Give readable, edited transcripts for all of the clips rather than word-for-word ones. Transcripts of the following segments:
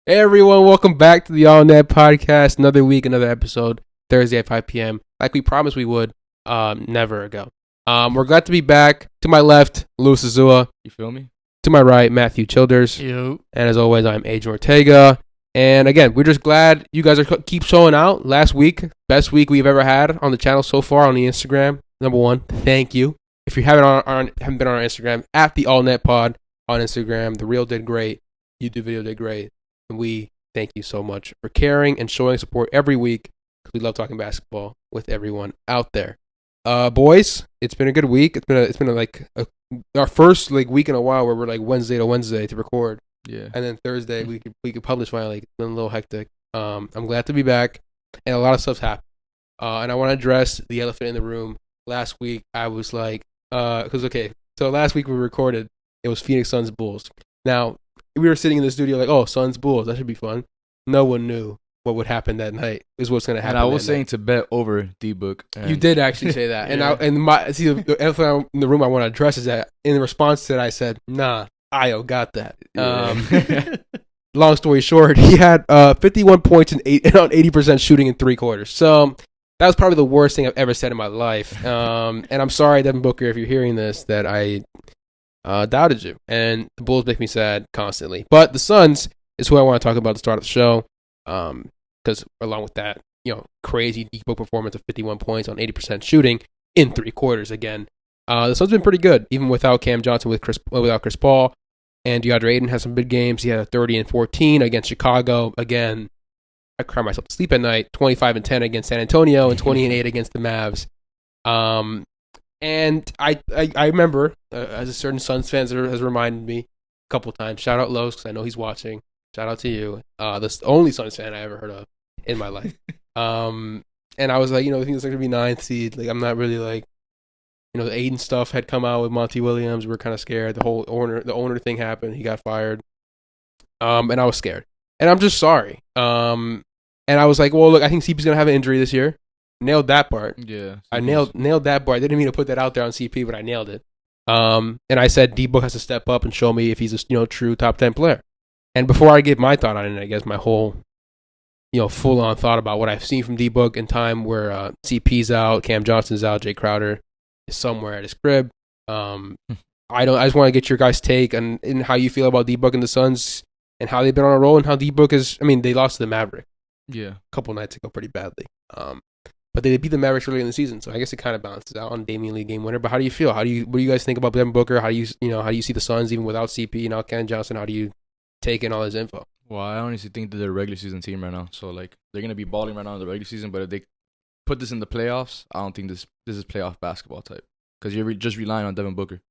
Hey everyone, welcome back to the All Net Podcast. Another week, another episode. Thursday at 5 p.m. Like we promised we would, never ago. We're glad to be back. To my left, Luis Azua. You feel me? To my right, Matthew Childers. Yo. And as always, I'm Adrian Ortega. And again, we're just glad you guys keep showing out. Last week, best week we've ever had on the channel so far on the Instagram. Number one, thank you. If you haven't been on our Instagram, at the All Net Pod on Instagram, the Real did great. YouTube video did great. And we thank you so much for caring and showing support every week because we love talking basketball with everyone out there. Boys, it's been a good week. It's been our first week in a while where we're Wednesday to Wednesday to record. Yeah. And then Thursday we could publish finally. It's been a little hectic. I'm glad to be back, and a lot of stuff's happened. And I want to address the elephant in the room. Last week I was so last week we recorded. It was Phoenix Suns Bulls. Now, we were sitting in the studio Suns Bulls, that should be fun. No one knew what would happen that night. Is what's going to happen. And I was saying to bet over D-Book. You did actually say that. Yeah. The elephant in the room I want to address is that in response to that I said, nah, Io got that. Yeah. Long story short, he had 51 points and 80% shooting in 3 quarters. So that was probably the worst thing I've ever said in my life. And I'm sorry, Devin Booker, if you're hearing this, that I doubted you. And the Bulls make me sad constantly. But the Suns is who I want to talk about at the start of the show. Because along with that, crazy Depot performance of 51 points on 80% shooting in 3 quarters again. The Suns been pretty good, even without Cam Johnson, without Chris Paul. And DeAndre Ayton has some big games. He had a 30 and 14 against Chicago. Again, I cry myself to sleep at night. 25 and 10 against San Antonio and 20 and 8 against the Mavs. And I remember, as a certain Suns fan has reminded me a couple times, shout out Los, because I know he's watching. Shout out to you. The only Suns fan I ever heard of in my life. And I was I think it's going to be 9th seed. I'm not really the Aiden stuff had come out with Monty Williams. We were kind of scared. The whole owner thing happened. He got fired. And I was scared. And I'm just sorry. And I was like, well, look, I think CP's going to have an injury this year. Nailed that part. Yeah. I nailed that part. I didn't mean to put that out there on CP, but I nailed it. And I said D-Book has to step up and show me if he's a true top 10 player. And before I give my thought on it, I guess my whole full-on thought about what I've seen from D-Book in time where CP's out, Cam Johnson's out, Jay Crowder is somewhere at his crib. I just want to get your guys' take on how you feel about D-Book and the Suns and how they've been on a roll and how D-Book is. I mean, they lost to the Maverick. Yeah. A couple nights ago, pretty badly. But they beat the Mavericks early in the season, so I guess it kind of balances out on Damian Lee game winner. But how do you feel? What do you guys think about Devin Booker? How do you see the Suns even without CP? Ken Johnson. How do you take in all his info? Well, I honestly think that they're a regular season team right now. So they're gonna be balling right now in the regular season. But if they put this in the playoffs, I don't think this is playoff basketball type because you're just relying on Devin Booker.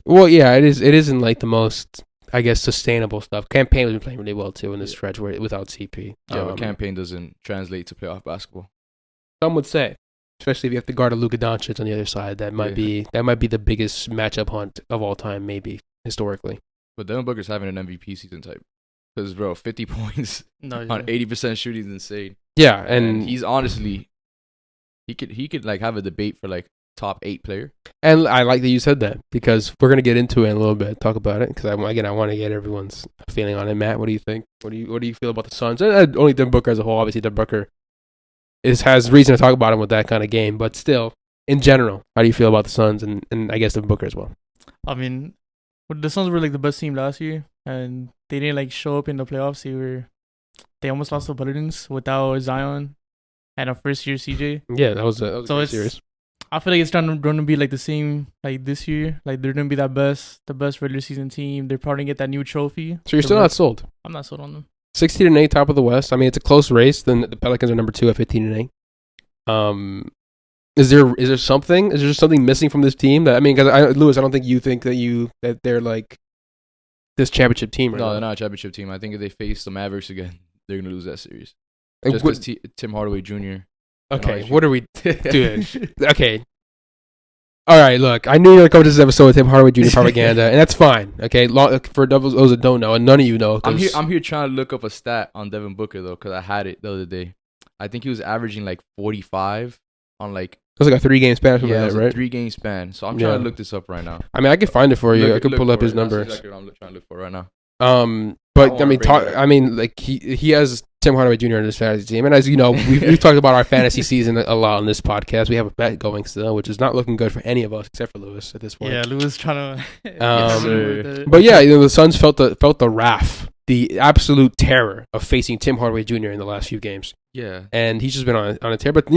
Well, yeah, it is. It isn't the most, I guess, sustainable stuff. Campaign has been playing really well too in this stretch without CP. Yeah, but campaign doesn't translate to playoff basketball. Some would say, especially if you have to guard a Luka Doncic on the other side, that might be the biggest matchup hunt of all time, maybe historically. But Devin Booker's having an MVP season type because 50 points on 80% shooting is insane. Yeah, and he's honestly he could have a debate for top 8 player. And I like that you said that because we're gonna get into it in a little bit, talk about it because I want to get everyone's feeling on it. Matt, what do you think? What do you feel about the Suns? And only Devin Booker as a whole. Obviously, Devin Booker has reason to talk about him with that kind of game, but still, in general, how do you feel about the Suns and I guess Devin Booker as well? I mean, the Suns were the best team last year, and they didn't show up in the playoffs. They almost lost to Pelicans without Zion and a first-year CJ. Yeah, that was a great series. I feel like it's going to be the same this year. They're going to be the best regular season team. They're probably going to get that new trophy. So you're still not sold? I'm not sold on them. 16 and 8, top of the West. I mean, it's a close race. Then the Pelicans are number 2 at 15 and 8. Is there something? Is there something missing from this team? Because Lewis, I don't think you think that they're this championship team. No, they're not a championship team. I think if they face the Mavericks again, they're gonna lose that series. Just because Tim Hardaway Jr. Okay, what are we doing? Okay. All right, look, I knew you were going to come to this episode with Tim Hardaway Jr. propaganda, and that's fine, okay? For those that don't know, and none of you know. I'm here trying to look up a stat on Devin Booker, though, because I had it the other day. I think he was averaging 45 on It was a 3-game span from that, right? A 3-game span. So I'm trying to look this up right now. I mean, I can find it for you. I could pull up his numbers. That's exactly what I'm trying to look for right now. But I mean, like he has Tim Hardaway Jr. in his fantasy team, and as you know, we've talked about our fantasy season a lot on this podcast. We have a bet going still, which is not looking good for any of us except for Lewis at this point. Yeah, Lewis trying to. But yeah, the Suns felt the wrath, the absolute terror of facing Tim Hardaway Jr. in the last few games. Yeah, and he's just been on a tear. But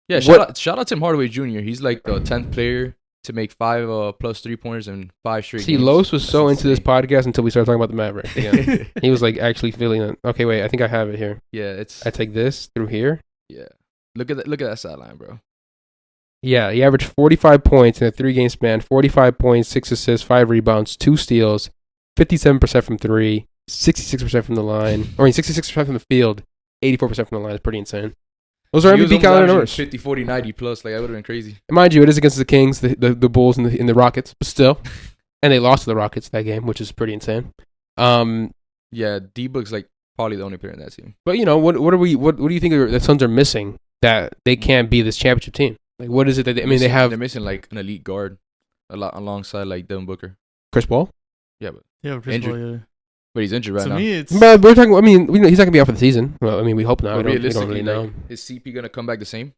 yeah, shout out Tim Hardaway Jr. He's like the 10th player to make 5 plus 3-pointers in 5 straight games. Los was so into this podcast until we started talking about the Mavericks. Yeah. He was like actually feeling it. Okay, wait, I think I have it here. Yeah, I take this through here. Yeah, look at that sideline, bro. Yeah, he averaged 45 points in a 3-game span. 45 points, 6 assists, 5 rebounds, 2 steals, 57% from 3, 66% from the line, 66% from the field, 84% from the line. Is pretty insane. Those are MVP caliber numbers. 50, 40, 90 plus. Like, that would have been crazy. Mind you, it is against the Kings, the Bulls, and the Rockets, but still. And they lost to the Rockets that game, which is pretty insane. Yeah, D-Book's like probably the only player in that team. But what do you think the Suns are missing that they can't be this championship team? Like, what is it that they're missing like an elite guard alongside like Devin Booker. Chris Paul? Yeah, but Chris Paul, yeah. But he's injured right now. To me, it's... But we're talking. I mean, he's not gonna be out for the season. Well, I mean, we hope not. We don't really know. Like, is CP gonna come back the same?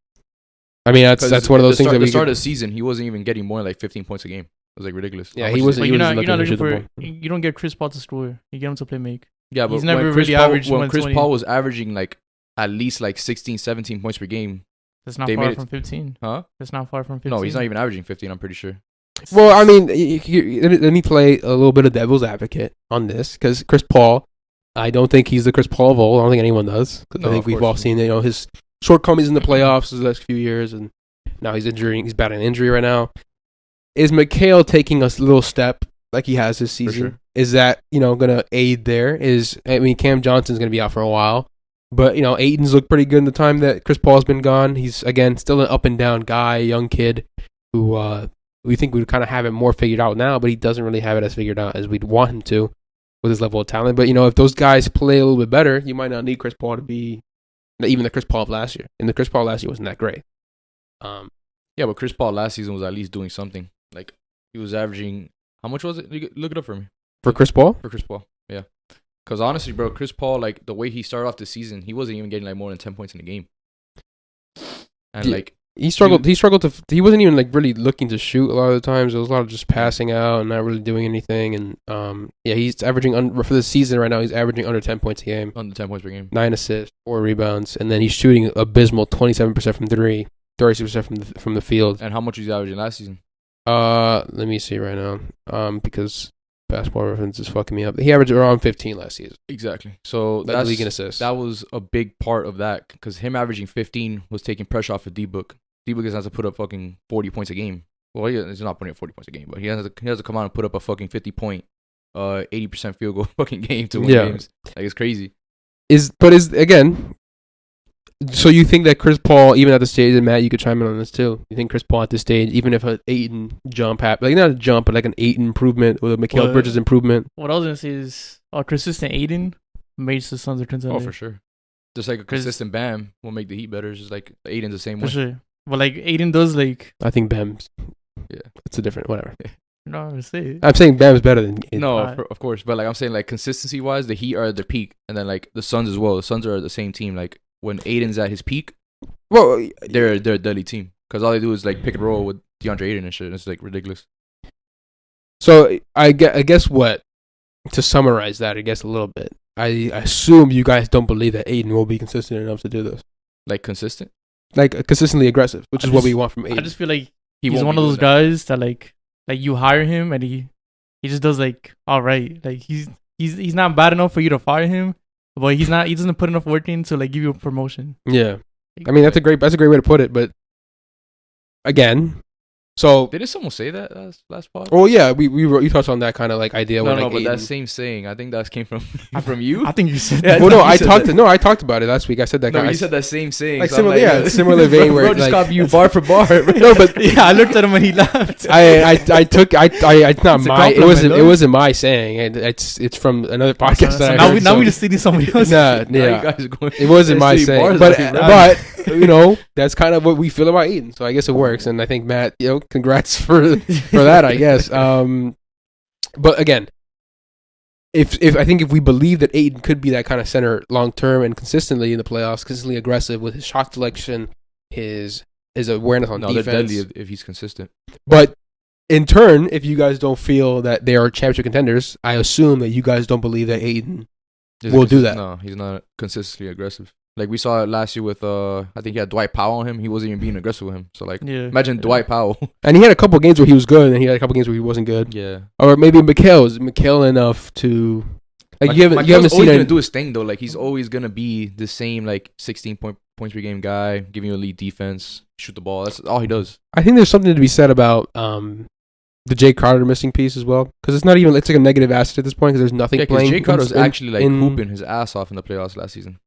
I mean, that's one of those things that we. The start of the season, he wasn't even getting more than like 15 points a game. It was like ridiculous. Yeah, he wasn't. You're not looking for. You don't get Chris Paul to score. You get him to play make. Yeah, but he's never really averaged. When Chris Paul was averaging like at least like 16, 17 points per game. That's not far from 15. Huh? That's not far from 15. No, he's not even averaging 15. I'm pretty sure. Well, I mean, let me play a little bit of devil's advocate on this because Chris Paul. I don't think he's the Chris Paul of old. I don't think anyone does. I think we've all seen his shortcomings in the playoffs the last few years, and now he's battling injury right now. Is Mikal taking a little step like he has this season? Sure. Is that going to aid there? Cam Johnson's going to be out for a while, but Ayton's looked pretty good in the time that Chris Paul's been gone. He's again still an up and down guy, young kid who we think would kind of have it more figured out now, but he doesn't really have it as figured out as we'd want him to. With his level of talent. But, if those guys play a little bit better, you might not need Chris Paul to be even the Chris Paul of last year. And the Chris Paul last year wasn't that great. Yeah, but Chris Paul last season was at least doing something. Like, he was averaging... How much was it? Look it up for me. For Chris Paul? For Chris Paul, yeah. Because honestly, bro, Chris Paul, like, the way he started off the season, he wasn't even getting, like, more than 10 points in the game. And, like... He struggled to... He wasn't even, like, really looking to shoot a lot of the times. It was a lot of just passing out and not really doing anything. And, he's averaging... for the season right now, he's averaging under 10 points a game. Under 10 points per game. 9 assists, 4 rebounds. And then he's shooting abysmal 27% from 3, 36% from the field. And how much was he averaging last season? Let me see right now. Because Basketball Reference is fucking me up. He averaged around 15 last season. Exactly. So that's league in assists. That was a big part of that because him averaging 15 was taking pressure off of D-Book. D-Book has to put up fucking 40 points a game. Well, he's not putting up 40 points a game, but he has to come out and put up a fucking 50-point, 80% field goal fucking game to win games. Like, it's crazy. Again, so you think that Chris Paul, even at this stage, and Matt, you could chime in on this too. You think Chris Paul at this stage, even if an Ayton jump happened, like not a jump, but like an Ayton improvement or a Mikal Bridges improvement? What I was gonna say is a consistent Ayton makes the Suns a contender. Oh, for sure. Just like a consistent Bam will make the Heat better. It's just like Ayton's the same way. For sure. But like Ayton does like... I think Bam's... Yeah. It's a different... Whatever. No, I'm saying Bam's better than Ayton. No, of course. But like I'm saying, like consistency-wise, the Heat are at their peak. And then like the Suns as well. The Suns are the same team. Like when Ayton's at his peak, well, they're a deadly team. Because all they do is like pick and roll with DeAndre Ayton and shit. It's like ridiculous. So I guess what... To summarize that, I guess a little bit. I assume you guys don't believe that Ayton will be consistent enough to do this. Like consistent? Like consistently aggressive, which is what we want from Ayton. I just feel like he's one of those guys that like you hire him and he just does like all right. Like he's not bad enough for you to fire him, but he doesn't put enough work in to like give you a promotion. Yeah, I mean that's a great way to put it. But again, so didn't someone say that last pod? Oh yeah, we touched on that kind of like idea. No, but that same saying, I think that came from you. I think you said that. Well, no, I talked about it last week. I said that. No, you said that same saying. Like similar, similar vein where bro just copied you bar for bar. No, but yeah, I looked at him when he laughed. It's not my. It wasn't my saying. It's from another podcast. So now we just stealing somebody else. Nah, yeah, it wasn't my saying. But that's kind of what we feel about Ayton. So I guess it works, and I think Matt, congrats for that, I guess. But again, if I think if we believe that Ayton could be that kind of center long term and consistently in the playoffs, consistently aggressive with his shot selection, his awareness on defense. They're deadly if he's consistent. But in turn, if you guys don't feel that they are championship contenders, I assume that you guys don't believe that Ayton will do that. No, he's not consistently aggressive. Like we saw it last year with I think he had Dwight Powell on him. He wasn't even being aggressive with him. So like, imagine Dwight Powell. And he had a couple games where he was good, and he had a couple games where he wasn't good. Yeah. Or maybe Mikal is Mikal enough to like you haven't always seen gonna do his thing though. Like he's always gonna be the same like 16 points per game guy, giving you elite defense, shoot the ball. That's all he does. I think there's something to be said about the Jay Crowder missing piece as well, because it's like a negative asset at this point because there's nothing playing. Jay Crowder was actually like hooping his ass off in the playoffs last season.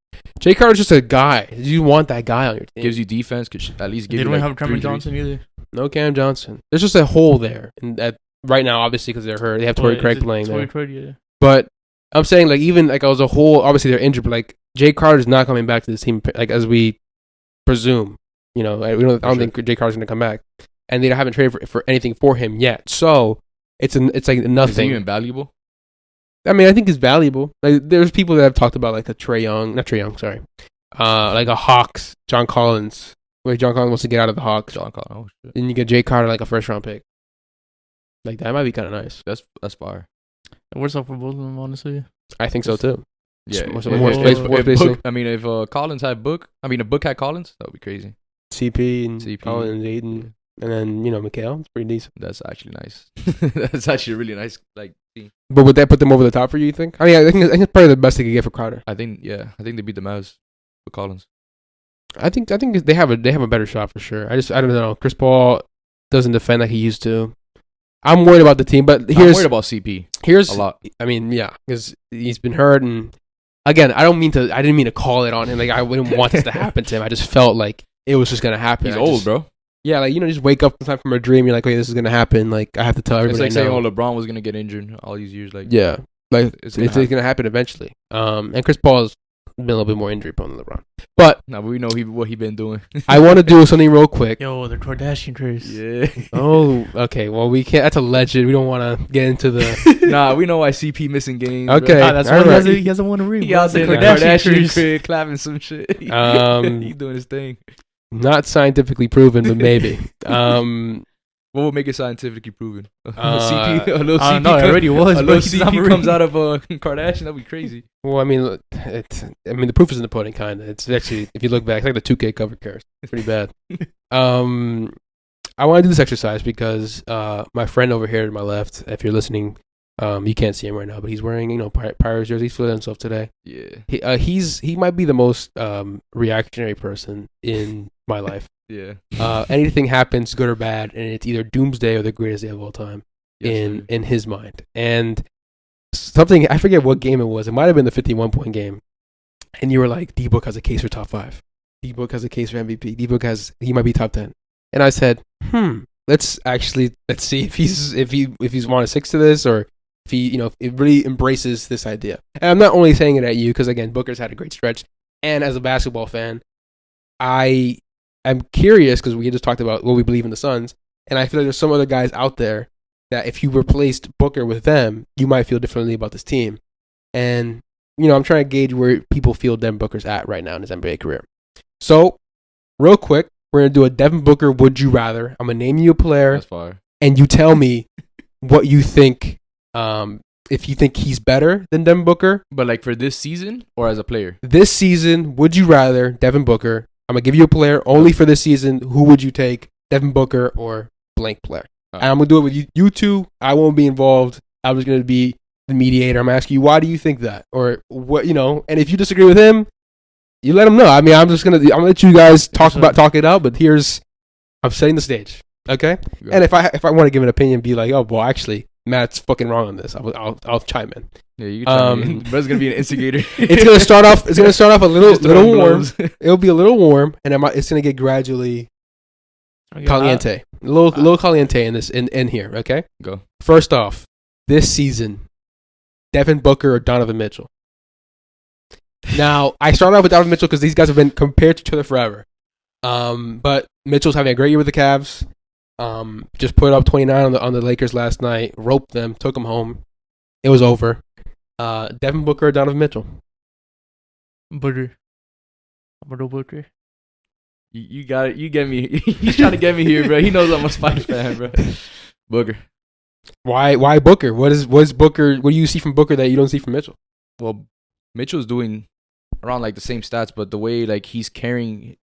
Jay Crowder's just a guy. You want that guy on your team. Gives you defense. Could at least give they you. They don't like have Cameron Johnson either. No Cam Johnson. There's just a hole there, and right now, obviously, because they're hurt, they have Torrey Craig playing there. Craig, yeah. But I'm saying, like, even like as a whole, obviously they're injured, but like Jay Crowder's not coming back to this team, like as we presume. I don't think Jay Crowder's going to come back, and they haven't traded for anything for him yet. So it's like nothing. Is he even valuable? I mean, I think it's valuable. Like, there's people that have talked about like like a Hawks, John Collins, where John Collins wants to get out of the Hawks. John Collins, oh shit. Then you get Jay Crowder like a first round pick. Like that might be kind of nice. That's fire. It works out for both of them, honestly. I think so too. Yeah, more space. If Collins had Book, a Book had Collins, that would be crazy. CP and Collins, Ayton, and then Mikal. It's pretty decent. That's actually nice. That's actually a really nice team. But would that put them over the top for you think? I mean, I think it's probably the best they could get for Crowder. I think they beat the Mavs with Collins. I think they have a better shot for sure. I don't know. Chris Paul doesn't defend like he used to. I'm worried about the team, but I'm worried about CP. Here's a lot. I mean, yeah, because he's been hurt, and again, I didn't mean to call it on him. Like I wouldn't want this to happen to him. I just felt like it was just gonna happen. He's old, bro. Yeah, like just wake up sometime from a dream. You're like, wait, this is gonna happen. Like I have to tell everybody. It's like saying, LeBron was gonna get injured all these years. Like yeah, like it's gonna happen eventually. And Chris Paul's been a little bit more injury prone than LeBron. But we know what he been doing. I want to do something real quick. Yo, the Kardashian curse. Yeah. Oh, okay. Well, we can't. That's alleged. We don't want to get into the. Nah, we know why CP missing games. Okay, that's why right. He hasn't won a ring. He out there in the Kardashian crib clapping some shit. He doing his thing. Not scientifically proven, but maybe. What would make it scientifically proven? A little CP. No, it already was. A little CP comes out of Kardashian. That'd be crazy. Well, I mean, the proof is in the pudding, kind of. It's actually, if you look back, it's like the 2K cover curse. It's pretty bad. I want to do this exercise because my friend over here to my left, if you're listening, you can't see him right now, but he's wearing Pirates jersey. He's feeling himself today. Yeah. He might be the most reactionary person in my life. Yeah. Anything happens, good or bad, and it's either doomsday or the greatest day of all time in his mind. And something, I forget what game it was. It might have been the 51-point game. And you were like, D-Book has a case for top 5. D-Book has a case for MVP. D-Book he might be top 10. And I said, let's see if he's want to stick to this or if he, it really embraces this idea. And I'm not only saying it at you because again, Booker's had a great stretch. And as a basketball fan, I'm curious because we just talked about what we believe in the Suns, and I feel like there's some other guys out there that if you replaced Booker with them, you might feel differently about this team. And, I'm trying to gauge where people feel Devin Booker's at right now in his NBA career. So, real quick, we're going to do a Devin Booker would you rather. I'm going to name you a player. That's fire. And you tell me what you think, if you think he's better than Devin Booker. But like for this season or as a player? This season, would you rather Devin Booker? I'm going to give you a player only for this season. Who would you take, Devin Booker or blank player? And I'm going to do it with you two. I won't be involved. I'm just going to be the mediator. I'm asking you, why do you think that? Or what, and if you disagree with him, you let him know. I mean, I'm going to let you guys talk it out, but I'm setting the stage. Okay? Yeah. And if I want to give an opinion, be like, oh, well, actually, Matt's fucking wrong on this. I'll chime in. Yeah, you can chime in. But it's gonna be an instigator. It's gonna start off a little warm. It'll be a little warm, and it's gonna get gradually caliente. A little caliente in here. Okay, go. First off, this season, Devin Booker or Donovan Mitchell. Now, I started off with Donovan Mitchell because these guys have been compared to each other forever. But Mitchell's having a great year with the Cavs. Just put up 29 on the Lakers last night. Roped them, took them home. It was over. Devin Booker or Donovan Mitchell? Booker. Booker. You got it. You get me. He's trying to get me here, bro. He knows I'm a Spider fan, bro. Booker. Why Booker? What's Booker? What do you see from Booker that you don't see from Mitchell? Well, Mitchell's doing around like the same stats, but the way like he's carrying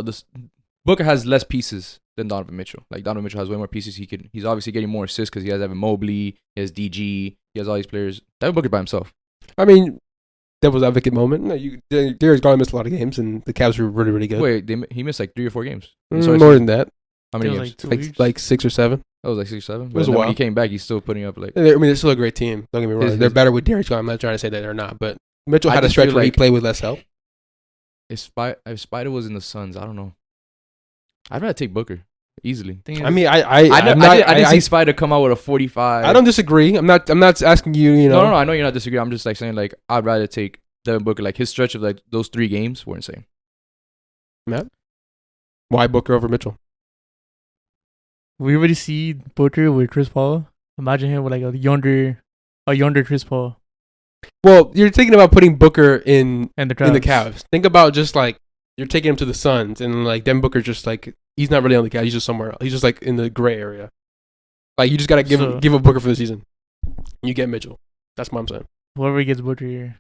this Booker has less pieces than Donovan Mitchell. Like Donovan Mitchell has way more pieces. He's obviously getting more assists because he has Evan Mobley, he has DG, he has all these players. Devin Booker by himself. I mean, devil's advocate moment. No, Darius Garland missed a lot of games, and the Cavs were really, really good. Wait, he missed like 3 or 4 games. More than that. How many It games? was Like 6 or 7. That was like 6 or 7. It was a But while. when he came back, he's still putting up like. I mean, they're still a great team. Don't get me wrong. They're better with Darius Garland. I'm not trying to say that they're not, but Mitchell I had a just stretch feel where he like- played with less help. If Spider was in the Suns, I don't know. I'd rather take Booker easily. I mean, I didn't see Spider come out with a 45. I don't disagree. I'm not asking you. You know. No. I know you're not disagreeing. I'm just like saying like I'd rather take Devin Booker. Like his stretch of like those 3 games were insane. Matt, why Booker over Mitchell? We already see Booker with Chris Paul. Imagine him with like a younger Chris Paul Well, you're thinking about putting Booker in and the Cavs. in the Cavs. Think about just like you're taking him to the Suns, and like Devin Booker's just like he's not really on the Cavs. He's just somewhere else. He's just like in the gray area. Like you just gotta give up Booker for the season. You get Mitchell. That's what I'm saying. Whoever gets Booker here.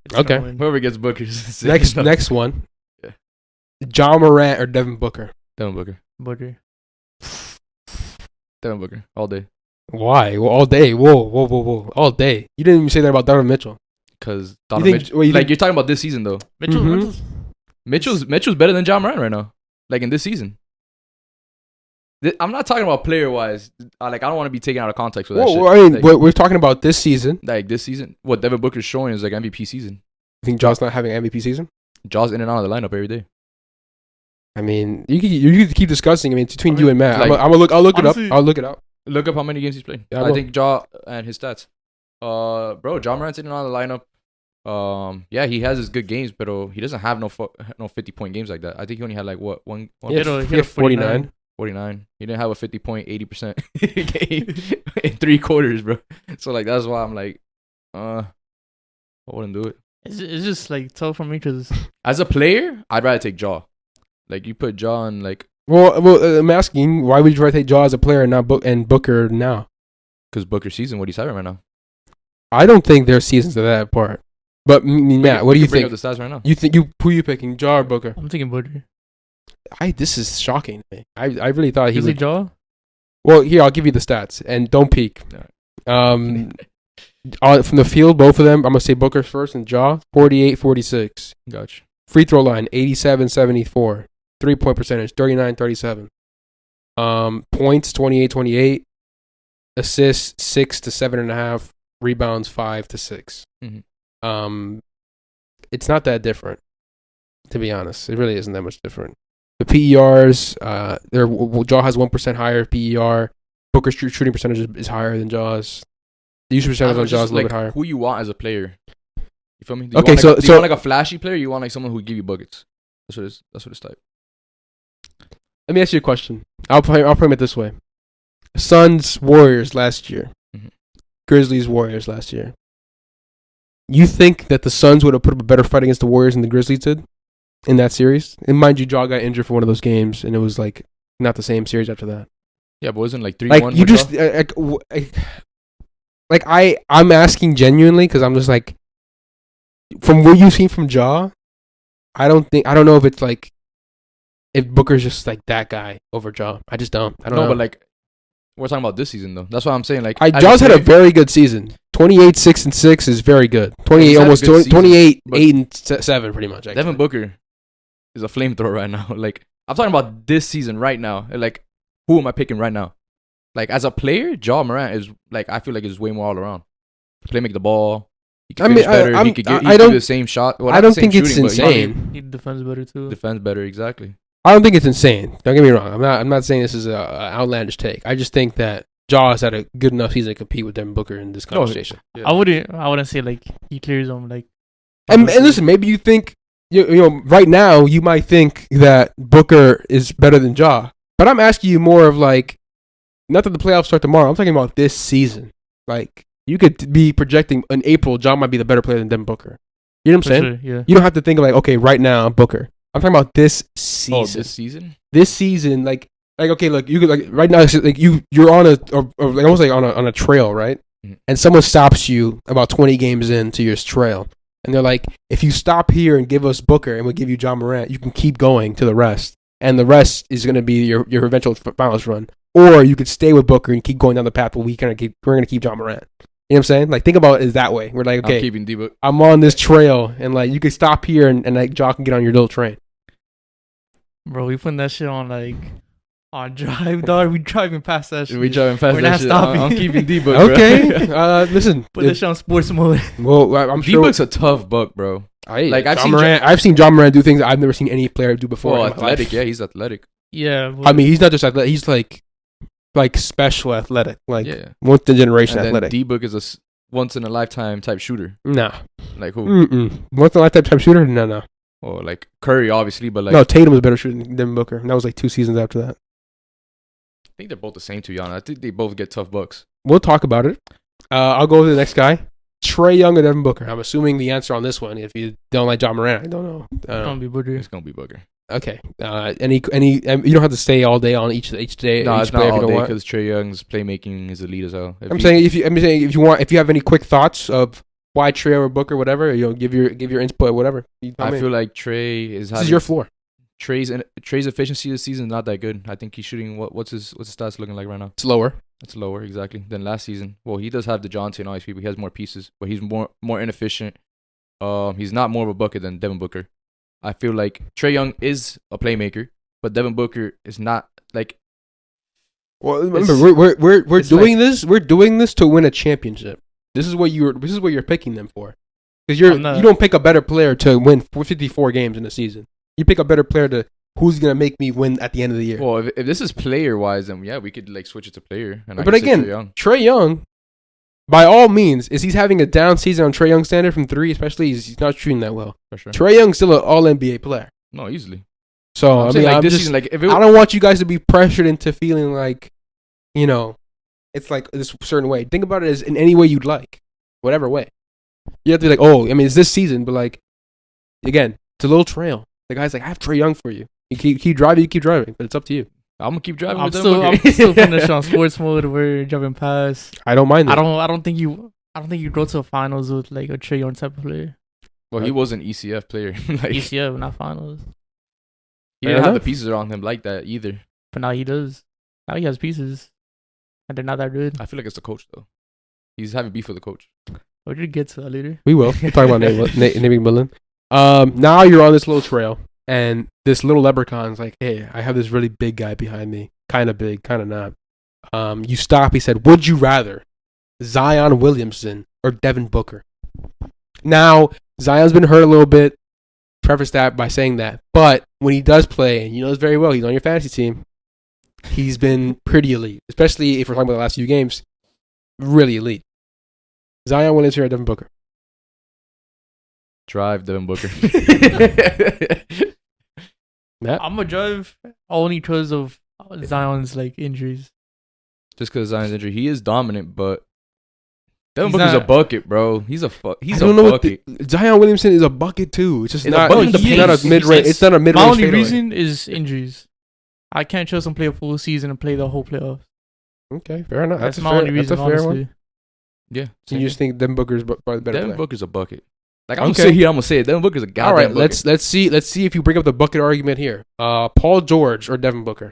it's Okay. gonna win. Whoever gets Booker's Next one. Yeah. John Morant or Devin Booker? Devin Booker. Booker. Devin Booker all day. Why? Well, all day. Whoa. All day. You didn't even say that about Donovan Mitchell. Because you're talking about this season though. Mitchell's Mitchell's better than John Morant right now. Like in this season. I'm not talking about player wise. Like I don't want to be taken out of context with that shit. I mean, Like, we're talking about this season. like this season, what Devin Booker's showing is like MVP season. You think Jaw's not having an MVP season? Jaw's in and out of the lineup every day. I mean, you can keep discussing. I mean, it's between you and Matt. like, I'll look it honestly- up. I'll look it up. Look up how many games he's played. Yeah, I I will. think Jaw and his stats. Bro, John Morant's in and out of the lineup. Yeah, he has his good games, but he doesn't have no 50-point games like that. I think he only had like what one He had 49. 49. He didn't have a 50-point 80% game in 3 quarters, bro. So like that's why I'm like, I wouldn't do it. It's just like tough for me because As a player, I'd rather take Jaw. Like you put Jaw on like Well, I'm asking, why would you rather take Jaw as a player and not Booker now? because Booker's season, what he's having right now. I don't think there's seasons of that part. But Matt, what do you Bring think? up the stats right now. You think who are you picking, Jaw or Booker? I'm thinking Booker. This is shocking to me. I really thought he Is he would. Jaw? Well, here I'll give you the stats and don't peek. Alright. From the field, both of them, I'm gonna say Booker first and Jaw. 48-46. Gotcha. Free throw line 87-74. 3-point percentage 39-37. Points 28-28. Assists 6 to 7.5. Rebounds 5 to 6. Mhm. It's not that different, to be honest. It really isn't that much different. The PERs, Jaw has 1% higher PER. Booker's shooting percentage is higher than Jaw's. The usage percentage on Jaw's a little bit higher. Who you want as a player? You feel me? Do you Okay, want, so do you want like a flashy player? Or you want like someone who give you buckets? That's what it's like. let me ask you a question. I'll frame it this way: Suns Warriors last year, Mhm. Grizzlies Warriors last year. You think that the Suns would have put up a better fight against the Warriors than the Grizzlies did in that series? And mind you, Jaw got injured for one of those games, and it was like not the same series after that. Yeah, but wasn't like 3-1. Like you for just Jaw? I'm asking genuinely because I'm just like, from what you've seen from Jaw, I don't know if it's like if Booker's just like that guy over Jaw. I just don't. I don't know. But like we're talking about this season though. That's what I'm saying. Like Jaw's had a very good season. 28, 6 and 6 is very good. 28, He's had a almost good 20, season, 28, but 8 and 7 pretty much. Actually. Devin Booker is a flamethrower right now. Like I'm talking about this season right now. Like who am I picking right now? Like as a player, Ja Morant is like I feel like is way more all around. Play make the ball. He can finish better. He could do the same shot. Well, I don't think it's insane. He defends better too. Defends better, exactly. I don't think it's insane. Don't get me wrong. I'm not saying this is an outlandish take. I just think that Jaw has had a good enough season to compete with Devin Booker in this conversation. Yeah. I wouldn't say like he clears them like. And listen, maybe you think you know right now you might think that Booker is better than Jaw, but I'm asking you more of like, not that the playoffs start tomorrow. I'm talking about this season. Like You could be projecting in April, John might be the better player than Devin Booker. You know what I'm For saying? sure, yeah. You don't have to think of like, okay, right now I'm Booker. I'm talking about this season. Oh, this season? This season, like okay, look, you could like right now, it's like you're on a or like almost like on a trail, right? Mhm. And someone stops you about 20 games into your trail, and they're like, if you stop here and give us Booker and we'll give you John Morant, you can keep going to the rest, and the rest is going to be your eventual finals run. Or you could stay with Booker and keep going down the path where we're gonna keep John Morant. You know what I'm saying? Like, think about it as that way. We're like, okay, I'm keeping D-Book. I'm on this trail, and like you could stop here and like John can get on your little train. Bro, we putting that shit on like on drive, dog. We driving past that shit. We driving past We're that not shit. stopping. I'm keeping D-Book, Okay, bro. listen. Put that shit on sports mode. Well, I'm sure. D-Book's a tough buck, bro. Like, I've John seen Morant. I've seen John Morant do things I've never seen any player do before. Well, in my athletic, life. yeah, he's athletic. Yeah. I mean, he's not just athletic. He's like special athletic, like Yeah. once in a generation And then athletic. D-Book is a once in a lifetime type shooter. No, Like who? once in a lifetime type shooter. No. Or like Curry, obviously, but like No, Tatum was a better shooter than Booker. And that was like 2 seasons after that. I think they're both the same, to be honest. I think they both get tough bucks. We'll talk about it. I'll go to the next guy. Trey Young or Devin Booker? I'm assuming the answer on this one. If you don't like John Morant, I don't know. Don't be Booker. It's gonna be Booker. Okay. Any? You don't have to stay all day on each day. No, each it's player not if you all don't day want. because Trey Young's playmaking is elite as hell. I'm saying if you want, if you have any quick thoughts of why Trey or Booker, whatever, give your input, whatever. I feel like Trey is this is your floor. Trey's efficiency this season is not that good. I think he's shooting what's his stats looking like right now? It's lower. It's lower exactly than last season. Well, he does have DeJounte and all these people. He has more pieces, but he's more inefficient. He's not more of a bucket than Devin Booker. I feel like Trey Young is a playmaker, but Devin Booker is not like. Well, remember we're doing this. We're doing this to win a championship. This is what you're picking them for, because you don't pick a better player to win 54 games in a season. You pick a better player to who's gonna make me win at the end of the year. Well, if this is player wise, then yeah, we could like switch it to player. And but again, Trey Young, by all means, is he's having a down season on Trey Young standard from 3, especially he's not shooting that well. For sure. Trey Young's still an All NBA player. No, easily. So I'm saying, this season, like, if it I don't want you guys to be pressured into feeling like, it's like this certain way. Think about it as in any way you'd like, whatever way. You have to be like, oh, I mean, it's this season, but like, again, it's a little trail. The guy's like, I have Trey Young for you. You keep driving, but it's up to you. I'm gonna keep driving. I'm with still Devin Booker. finished on sports mode. We're jumping past. I don't mind that. I don't think you go to the finals with like a Trey Young type of player. Well, he was an ECF player. Like, ECF, not finals. he didn't have the pieces around him like that either. But now he does. Now he has pieces, and they're not that good. I feel like it's the coach though. He's having beef with the coach. We'll just get to that later. We will. We'll talk about naming Millen. Now you're on this little trail, and this little leprechaun's like, hey, I have this really big guy behind me. Kind of big, kind of not. You stop. He said, would you rather Zion Williamson or Devin Booker? Now, Zion's been hurt a little bit. Preface that by saying that. But when he does play, and you know this very well, he's on your fantasy team, he's been pretty elite. Especially if we're talking about the last few games. Really elite. Zion Williamson or Devin Booker? Drive Devin Booker. I'm gonna drive only because of Zion's like injuries. Just because Zion's injury, he is dominant, but Devin Booker's a bucket, bro. He's a bucket. Zion Williamson is a bucket too. It's just It's not a bucket. a mid-range. It's not a mid-range. My only fadeaway. reason is injuries. I can't trust him play a full season and play the whole playoffs. Okay, fair enough. That's my only reason, honestly. Yeah. So you just think Devin Booker's probably the better Devin player? Booker's a bucket. Like, I'm gonna say it. Devin Booker's a goddamn All right, bucket. let's see if you bring up the bucket argument here. Paul George or Devin Booker?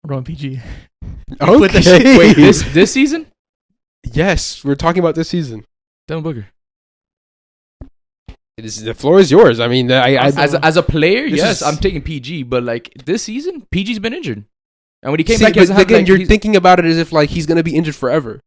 I'm going PG. Okay. Wait, this season? Yes, we're talking about this season. Devin Booker. The floor is yours. I mean, As a player, yes, is- I'm taking PG. But like this season, PG's been injured, and when he came See, back, but again, you're thinking about it as if like he's gonna be injured forever.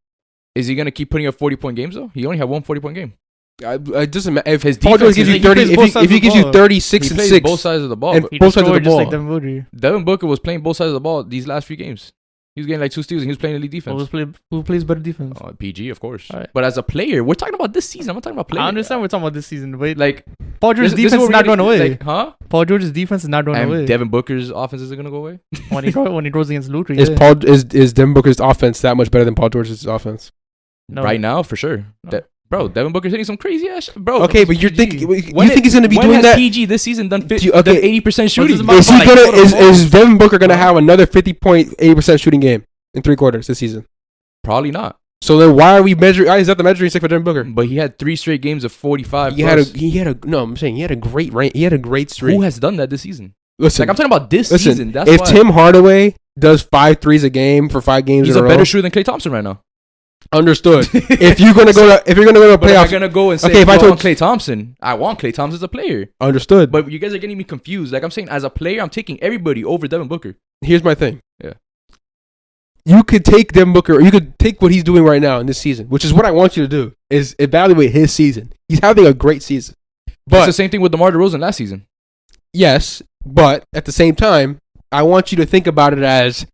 is he gonna keep putting up 40-point games though? He only had one 40-point game. It doesn't matter if His Paul George defense gives you is- 30. he plays both If he sides gives of the you ball. 36 He and plays 6, both sides of the ball. and But He both sides of the destroyed just ball. like Devin Booker. Devin Booker was playing both sides of the ball these last few games. He was getting like 2 steals and he was playing elite defense. Who plays better defense? PG, of course. All right. But as a player, we're talking about this season. I'm not talking about players. I understand we're talking about this season, but Like, Paul George's this defense what is we're not gonna- going away. Like, huh? Paul George's defense is not going And away. Devin Booker's offense isn't gonna go away. when he goes against Luka, Is Devin Booker's offense that much better than Paul George's offense? No. Right now, for sure. No. Bro, Devin Booker's hitting some crazy ass shit. Bro, Okay, but you're thinking you When think he's going to be when doing has that? PG this season done Okay. 80% shooting? Is he Is Devin Booker going to have another 50.8% shooting game in 3 quarters this season? Probably not. So then why are we measuring? Is that the measuring stick for Devin Booker? But he had 3 straight games of 45. I'm saying he had a great rank. He had a great streak. Who has done that this season? Listen, Like, I'm talking about this season. That's if why Tim Hardaway does 5 threes a game for 5 games he's in a a better row, shooter than Klay Thompson right now. understood. If you're gonna go to But am I playoffs, gonna go and say, Okay, if I I told- want Klay Thompson? I want Klay Thompson as a player. understood. But you guys are getting me confused. Like I'm saying, as a player, I'm taking everybody over Devin Booker. Here's my thing. Yeah. You could take Devin Booker, or you could take what he's doing right now in this season, which is what I want you to do, is evaluate his season. He's having a great season. It's But the same thing with DeMar DeRozan last season. yes, but at the same time, I want you to think about it as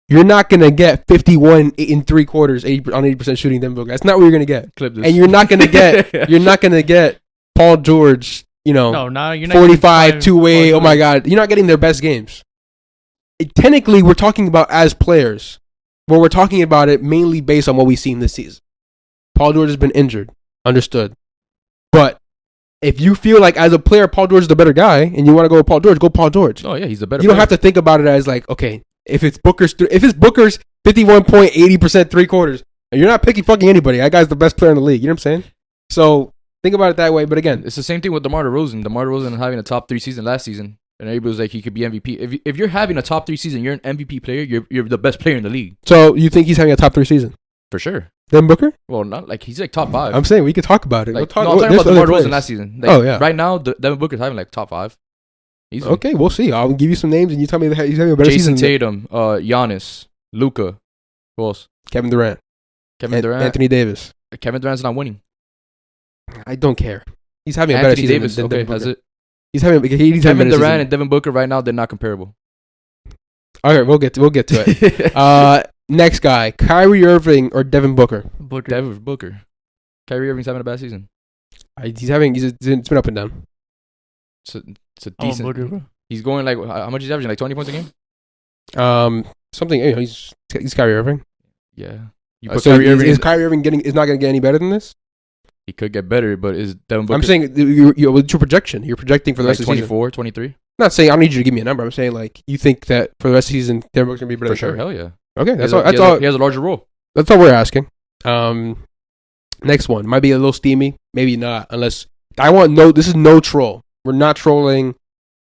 you're not going to get 51 in 3 quarters, 80% shooting Devin Booker. That's not what you're going to get. Clip this. And you're not going to get Paul George, No, you're not 45 two-way. Oh my God, you're not getting their best games. Technically, we're talking about as players, but we're talking about it mainly based on what we've seen this season. Paul George has been injured, understood. But if you feel like as a player, Paul George is the better guy, and you want to go with Paul George, go Paul George. Oh yeah, he's a better. You don't player. have to think about it as like, okay, if it's Booker's 51.80% 3 quarters, and you're not picking fucking anybody. That guy's the best player in the league. You know what I'm saying? So think about it that way. But again, It's the same thing with DeMar DeRozan. DeMar DeRozan having a top 3 season last season, and everybody was like he could be MVP. If you're having a top 3 season, you're an MVP player. You're the best player in the league so you think he's having a top 3 season? for sure. Devin Booker? Well, not like he's like top 5. I'm saying we could talk about it. Like, We'll no, I'm talking there's about other DeMar players. DeRozan last season. Like, Oh, yeah. Right now, Devin Booker's having like top 5. Easily. Okay, we'll see. I'll give you some names, and you tell me that he's having a better Jason season. Tatum, Giannis, Luka, who else? Kevin Durant, Kevin Durant. Anthony Davis. Kevin Durant's not winning. I don't care. He's having a better Anthony season Davis. than Okay, Devin that's Booker. it. He's having a Kevin better Durant season. and Devin Booker right now, they're not comparable. All right, we'll get to it. Next guy, Kyrie Irving or Devin Booker. Booker. Devin Booker. Kyrie Irving's having a bad season. It's been up and down. It's a I want decent. Booker, bro. He's going like how much he's averaging? Like 20 points a game. Something. He's Kyrie Irving. Yeah. You put So Kyrie Irving. is Kyrie Irving is not going to get any better than this? He could get better, but is Devin Booker I'm saying what's your projection? You're projecting for the like rest of the season. 24, 23? I'm not saying I don't need you to give me a number. I'm saying like you think that for the rest of the season, Devin Booker's going to be better For than sure. Kyrie. Hell yeah. Okay, that's He all. has That's a- all. He has a larger role. That's all we're asking. Next one might be a little steamy, maybe not. Unless I want this is no troll. We're not trolling.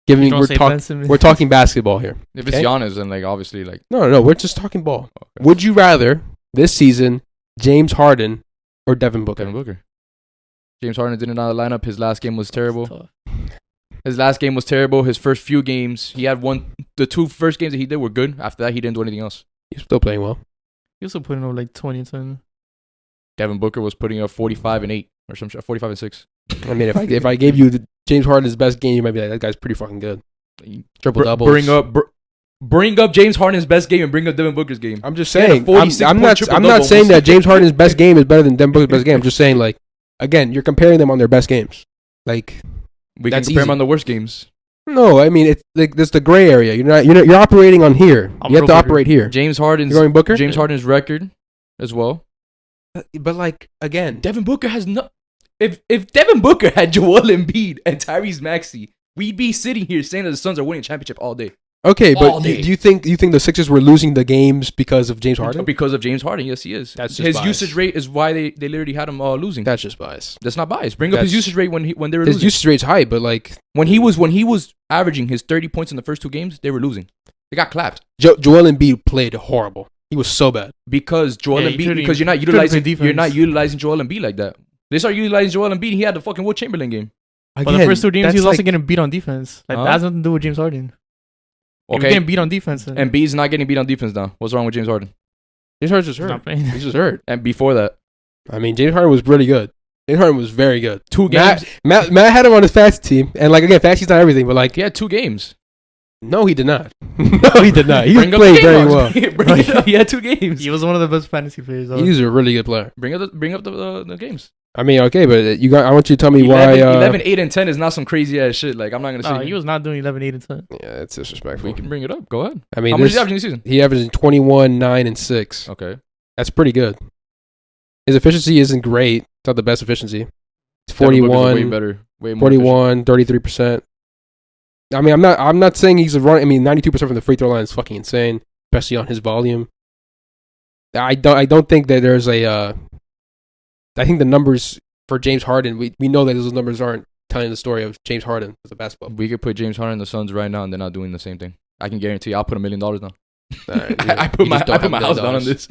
You don't say Ben Simmons. We're talking basketball here. If it's Okay. Giannis, then like obviously like No, we're just talking ball. okay. Would you rather this season James Harden or Devin Booker? Devin Booker. James Harden didn't out of the lineup. His last game was terrible. Tough. His last game was terrible. His first few games, he had the 2 first games that he did were good. After that, he didn't do anything else. He's still playing well. He also putting up like 20 and 10. Devin Booker was putting up 45 and 8 or some shit, 45 and 6. I mean, if I gave you James Harden's best game, you might be like, that guy's pretty fucking good. Triple doubles. Bring up James Harden's best game and bring up Devin Booker's game. I'm just He had a saying. 46 I'm point not triple-double saying almost. that James Harden's best game is better than Devin Booker's best game. I'm just saying like, again, you're comparing them on their best games. Like, We can That's compare him easy. on the worst games. no, I mean it's like there's the gray area. You're operating on here. I'm You have to pro Booker. operate here. James You're Harden's going Booker. James Harden's record as well. But like again, Devin Booker has no. If Devin Booker had Joel Embiid and Tyrese Maxey, we'd be sitting here saying that the Suns are winning a championship all day. okay, all but day. do you think the Sixers were losing the games because of James Harden? Because of James Harden, yes, he is. That's just his bias. usage rate is why they literally had him losing. That's just bias. That's not biased. Bring up his That's- usage rate when they were His losing. usage rate's high, but like when he was averaging his 30 points in the first 2 games, they were losing. They got clapped Joel Embiid played horrible. He was so bad. because Joel Yeah, you Embiid. couldn't- Because you're not you couldn't play utilizing defense. Joel Embiid like that. They start utilizing Joel Embiid. He had the fucking Will Chamberlain game. But the Again, first 2 games, that's he was also like- getting beat on defense. Like, Huh? that has nothing to do with James Harden. He was Okay, getting beat on defense. And Embiid's not getting beat on defense now. What's wrong with James Harden? James Harden's just he's hurt. not playing. He's just hurt. And before that, I mean, James Harden was really good. James Harden was very good. 2 games. Matt had him on his fantasy team, and like again, fantasy's not everything, but like He had 2 games. no, he did not. No, he did not. He Bring up played the game very logs. well. Bring it up. He had 2 games. He was one of the best fantasy players. Though. He's a really good player. Bring up the games. I mean, okay, but I want you to tell me 11, why. 11, 8, and 10 is not some crazy ass shit. Like I'm not gonna say. No, he was not doing 11, 8, and 10. Yeah, it's disrespectful. We can bring it up. Go ahead. I mean, How much is he averaging this season? he averaged 21, 9, and 6. Okay. That's pretty good. His efficiency isn't great. It's not the best efficiency. It's Devin Booker's 41, way better, way more efficient. 41, 33%. I mean, I'm not saying he's a run. I mean, 92% from the free throw line is fucking insane, especially on his volume. I don't think that there's a. I think the numbers for James Harden, we know that those numbers aren't telling the story of James Harden as a basketball. We could put James Harden in the Suns right now, and they're not doing the same thing. I can guarantee. I'll put $1 million down. Yeah, I put my house down on this.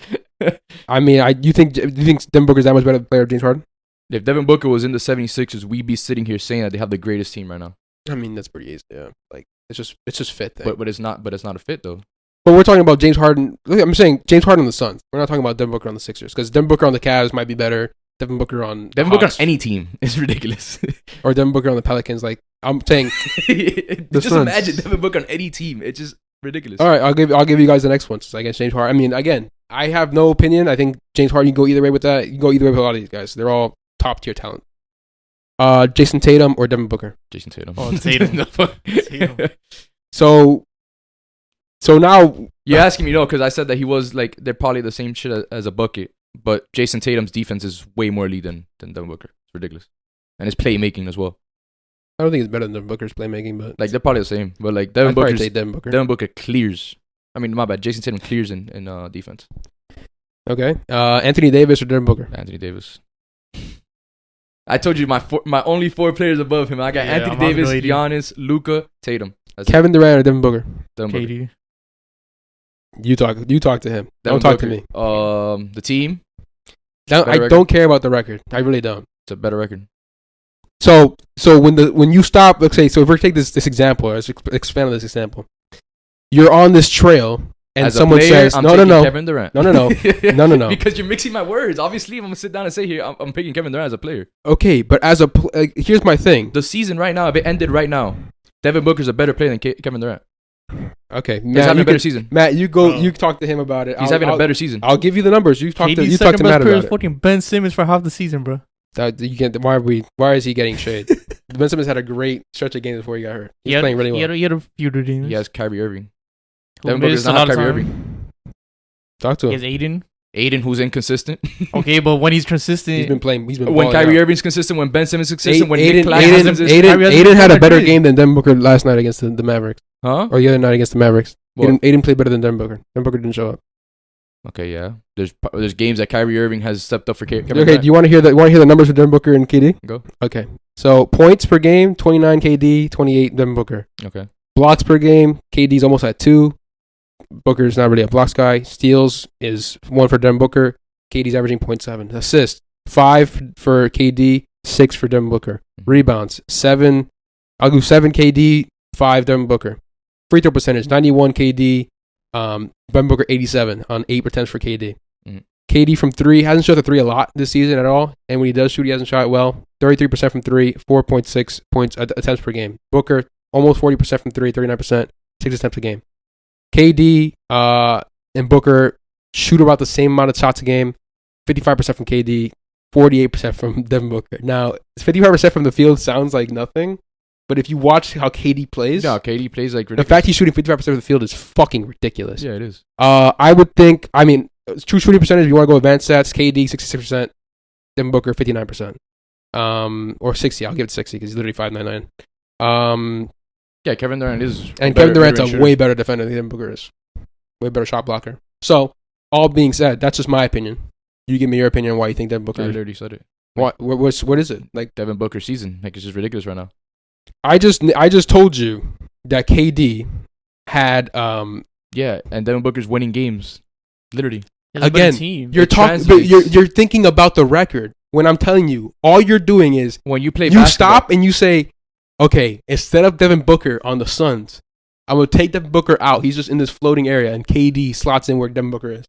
I mean, do you think Devin Booker's that much better player than James Harden? If Devin Booker was in the 76ers, we'd be sitting here saying that they have the greatest team right now. I mean, that's pretty easy. Yeah, like it's just fit thing. But it's not a fit though. But we're talking about James Harden. I'm saying James Harden on the Suns. We're not talking about Devin Booker on the Sixers because Devin Booker on the Cavs might be better. Devin Booker on any team is ridiculous. Or Devin Booker on the Pelicans. Like I'm saying, just Suns. Imagine Devin Booker on any team. It's just ridiculous. All right, I'll give you guys the next one. So I guess James Harden. I mean, again, I have no opinion. I think James Harden. You can go either way with that. You can go either way with a lot of these guys. They're all top tier talent. Jason Tatum or Devin Booker? Jason Tatum. Oh, Tatum. Tatum. So now you're asking me, because I said that he was like they're probably the same shit as a bucket, but Jason Tatum's defense is way more elite than Devin Booker. It's ridiculous, and his playmaking as well. I don't think it's better than Devin Booker's playmaking, but like they're probably the same. But like Devin Booker clears. I mean, my bad. Jason Tatum clears in defense. Okay. Anthony Davis or Devin Booker? Anthony Davis. I told you my only 4 players above him. I got Anthony Davis, Giannis, Luka, Tatum. Kevin Durant or Devin Booker? Devin Booker. KD. You talk to him. Don't talk to me. The team. I don't care about the record. I really don't. It's a better record. So when you stop, let's say, so if we take this example, let's expand on this example. You're on this trail, and as someone player, says, I'm no, Kevin Durant. No. Because you're mixing my words. Obviously, if I'm gonna sit down and say here, I'm picking Kevin Durant as a player. Okay, but here's my thing. The season right now, if it ended right now, Devin Booker's a better player than Kevin Durant. Okay, He's having a better season. Matt, you go. You talk to him about it. He's having a better season. I'll give you the numbers. You talk to Matt about it. Fucking Ben Simmons for half the season, bro. Why is he getting shade? Ben Simmons had a great stretch of games before he got hurt. He's playing really well. He had a few games. He has Kyrie Irving. Devin Booker does not have Kyrie Irving. Talk to him. He has Aiden. Aiden, who's inconsistent. Okay, but when he's consistent, he's been playing. When Kyrie Irving's consistent, when Ben Simmons is consistent, when Nick Claxton is Aiden had a better game than Devin Booker last night against the Mavericks. Huh? Or the other night against the Mavericks. Aiden played better than Devin Booker. Devin Booker didn't show up. Okay, yeah. There's games that Kyrie Irving has stepped up for Kevin Okay, Durant. do you want to hear the numbers for Devin Booker and KD? Go. Okay. So points per game, 29 KD, 28 Devin Booker. Okay. Blocks per game, KD's almost at 2. Booker's not really a blocks guy. Steals is 1 for Devin Booker. KD's averaging 0.7. Assists, 5 for KD, 6 for Devin Booker. Rebounds, 7. I'll do 7 KD, 5 Devin Booker. Free throw percentage, 91 KD. Devin Booker 87 on 8 attempts for KD. KD from 3 hasn't shot the 3 a lot this season at all, and when he does shoot, he hasn't shot it well. 33% from 3, 4.6 points attempts per game. Booker almost 40% from 3, 39%, 6 attempts a game. KD and Booker shoot about the same amount of shots a game. 55% from KD, 48% from Devin Booker. Now, 55% from the field sounds like nothing. But if you watch how KD plays, KD plays like ridiculous. The fact he's shooting 55% of the field is fucking ridiculous. Yeah, it is. I would think, true shooting percentage, if you want to go advanced stats, KD 66%, Devin Booker 59%. Or 60, I'll give it 60 because he's literally 5'9". Yeah, Kevin Durant is. And Kevin Durant's a way better defender than Devin Booker is. Way better shot blocker. So, all being said, that's just my opinion. You give me your opinion on why you think Devin Booker I already said it. What is it? Like Devin Booker's season. Like, it's just ridiculous right now. I just told you that KD had yeah, and Devin Booker's winning games, literally. Again, you're talking, but you're thinking about the record. When I'm telling you, all you're doing is when you play, you stop and you say, okay, instead of Devin Booker on the Suns, I'm gonna take Devin Booker out. He's just in this floating area, and KD slots in where Devin Booker is.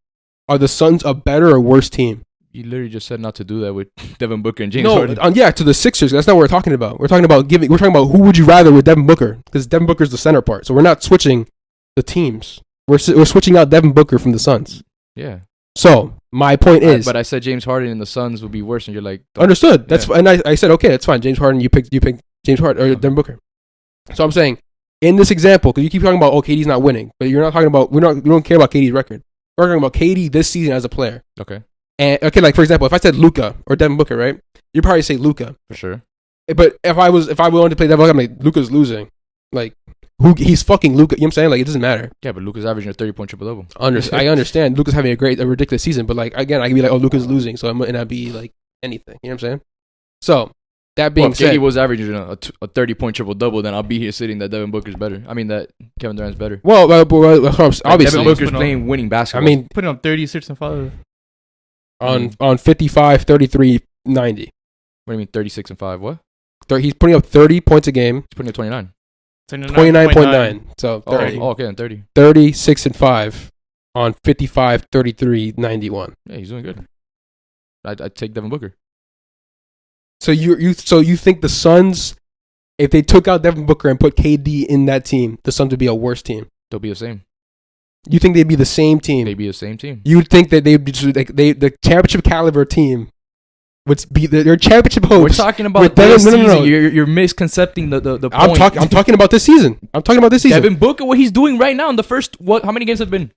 Are the Suns a better or worse team? You literally just said not to do that with Devin Booker and James Harden. To the Sixers. That's not what we're talking about. We're talking about who would you rather with Devin Booker, because Devin Booker's the center part. So we're not switching the teams. We're switching out Devin Booker from the Suns. Yeah. So my point is, but I said James Harden and the Suns would be worse, and you're like, understood. That's and I said okay, that's fine. James Harden, you picked James Harden or Devin Booker. So I'm saying in this example, because you keep talking about KD's not winning, but you're not talking about we don't care about KD's record. We're talking about KD this season as a player. Okay. And okay, like for example, if I said Luka or Devin Booker, right? You'd probably say Luka. For sure. But if I wanted to play Devin Booker, I'm like, Luka's losing. Like, he's fucking Luka. You know what I'm saying? Like, it doesn't matter. Yeah, but Luka's averaging a 30-point triple-double. I understand. Luka's having a ridiculous season, but like again, I can be like, oh, Luka's losing, so I might not be like anything. You know what I'm saying? So that being said, if KD was averaging a 30-point triple-double, then I'll be here sitting that Devin Booker's better. I mean that Kevin Durant's better. Well, obviously, Devin Booker's playing winning basketball. I mean, putting up 36 and 5 on 55, 33, 90. What do you mean 36 and 5? What? He's putting up 30 points a game. He's putting up 29. 29.9. So 30. Oh, okay, and 30. 36 and 5 on 55, 33, 91. Yeah, he's doing good. I'd take Devin Booker. So you think the Suns, if they took out Devin Booker and put KD in that team, the Suns would be a worse team? They'll be the same. You think they'd be the same team? They'd be the same team. You'd think that they'd be the championship caliber team would be their championship hopes. We're talking about this season. No. You're misconcepting the point. I'm talking about this season. Devin Booker, what he's doing right now in the first how many games have been?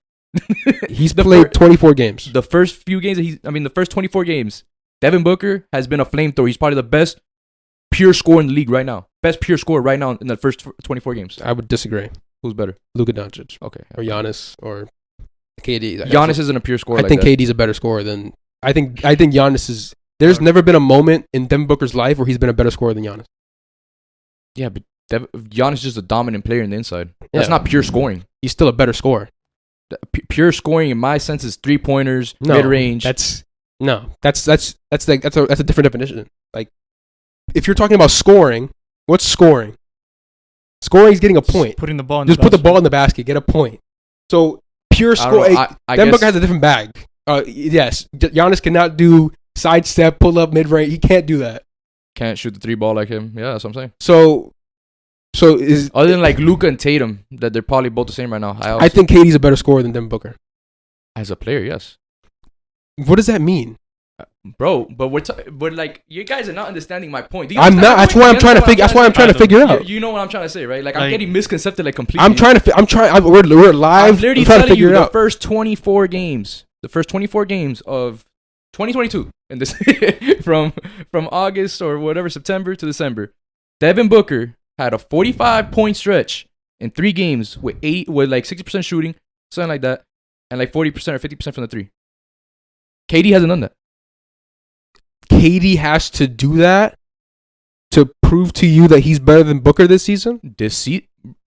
He's played 24 games. The first few games the first 24 games, Devin Booker has been a flamethrower. He's probably the best pure scorer in the league right now. Best pure scorer right now in the first 24 games. I would disagree. Who's better? Luka Doncic. Okay. Or Giannis or KD. Giannis isn't a pure scorer. I think KD's a better scorer than I think Giannis is. There's never been a moment in Devin Booker's life where he's been a better scorer than Giannis. Yeah, but Giannis is just a dominant player in the inside. That's not pure scoring. He's still a better scorer. Pure scoring, in my sense, is 3-pointers, mid-range. That's a different definition. Like, if you're talking about scoring, what's scoring? Scoring is getting a point. Just putting the ball in Just put the ball in the basket, get a point. So pure score. Devin Booker has a different bag. Yes, Giannis cannot do sidestep, pull up, mid range. He can't do that. Can't shoot the 3 ball like him. Yeah, that's what I'm saying. So is other than like Luka and Tatum, that they're probably both the same right now. I think KD's a better scorer than Devin Booker. As a player, yes. What does that mean? Bro, but like you guys are not understanding my point. I'm not. That's why I'm trying to figure. That's why I'm trying to figure out. You know what I'm trying to say, right? Like I'm getting misconcepted like completely. We're live. I'm literally telling you the first 24 games of 2022, and this from August or whatever, September to December, Devin Booker had a 45-point stretch in 3 games with like 60% shooting, something like that, and like 40% or 50% from the 3. KD hasn't done that. KD has to do that to prove to you that he's better than Booker this season?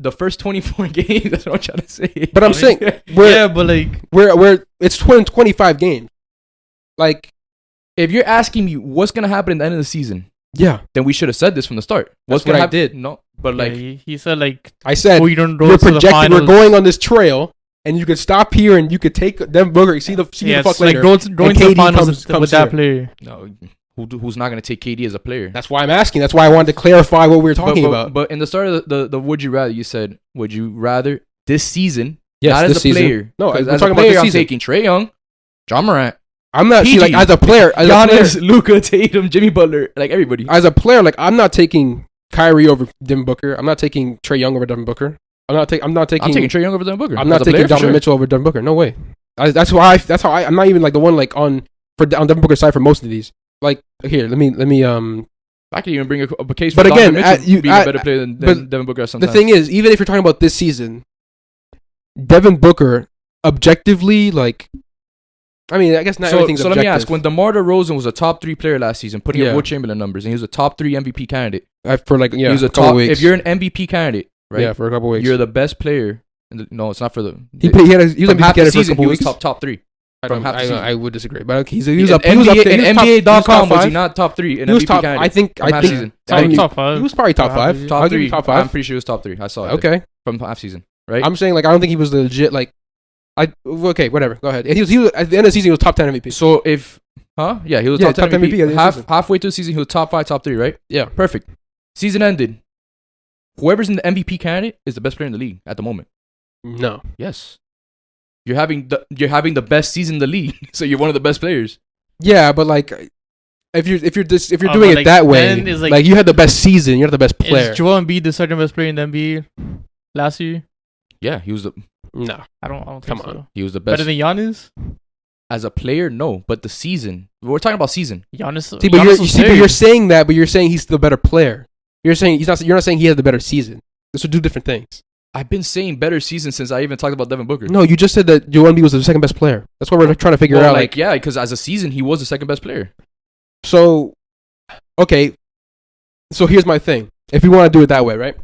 The first 24 games, that's what I'm trying to say. But I'm saying, we're it's 25 games. Like, if you're asking me what's going to happen at the end of the season, yeah, then we should have said this from the start. What's going to happen? I did. No, but like, he said, like, I said, we don't we're projecting, we're going on this trail. And you could stop here, and you could take Devin Booker. You see the fuck later. Going to the finals with that player. No, who's not going to take KD as a player? That's why I'm asking. That's why I wanted to clarify what we were talking about. But in the start of the would you rather, you said, would you rather this season? Yes, not as a player. No, I'm as talking a player, about this I'm season. taking Trae Young, John Morant. I'm not PG, like as a player. Giannis, Luka, Tatum, Jimmy Butler, like everybody. As a player, like I'm not taking Kyrie over Devin Booker. I'm not taking Trae Young over Devin Booker. I'm taking Trae Young over Devin Booker. I'm not taking Donovan Mitchell over Devin Booker. No way. That's how I'm not even like the one like on Devin Booker's side for most of these. Like here, let me. I could even bring a case for Donovan Mitchell being a better player than Devin Booker. Sometimes the thing is, even if you're talking about this season, Devin Booker objectively, like, I mean, I guess not everything's objective. So let me ask: when DeMar DeRozan was a top 3 player last season, putting up Will Chamberlain numbers, and he was a top 3 MVP candidate for like he was a top. If you're an MVP candidate. Right? Yeah, for a couple weeks. You're the best player. No, it's not for the. He was half the season. He was top 3. I would disagree, but he was up. NBA.com was he not top 3 in MVP candidate? I think top 5. He was probably top 5. Top 3. Top 5. I'm pretty sure he was top 3. I saw it. Okay, from half season, right? I'm saying like I don't think he was legit. Like, okay, whatever. Go ahead. He was at the end of the season. He was top 10 MVP. So if yeah, he was top 10 MVP. Halfway through the season, he was top 5, top 3, right? Yeah, perfect. Season ended. Whoever's in the MVP candidate is the best player in the league at the moment. No. Yes. You're having the best season in the league, so you're one of the best players. Yeah, but like, if you're doing it that way, like you had the best season, you're the best player. Is Joel Embiid the second best player in the NBA last year? Yeah, he was the. No, I don't think Come so. on. He was the best. Better than Giannis? As a player, no. But the season, we're talking about season. Giannis. See, but Giannis was but you're there. saying that, but you're saying he's the better player. You're saying you're not saying he has the better season. Those are two different things. I've been saying better season since I even talked about Devin Booker. No, you just said that Joel Embiid was the second best player. That's what we're trying to figure Well, out. like, yeah, because as a season, he was the second best player. So, okay. So here's my thing. If you want to do it that way, right?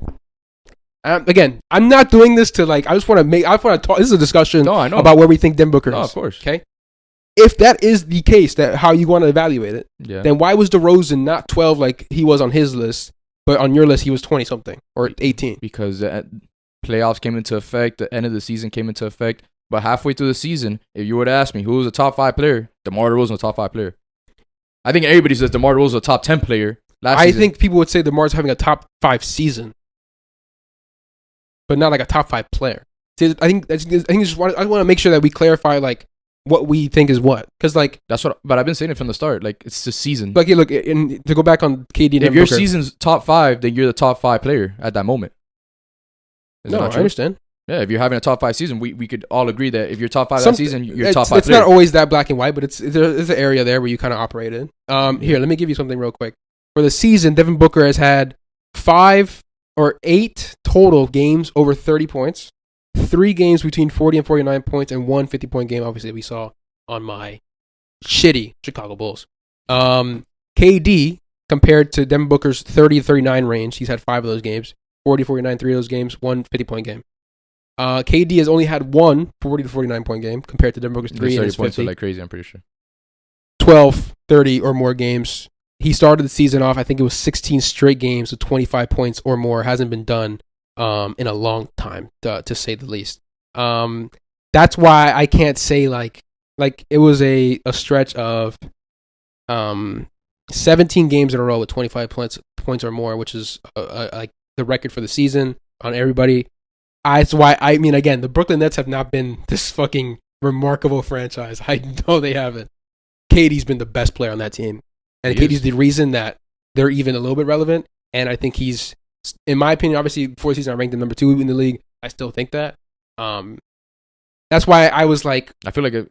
Again, I'm not doing this to like. I just want to make. I want to talk. This is a discussion No, I know. about where we think Devin Booker is. No, of course. Okay. If that is the case, that how you want to evaluate it, Yeah. then why was DeRozan not 12 like he was on his list, but on your list he was 20 something or 18? Because the playoffs came into effect, the end of the season came into effect. But halfway through the season, if you were to ask me who was a top 5 player, DeMar DeRozan was a top 5 player. I think everybody says DeMar DeRozan was a top 10 player last season. I think people would say DeMar's having a top 5 season, but not like a top 5 player. See, I think I want to make sure that we clarify like what we think is what, because like that's what. But I've been saying it from the start. Like it's the season. Like, look, to go back on KD and if Devin your Booker, season's top 5, then you're the top 5 player at that moment. Is that no, not I true? understand. Yeah, if you're having a top 5 season, we could all agree that if you're top 5 Some- that season, you're top 5 It's player. not always that black and white, but there's an area there where you kind of operate in. Here, let me give you something real quick. For the season, Devin Booker has had 5 or 8 total games over 30 points, 3 games between 40 and 49 points, and 1 50-point game, obviously, that we saw on my shitty Chicago Bulls. KD, compared to Devin Booker's 30 to 39 range, he's had 5 of those games, 40, 49, 3 of those games, 1 50-point game. KD has only had 1 40 to 49-point game compared to Devin Booker's 3 and his 30 points 50. are like crazy, I'm pretty sure. 12, 30 or more games. He started the season off, I think it was 16 straight games with 25 points or more. Hasn't been done in a long time, to say the least. That's why I can't say like it was a stretch of 17 games in a row with 25 points or more, which is like the record for the season on everybody. That's why, I mean, again, the Brooklyn Nets have not been this fucking remarkable franchise. I know they haven't. KD's been the best player on that team. And KD's the reason that they're even a little bit relevant. And I think he's, in my opinion, obviously, before the season, I ranked him number 2 in the league. I still think that. That's why I was like, I feel like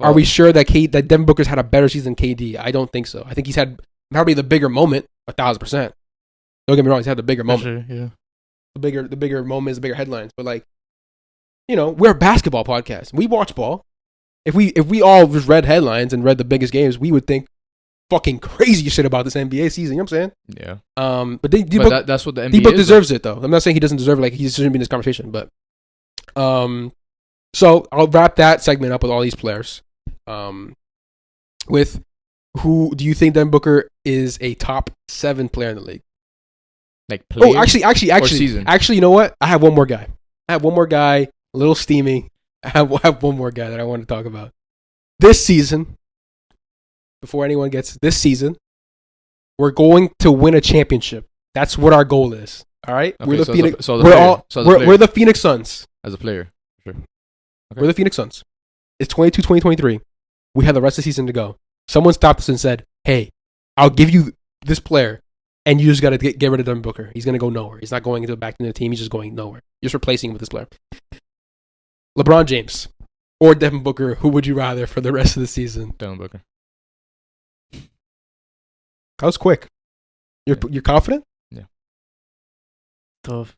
are we sure that Devin Booker's had a better season than KD? I don't think so. I think he's had probably the bigger moment, 1,000%. Don't get me wrong, he's had the bigger moment. Sure, yeah. The bigger moments, the bigger headlines. But like, you know, we're a basketball podcast. We watch ball. If we all just read headlines and read the biggest games, we would think fucking crazy shit about this NBA season. You know what I'm saying? Yeah. But D-Book, that's what the NBA D-Book is, deserves it though. I'm not saying he doesn't deserve it. Like he shouldn't be in this conversation. But so I'll wrap that segment up with all these players. With who do you think Devin Booker is a top 7 player in the league? like player Actually, you know what? I have one more guy. A little steamy. I have one more guy that I want to talk about. This season, before anyone gets this season, we're going to win a championship. That's what our goal is. All right? Okay, we're the so Phoenix. we're We're the Phoenix Suns. as a player. Sure. Okay. We're the Phoenix Suns. It's 2023. We have the rest of the season to go. Someone stopped us and said, "Hey, I'll give you this player, and you just got to get rid of Devin Booker. He's going to go nowhere. He's not going back into the team. He's just going nowhere. You're just replacing him with this player." LeBron James or Devin Booker, who would you rather for the rest of the season? Devin Booker. That was quick. You're confident? Tough.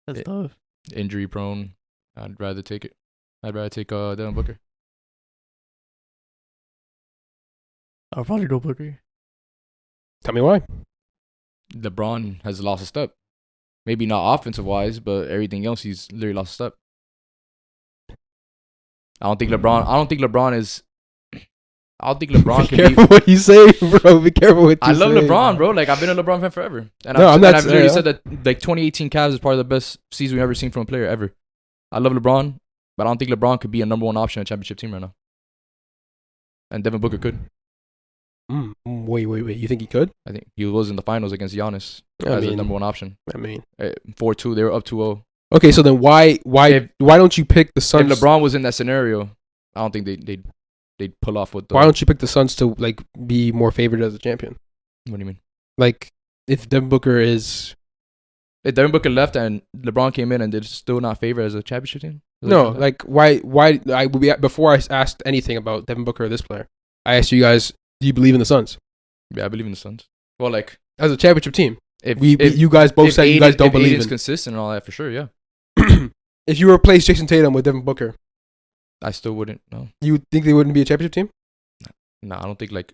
That's tough. Injury prone. I'd rather take it. I'd rather take Devin Booker. I'll probably go Booker. Tell me why. LeBron has lost a step. Maybe not offensive wise, but everything else he's literally lost a step. I don't think LeBron is. I don't think LeBron Be can careful what you say, bro. Be careful what you say. I love LeBron, bro. Like I've been a LeBron fan forever, and No, I'm not- I've literally yeah. said that like 2018 Cavs is probably the best season we've ever seen from a player ever. I love LeBron, but I don't think LeBron could be a number 1 option in a championship team right now. And Devin Booker could. Wait. You think he could? I think he was in the finals against Giannis I as a mean- number 1 option. 4-2, they were up 2-0. Okay, so then why don't you pick the If Suns? LeBron was in that scenario, I don't think they'd pull off with the. Why don't you pick the Suns to like be more favored as a champion? What do you mean? Like if Devin Booker is If Devin Booker left and LeBron came in and they're still not favored as a championship team? No, like why before I asked anything about Devin Booker or this player, I asked you guys, do you believe in the Suns? Yeah, I believe in the Suns. Well, like as a championship team. if You guys both said you guys don't believe Aiden's in. consistent and all that for sure, yeah. If you replace Jason Tatum with Devin Booker, I still wouldn't. No, you think they wouldn't be a championship team? no, I don't think like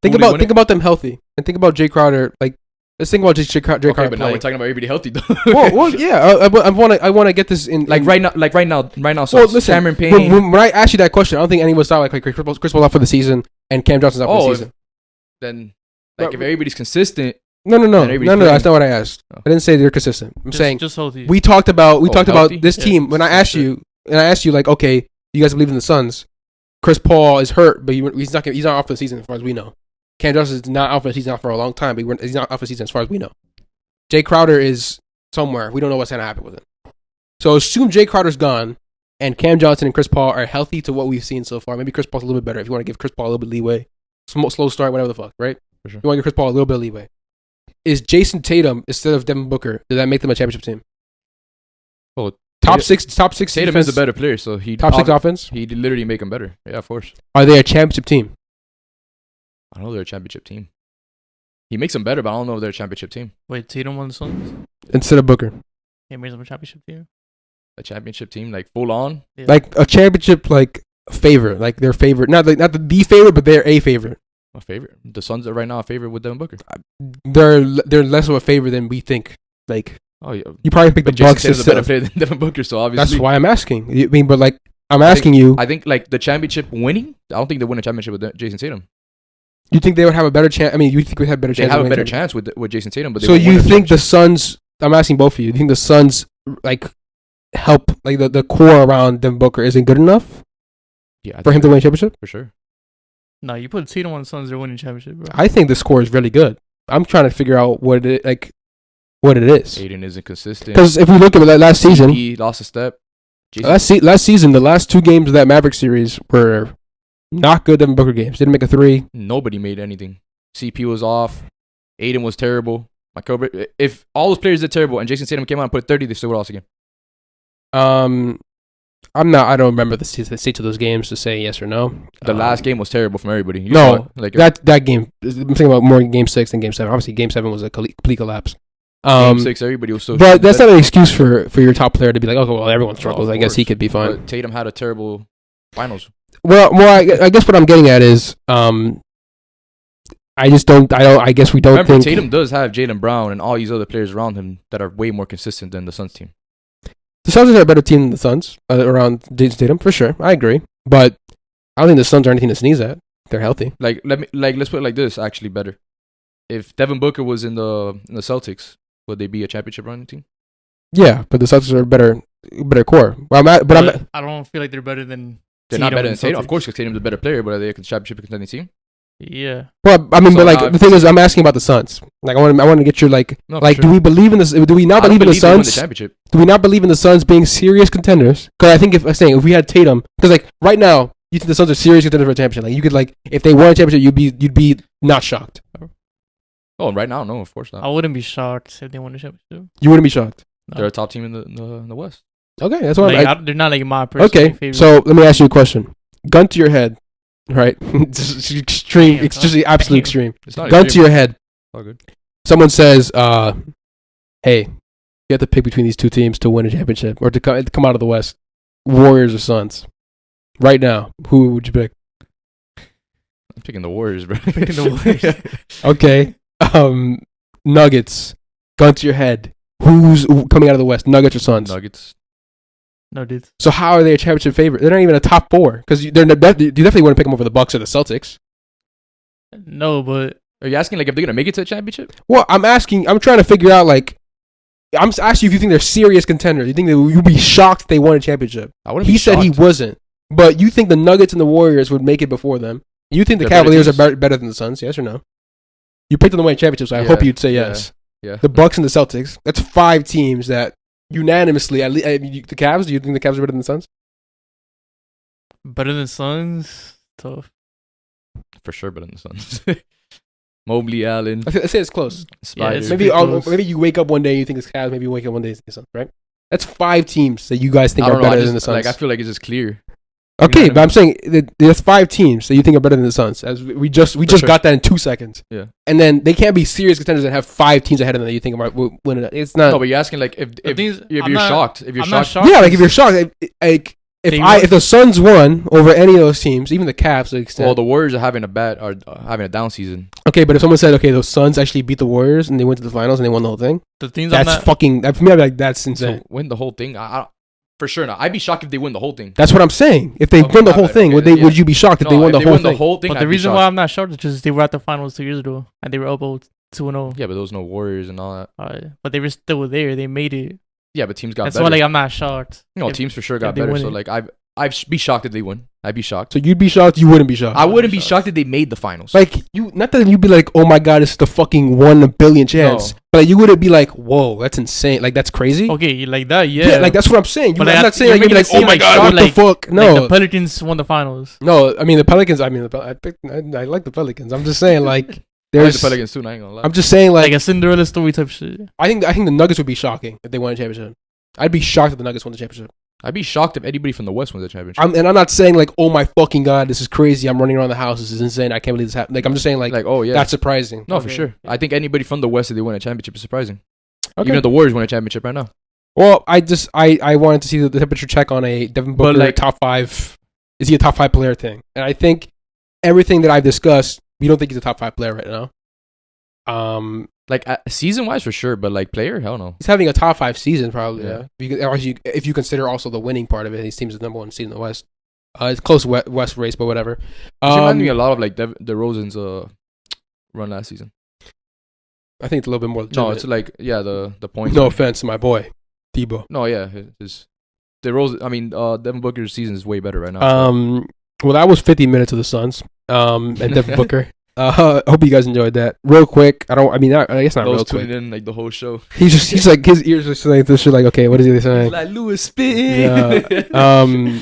Think about them healthy and think about Jay Crowder. Like, let's think about Jay Crowder. Okay, but now playing. we're talking about everybody healthy though. well, yeah. I want to get this in. Right now. So Well, listen, Cameron Payne. when I asked you that question, I don't think anyone's thought like Chris Paul's out for the season and Cam Johnson's out for the season. Then if everybody's consistent, No. everybody's That's not what I playing. asked. Oh. I didn't say they're consistent. I'm saying just healthy. we talked about healthy? this Yeah, team when I for asked sure. you, and I asked you like, okay, you guys believe in the Suns. Chris Paul is hurt, but he's not out for the season as far as we know. Cam Johnson is not out for the season for a long time, but he's not out for the season as far as we know. Jay Crowder is somewhere. We don't know what's going to happen with him. So assume Jay Crowder's gone, and Cam Johnson and Chris Paul are healthy to what we've seen so far. Maybe Chris Paul's a little bit better if you want to give Chris Paul a little bit of leeway. Slow start, whatever the fuck, right? For sure. You want to give Chris Paul a little bit of leeway. Is Jason Tatum instead of Devin Booker? Did that make them a championship team? Well, Top six. Tatum defense, is a better player, so he top six offense. He'd literally make them better. Yeah, of course. Are they a championship team? I know they're a championship team. He makes them better, but I don't know if they're a championship team. Wait, Tatum won the Suns. Instead of Booker, He made them a championship team. A championship team, like full on. Yeah. like a championship, like favorite, like their favorite, not the favorite, but they're a favorite. My favorite. The Suns are right now a favorite with Devin Booker. They're less of a favorite than we think. Like Oh yeah. you probably pick the But Jason Bucks. Tatum's a better player than Devin Booker, so obviously. That's why I'm asking. I mean, but like I'm asking you, I think like the championship winning. I don't think they win a championship with Jason Tatum. you think they would have a better chance? I mean, you think we have a better They chance? have of a better winning chance with Jason Tatum, but they So won't win you a think the championship. Suns? I'm asking both of you. Do you think the Suns like help like the core around Devin Booker isn't good enough Yeah, I for him think to win a championship? for sure. No, you put Tatum on the Suns, they're winning championship, bro. I think the score is really good. I'm trying to figure out what it is. Aiden isn't consistent. Because if we look at that last season, He lost a step. Jason, last season, the last two games of that Maverick series were not good Devin Booker games. Didn't make a three. nobody made anything. CP was off. Aiden was terrible. If all those players did terrible and Jason Tatum came out and put 30, they still would lost again. I don't remember the state of those games to say yes or no. The last game was terrible from everybody. You No, saw it. Like that game. I'm thinking about more game 6 than game 7. Obviously, game 7 was a complete collapse. game 6, everybody was so. But that's not an excuse for your top player to be like, okay, well, everyone struggles. of I guess he course. could be fine. But Tatum had a terrible finals. Well, I guess what I'm getting at is, I just don't. I guess we don't Remember, think Tatum does have Jaylen Brown and all these other players around him that are way more consistent than the Suns team. the Suns are a better team than the Suns around Jason Tatum for sure. I agree, but I don't think the Suns are anything to sneeze at. They're healthy. Let's put it like this. Actually, better. If Devin Booker was in the Celtics, would they be a championship running team? Yeah, but the Celtics are a better core. Well, I don't feel like they're better than. They're not better than and Tatum, of Celtics. course, because Tatum's a better player. But are they a championship contending team? Yeah. Well, I mean, So but like now the thing is, I'm asking about the Suns. Like, I want to get your like, No, for like, sure. do we believe in this? Do we not I don't believe in the they won the Suns? championship. Do we not believe in the Suns being serious contenders? Because I think if we had Tatum, because like right now, you think the Suns are serious contenders for a championship? Like you could like if they won a championship, you'd be not shocked. Oh, right now, no, of course not. I wouldn't be shocked if they won the championship. You wouldn't be shocked. No. They're a top team in the West. Okay, that's what Like, I'm. they're not like my personal Okay, favorite. so let me ask you a question. Gun to your head, right? Just extreme, Damn, it's just the absolute extreme. It's not Gun to extreme. your head. All good. Someone says, "Hey, you have to pick between these two teams to win a championship or to come out of the West, Warriors or Suns." Right now, who would you pick? I'm picking the Warriors, bro. Picking the Warriors. Okay, Nuggets. Gun to your head. Who's coming out of the West, Nuggets or Suns? Nuggets. No, dude. So how are they a championship favorite? They're not even a top 4 because you definitely want to pick them over the Bucks or the Celtics. No, but Are you asking like if they're gonna make it to a championship? Well, I'm trying to figure out like, I'm asking you if you think they're serious contenders. You think you'd be shocked if they won a championship? I wouldn't. He be said he shocked. wasn't, but you think the Nuggets and the Warriors would make it before them? You think the They're better Cavaliers are teams. better than the Suns? Yes or no? You picked them to win a championship, so I Yeah, hope you'd say yeah. yes. Yeah. The Bucks and the Celtics. That's 5 teams that unanimously. The Cavs. Do you think the Cavs are better than the Suns? better than Suns, tough. For sure, better than the Suns. Mobley, Allen, I say it's close. Spider. it's Maybe pretty close. maybe you wake up one day and you think it's Cavs. Maybe you wake up one day and think it's Suns, right? That's 5 teams that you guys think I are don't know. better I than the just, Suns. like, I feel like it's just clear. Okay, You know but what I I'm saying that there's 5 teams that you think are better than the Suns. As we just sure. got that in 2 seconds. Yeah. And then they can't be serious contenders that have 5 teams ahead of them that you think are winning. It's not. No, but you're asking like if The thing is, you're I'm not- shocked. If you're I'm not shocked, shocked. Yeah, like if you're shocked, like They won. if the Suns won over any of those teams, even the Cavs to an extent. well, the Warriors are having a down season. Okay, but if someone said, okay, those Suns actually beat the Warriors and they went to the finals and they won the whole thing, The things I'm that's not. fucking. For me, I'd be like, that's insane. So win the whole thing. I for sure not. I'd be shocked if they win the whole thing. That's what I'm saying. If they Okay, won the my whole bad. thing, Okay, would you be shocked if they won the whole thing? thing? But I'd the be reason shocked. why I'm not shocked is because they were at the finals 2 years ago and they were up 2-0. Yeah, but there was no Warriors and all that. But they were still there. They made it. Yeah, but teams got That's better. why like I'm not shocked. No, If- teams for sure got they better. win So it. like I'd be shocked if they win. I'd be shocked. So you'd be shocked. You wouldn't be shocked. I wouldn't be shocked. shocked if they made the finals. Like you, not that you'd be like, oh my god, it's the fucking 1 in a billion chance. No. But like, you wouldn't be like, whoa, that's insane. Like that's crazy. Okay, like that, yeah. Like that's what I'm saying. But I'm like, not saying you're like you'd be like, making it oh seem my like god, shock, what like- the fuck? No, Like the Pelicans won the finals. no. I mean the Pelicans. I like the Pelicans. I'm just saying like I like there's. the Pelicans too. I ain't gonna lie. I'm just saying Like like a Cinderella story type shit. I think the Nuggets would be shocking if they won a championship. I'd be shocked if the Nuggets won the championship. I'd be shocked if anybody from the West wins the championship. I'm not saying like, oh my fucking god, this is crazy. I'm running around the house. This is insane. I can't believe this happened. Like I'm just saying like, oh yeah, that's surprising. no for Okay. sure. I think anybody from the West if they win a championship is surprising. Okay. Even if the Warriors win a championship right now. Well, I wanted to see the temperature check on a Devin Booker like- top 5. Is he a top 5 player thing? And I think everything that I've discussed, we don't think he's a top 5 player right now. Like season wise for sure, but like player, hell no. He's having a top 5 season probably. Yeah. Yeah. If you consider also the winning part of it, his team's the number 1 seed in the West. It's close West race, but whatever. It reminds me a lot of like DeRozan's run last season. I think it's a little bit more. No, legitimate. it's like the points. No offense to my boy, Debo. No, yeah, it's DeRozan. I mean, Devin Booker's season is way better right now. Well, that was 50 minutes of the Suns. And Devin Booker. I hope you guys enjoyed that. Real quick, I guess not Those real tuning quick. in like the whole show. He's like his ears are just like this shit. Like, okay, what is he saying? Like Lewis spin. Yeah.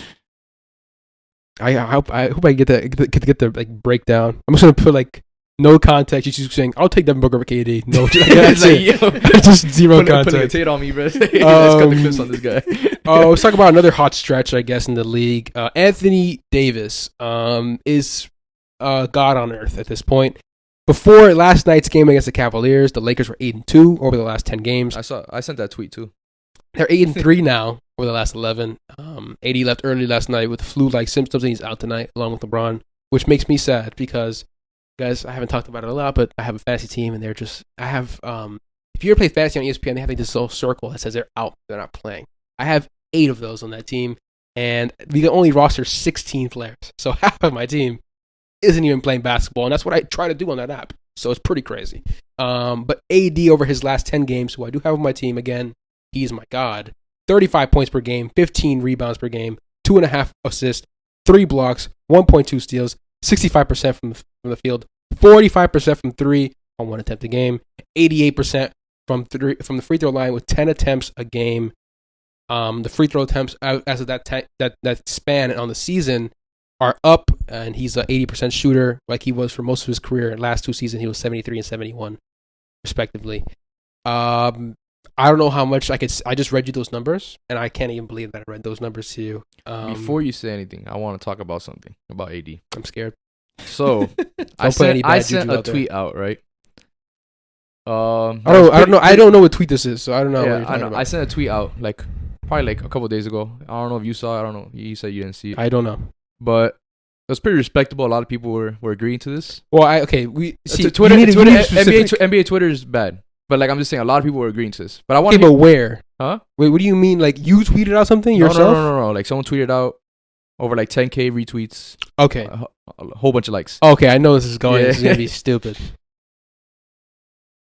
I hope I get the like breakdown. I'm just gonna put like no context. He's just saying I'll take Devin Booker over KD. No, that's it. Just zero Putting a context. tate on me, bro. Let's cut the clips on this guy. Let's talk about another hot stretch, I guess, in the league. Anthony Davis is God on earth at this point. Before last night's game against the Cavaliers, the Lakers were 8-2 over the last 10 games. I sent that tweet too. They're 8-3 now over the last 11. AD left early last night with flu-like symptoms, and he's out tonight along with LeBron, which makes me sad because, guys, I haven't talked about it a lot, but I have a fantasy team, and if you ever play fantasy on ESPN, they have like this little circle that says they're out, they're not playing. I have 8 of those on that team, and we can only roster 16 players, so half of my team isn't even playing basketball, and that's what I try to do on that app. So it's pretty crazy. But AD over his last 10 games, who I do have on my team, again, he's my god. 35 points per game, 15 rebounds per game, 2.5 assists, 3 blocks, 1.2 steals, 65% from the field, 45% from 3 on 1 attempt a game, 88% from the free throw line with 10 attempts a game. The free throw attempts as of that span on the season are up, and he's an 80% shooter like he was for most of his career. Last 2 seasons, he was 73 and 71, respectively. I don't know how much I just read you those numbers, and I can't even believe that I read those numbers to you. Before you say anything, I want to talk about something about AD. I'm scared. So I sent a tweet out, right? I don't know what tweet this is, so I don't know what you're I talking know. about. I sent a tweet out probably a couple of days ago. I don't know if you saw it. I don't know. You said you didn't see it. I don't know. But it was pretty respectable. A lot of people were agreeing to this. Well, we see Twitter, you need to Twitter be specific. NBA Twitter is bad. But I'm just saying, a lot of people were agreeing to this. But I want Okay, but where? Huh? Wait, what do you mean? Like you tweeted out something yourself? No. Like someone tweeted out over like 10K retweets. Okay. A whole bunch of likes. Okay, I know this is going. Yeah. This is gonna be stupid.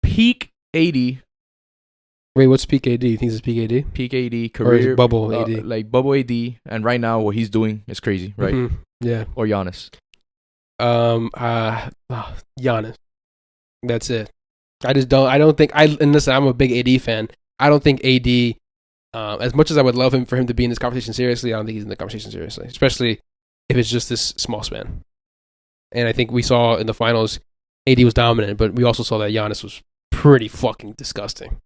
Peak 80. Wait, what's peak AD? You think it's peak AD? Peak AD Or is career. it bubble AD? Like bubble AD. And right now, what he's doing is crazy, right? Mhm. Yeah. Or Giannis. Giannis. That's it. I don't think and listen, I'm a big AD fan. I don't think AD, as much as I would love for him to be in this conversation seriously, I don't think he's in the conversation seriously, especially if it's just this small span. And I think we saw in the finals, AD was dominant, but we also saw that Giannis was pretty fucking disgusting.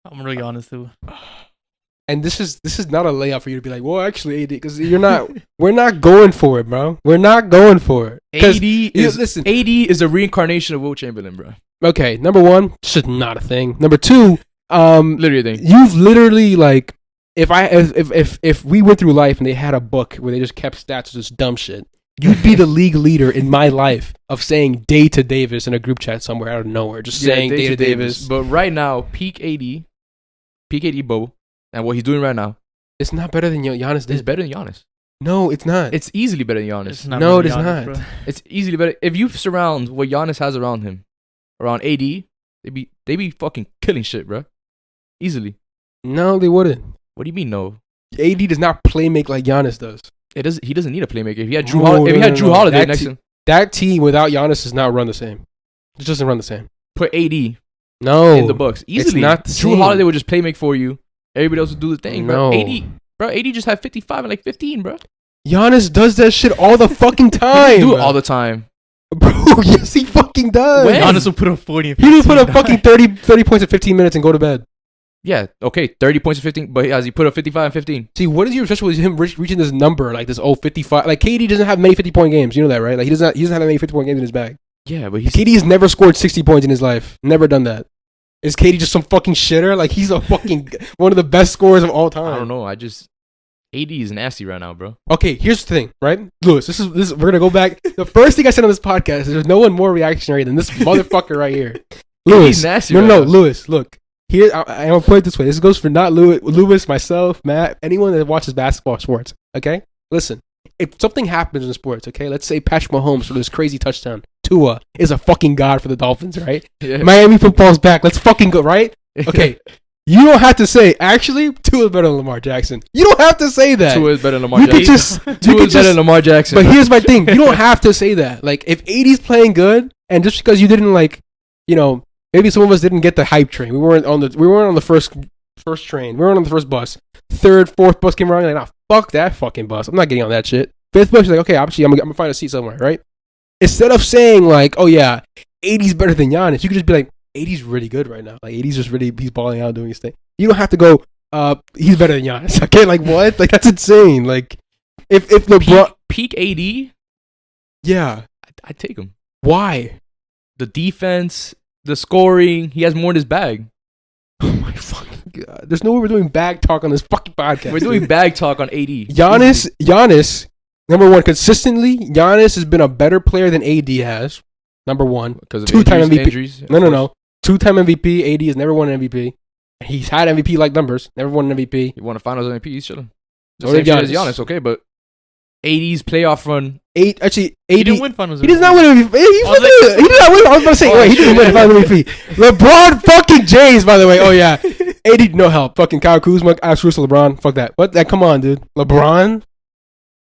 I'm really honest too. And this is not a layup for you to be like, well, actually, AD, because we're not going for it, bro. We're not going for it. AD is a reincarnation of Will Chamberlain, bro. Okay, number one, this is not a thing. Number two, Literally a thing. you've literally like, if we went through life and they had a book where they just kept stats of this dumb shit, you'd be the league leader in my life of saying Day to Davis in a group chat somewhere out of nowhere, just saying Day to Davis. But right now, peak AD, Bo, and what he's doing right now, It's not better than Giannis is did. better than Giannis. No, it's not. It's easily better than Giannis. It's not No, really it is Giannis, not. bro. It's easily better. If you surround what Giannis has around him, around AD, they be fucking killing shit, bro. Easily. No, they wouldn't. What do you mean no? AD does not play make like Giannis does. He doesn't need a playmaker. If he had No, Drew no. Holiday That next to him, That team without Giannis does not run the same. It doesn't run the same. put AD No. in the Bucks easily. not the Drew same. Holiday would just play make for you. Everybody else would do the thing, bro. No. AD just had 55 and like 15, bro. Giannis does that shit all the fucking He time. do it all the time. Bro, yes, he fucking does. When? Giannis will put up 40. And He just put 15, up fucking 30 points in 15 minutes and go to bed. Yeah, okay, 30 points and 15, but has he put up 55 and 15? See, what is your obsession with him reaching this number, like this 55? Like, KD doesn't have many 50-point games. You know that, right? Like, he doesn't have many 50-point games in his bag. Yeah, but KD has never scored 60 points in his life. Never done that. Is KD just some fucking shitter? Like, he's a fucking one of the best scorers of all time. I don't know. AD is nasty right now, bro. Okay, here's the thing, right? Lewis, this is we're gonna go back. The first thing I said on this podcast is there's no one more reactionary than this motherfucker right here. Lewis. He's nasty No, right no, now. Lewis, look. Here, I'm gonna put it this way. This goes for not Lewis, myself, Matt, anyone that watches basketball sports. Okay, listen. If something happens in sports, okay, let's say Patrick Mahomes for this crazy touchdown, Tua is a fucking god for the Dolphins, right? Yeah. Miami football's back. Let's fucking go, right? Okay, you don't have to say actually Tua is better than Lamar Jackson. You don't have to say that. Tua is better than Lamar You could Jackson. just Tua is better than Lamar Jackson. But here's my thing: you don't have to say that. Like, if AD's playing good, and just because you didn't maybe some of us didn't get the hype train. We weren't on the first train. We weren't on the first bus. Third, fourth bus came around. You're like, nah, fuck that fucking bus. I'm not getting on that shit. Fifth bus, you're like, okay, obviously I'm gonna find a seat somewhere, right? Instead of saying like, oh yeah, AD's better than Giannis, you could just be like, AD's really good right now. Like, AD's he's balling out doing his thing. You don't have to go, he's better than Giannis. Okay, like what? Like, that's insane. Like, if LeBron peak AD, yeah, I'd take him. why? The defense, the scoring, he has more in his bag. Oh my fucking god! There's no way we're doing bag talk on this fucking podcast. We're doing bag talk on AD. Giannis, number one, consistently, Giannis has been a better player than AD has. Number one, because of two-time MVP. Injuries, no. Two-time MVP. AD has never won an MVP. He's had MVP-like numbers. Never won an MVP. He won a Finals MVP. He's chilling. The So same did shit as Giannis. Giannis, okay, but AD's playoff run. He AD. didn't win finals. He did not win MVP. He was did not win. I was about to say, wait, he didn't win Finals MVP. LeBron fucking James, by the way. Oh yeah, AD no help. Fucking Kyle Kuzma, Alex Russell, LeBron. Fuck that. What? That? Come on, dude. LeBron.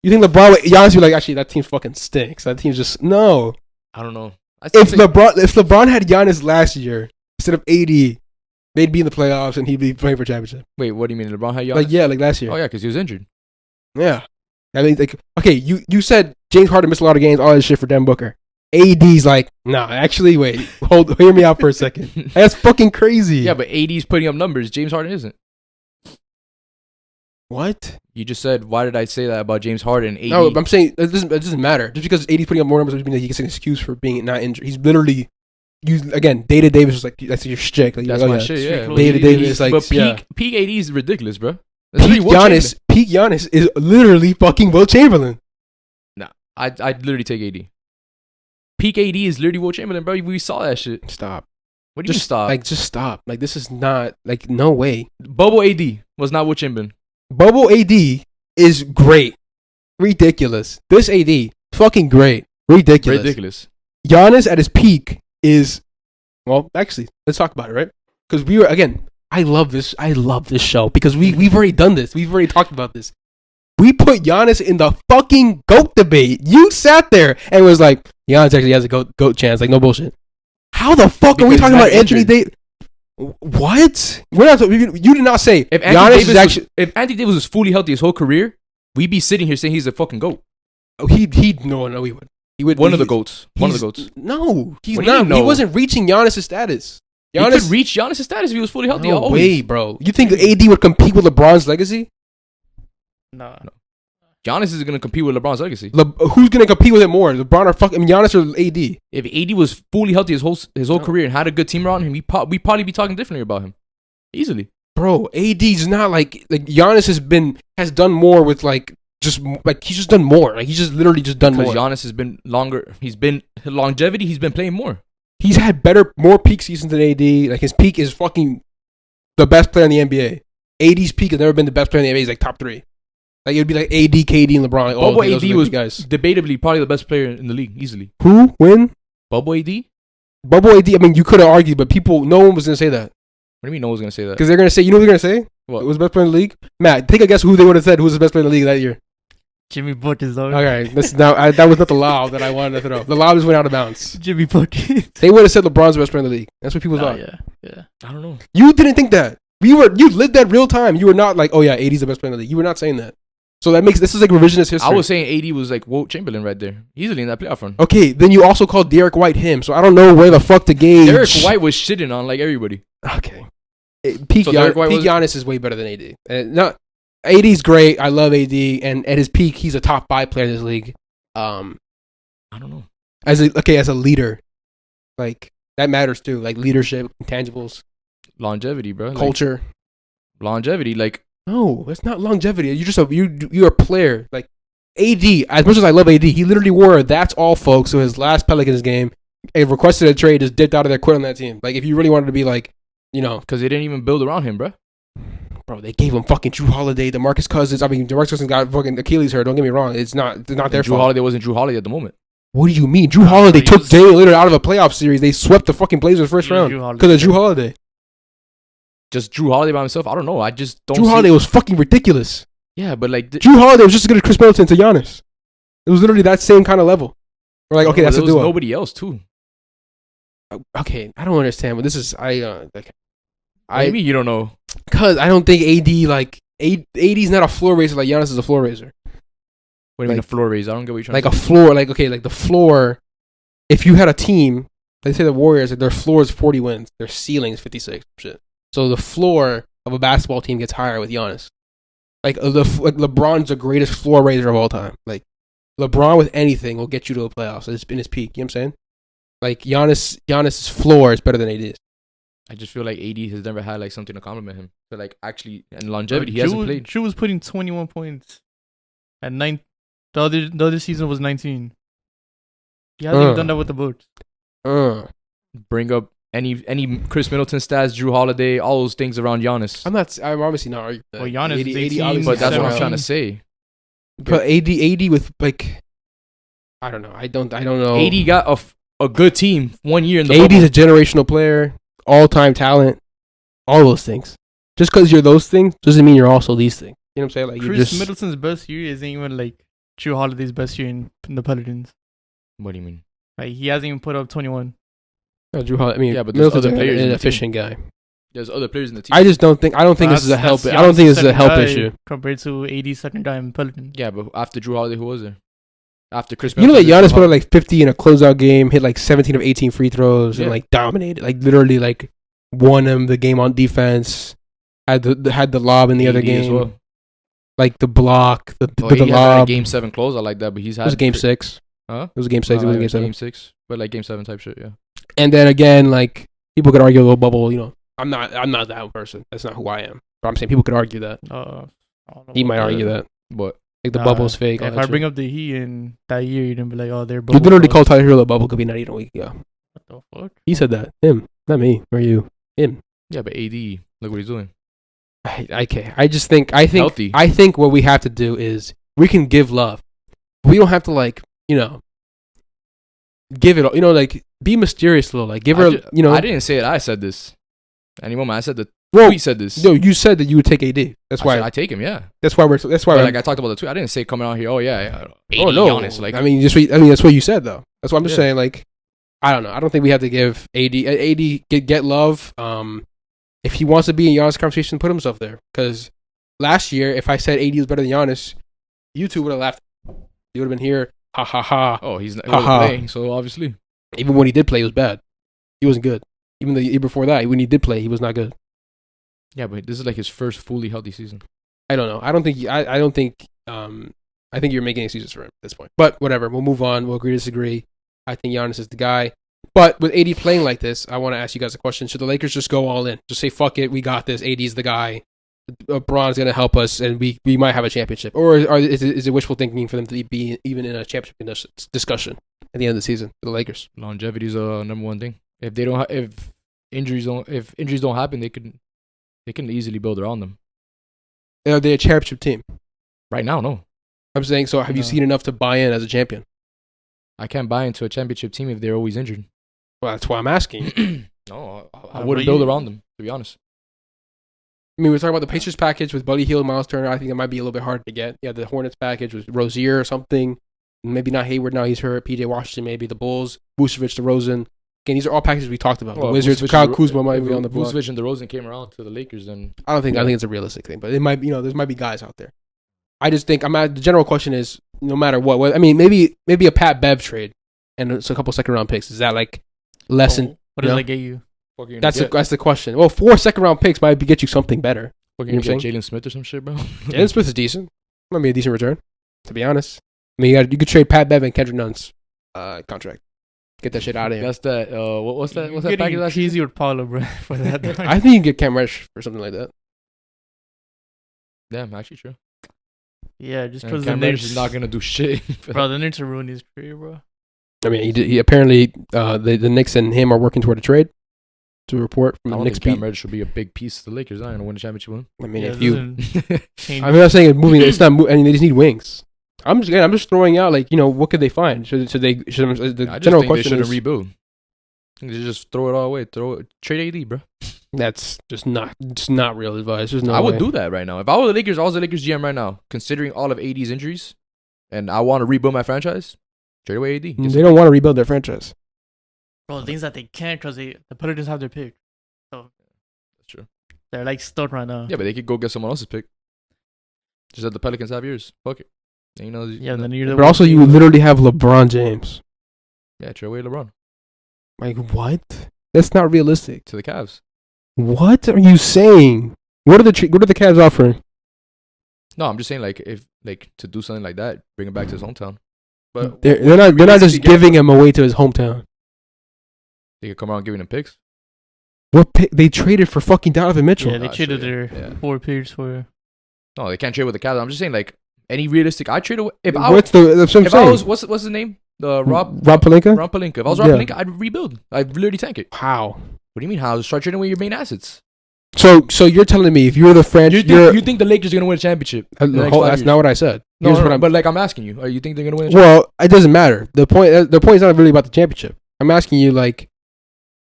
You think LeBron? Giannis be like, actually, that team fucking stinks. That team's just no. I don't know. If LeBron had Giannis last year instead of AD, they'd be in the playoffs and he'd be playing for championship. Wait, what do you mean? LeBron had Giannis? Like like last year. Oh yeah, because he was injured. Yeah. I mean, like, okay, you said James Harden missed a lot of games, all this shit for Devin Booker. AD's like, nah, actually, wait, hear me out for a second. That's fucking crazy. Yeah, but AD's putting up numbers. James Harden isn't. What? You just said, why did I say that about James Harden and AD? No, I'm saying it doesn't matter. Just because AD's putting up more numbers doesn't mean that he gets an excuse for being not injured. He's literally, again, Data Davis was like, that's your shtick. Like, That's like, oh, my yeah. shit, yeah. Data Davis, like, but yeah. peak AD is ridiculous, bro. That's Peak literally Will Chamberlain. Peak Giannis is literally fucking Will Chamberlain. Nah, I'd literally take AD. Peak AD is literally Will Chamberlain, bro. We saw that shit. Stop. What do you mean stop? Like, just stop. Like, this is not, like, no way. Bubble AD was not Will Chamberlain. Bubble AD is great. Ridiculous. This AD, fucking great. Ridiculous. Giannis at his peak is, well, actually, let's talk about it, right? Because we were, again, I love this show because we've already done this. We've already talked about this. We put Giannis in the fucking GOAT debate. You sat there and was like, Giannis actually has a GOAT chance. Like, no bullshit. How the fuck are we talking about Anthony Davis? What? We're not. You did not say If Anthony Davis was fully healthy his whole career, we'd be sitting here saying he's a fucking GOAT. Oh, he no, we would. One of the goats. No, he's What do you not. mean, He no? wasn't reaching Giannis' status. He could reach Giannis' status if he was fully healthy. No always. way, bro. You think AD would compete with LeBron's legacy? No. Giannis is gonna compete with LeBron's legacy. Who's gonna compete with it more, LeBron or Giannis or AD? If AD was fully healthy his whole career and had a good team around him, we'd probably be talking differently about him. Easily. Bro, AD's not like Giannis has done more with he's just done more. Like he's just literally just done Because more. Giannis has been longer. He's been longevity. He's been playing more. He's had more peak seasons than AD. Like his peak is fucking the best player in the NBA. AD's peak has never been the best player in the NBA. He's like top 3. Like it would be like AD, KD, and LeBron. Like, Bubble those AD are the was guys. debatably probably the best player in the league, easily. Who win? Bubble AD? Bubble AD. I mean, you could have argued, but no one was gonna say that What do you mean no one's gonna say that? because they're gonna say, you know what they're gonna say? What? It was the best player in the league. Matt, take a guess who they would have said who was the best player in the league that year. Jimmy Buckets, though. Okay, that was not the lob that I wanted to throw. The lob just went out of bounds. Jimmy Buckets. They would have said LeBron's the best player in the league. That's what people thought. Yeah. I don't know. You didn't think that. You lived that real time. You were not like, oh yeah, AD's the best player in the league. You were not saying that. So this is like revisionist history. I was saying AD was like Wilt Chamberlain right there, easily in that playoff run. Okay, then you also called Derek White him. So I don't know where the fuck to gauge. Derek White was shitting on like everybody. Okay. Peak So Derek White Giannis is way better than AD. And AD's great. I love AD, and at his peak, he's a top 5 player in this league. I don't know. As a leader, like that matters too. Like leadership, intangibles, Longevity, bro. culture. Longevity, like No, that's not longevity. You're a player. Like AD, as much as I love AD, he literally wore "That's all, folks." So his last Pelicans game, and requested a trade, just dipped out of there, quit on that team. Like if you really wanted to be like, because they didn't even build around him, bro. Bro, they gave him fucking Drew Holiday, DeMarcus Cousins. I mean, DeMarcus Cousins got fucking Achilles hurt. Don't get me wrong. It's not their Drew fault. Holiday wasn't Drew Holiday at the moment. What do you mean? Drew Holiday took Damian Lillard out of a playoff series. They swept the fucking Blazers first round because of Drew Holiday. Just Drew Holiday by himself? I don't know. I just don't. Drew Holiday was fucking ridiculous. Yeah, but like Drew Holiday was just as good as Chris Middleton to Giannis. It was literally that same kind of level. We're like, okay, that's a there was duo. nobody else too. Okay, I don't understand, but this is Maybe you don't know. Because I don't think AD's not a floor raiser like Giannis is a floor raiser. What do you mean a floor raise? I don't get what you're trying Like to a say. floor, like the floor. If you had a team, let's say the Warriors, their floor is 40 wins, their ceiling is 56. Shit. So the floor of a basketball team gets higher with Giannis. Like LeBron's the greatest floor raiser of all time. Like LeBron with anything will get you to the playoffs. It's been his peak. You know what I'm saying? Like Giannis's floor is better than AD's. I just feel like AD has never had like something to compliment him. But like actually, and longevity, he hasn't played. Drew was putting 21 points at 9. The other season was 19. He hasn't even done that with the Bucks. Bring up any Chris Middleton stats, Drew Holiday, all those things around Giannis. I'm obviously not arguing that. Well, Giannis is 18, obviously But that's what I'm 17. trying to say. But AD with like, I don't know. I don't know. AD got a good team 1 year in the AD's bubble. a generational player, all-time talent, all those things. Just because you're those things doesn't mean you're also these things. You know what I'm saying? Like Chris Middleton's best year isn't even like Drew Holiday's best year in the Pelicans. What do you mean? Like he hasn't even put up 21. Drew Holiday. I mean, Yeah, but there's Middleton's other players in an the efficient guy. There's other players in the team. I don't think this is a help. I don't think this is a help issue. Compared to AD's second guy in Pelicans. Yeah, but after Drew Holiday, who was there? After Chris You know that Middleton, Giannis put up like 50 in a closeout game, hit like 17 of 18 free throws, and Yeah. like dominated, like literally like won him the game on defense. Had the lob in the other AD as game, well. like the block, the He hasn't had a lob. game 7 closeout like that, but he's It had. was game 6. Huh? It was a game 6. It was a game 7. Game 6, but like game 7 type shit. Yeah. And then again, like people could argue a little bubble. You know, I'm not that person. That's not who I am. But I'm saying people could argue that. I don't know He about might argue that. But Like the bubble's fake. If I bring up the Heat in that year, you're gonna be like, oh, they're you bubble. literally called Tyler Hero the bubble could be not even a week ago. What the fuck? He said that. Him, not me or you. Him. yeah, but AD, look what he's doing. Okay. I think Healthy. I think what we have to do is we can give love. We don't have to like, give it, like be mysterious a little, like give her, I didn't say it. I said this. Any moment I said the tweet said this. No, you said that you would take AD. That's why I take him. Yeah. That's why But like I talked about the tweet. I didn't say coming out here. Oh yeah. AD, oh no. Giannis, like I mean, that's what you said though. That's what I'm just Yeah. saying. Like, I don't know. I don't think we have to give AD get love. If he wants to be in Giannis' conversation, put himself there. Because last year, if I said AD was better than Giannis, you two would have laughed. You would have been here Ha ha ha. Oh, he wasn't Ha-ha. playing, so obviously. Even when he did play, he was bad. He wasn't good. Even the year before that, when he did play, he was not good. Yeah, but this is like his first fully healthy season. I don't know. I don't think. I don't think. I think you're making excuses for him at this point. But whatever. We'll move on. We'll agree to disagree. I think Giannis is the guy. But with AD playing like this, I want to ask you guys a question. Should the Lakers just go all in? Just say, fuck it, we got this. AD's the guy. LeBron's going to help us, and we might have a championship. Or is it wishful thinking for them to be even in a championship discussion at the end of the season for the Lakers? Longevity is a number one thing. If they don't, if injuries don't happen, they can easily build around them. Are they a championship team? Right now, no. I'm saying, so have you seen enough to buy in as a champion? I can't buy into a championship team if they're always injured. Well, that's why I'm asking. No, I wouldn't build around them, to be honest. I mean, we're talking about the Pacers package with Buddy Hield and Miles Turner. I think it might be a little bit hard to get. Yeah, the Hornets package with Rozier or something. Maybe not Hayward now, he's hurt. PJ Washington, maybe. The Bulls, Vucevic, DeRozan. Again, these are all packages we talked about. Well, the Wizards, Kyle Kuzma might be on the block. Vucevic and DeRozan came around to the Lakers, then I think it's a realistic thing, but it might, there might be guys out there. I just think the general question is, no matter what, I mean, maybe a Pat Bev trade and it's a couple second round picks. Is that like less than? What does that get you? That's the question. Well, 4 second round picks might get you something better. You know what I'm saying? Jalen Smith or some shit, bro. Jalen Smith is decent. Might be a decent return, to be honest. I mean, you could trade Pat Bev and Kendrick Nunn's contract. Get that shit out of here. That's that. What's that? What's that package? That's easy with Paulo, bro. For that, I think you can get Cam Reddish for something like that. Damn, actually true. Yeah, just because the Knicks is not gonna do shit. Bro, the Knicks are ruining his career, bro. I mean, he apparently the Knicks and him are working toward a trade. To report from the Knicks beat. Cam Reddish should be a big piece of the Lakers. They're not gonna win the championship with him. I mean, if you, I'm not saying it's moving. It's not. I mean, they just need wings. I'm just throwing out what could they find? Should they? The general question they shouldn't is rebuild. They just throw it all away. Trade AD, bro. That's just not real advice. There's no I would way. do that right now. If I was the Lakers, GM right now, considering all of AD's injuries, and I want to rebuild my franchise, trade away AD. They don't want to rebuild their franchise. Bro, the things that they can't because the Pelicans have their pick. So that's true. They're like stuck right now. Yeah, but they could go get someone else's pick. Just let the Pelicans have yours. Fuck it. And Then you're but also, you literally have LeBron James. Yeah, trade away LeBron. Like, what? That's not realistic. To the Cavs. What are you saying? What are the Cavs offering? No, I'm just saying, to do something like that, bring him back to his hometown. But they're not just giving him away to his hometown. They could come around giving him picks. What pick? They traded for fucking Donovan Mitchell. Yeah, they traded their 4 picks for. No, they can't trade with the Cavs. I'm just saying, any realistic. I trade away. What's what's his name? Rob Pelinka. Rob Pelinka. If I was Rob Pelinka, I'd rebuild. I'd literally tank it. How? What do you mean how? Start trading away your main assets. So you're telling me if you're the franchise, you think the Lakers are gonna win a championship? That's not what I said. But I'm asking you. You think they're gonna win? Well, it doesn't matter. The point is not really about the championship. I'm asking you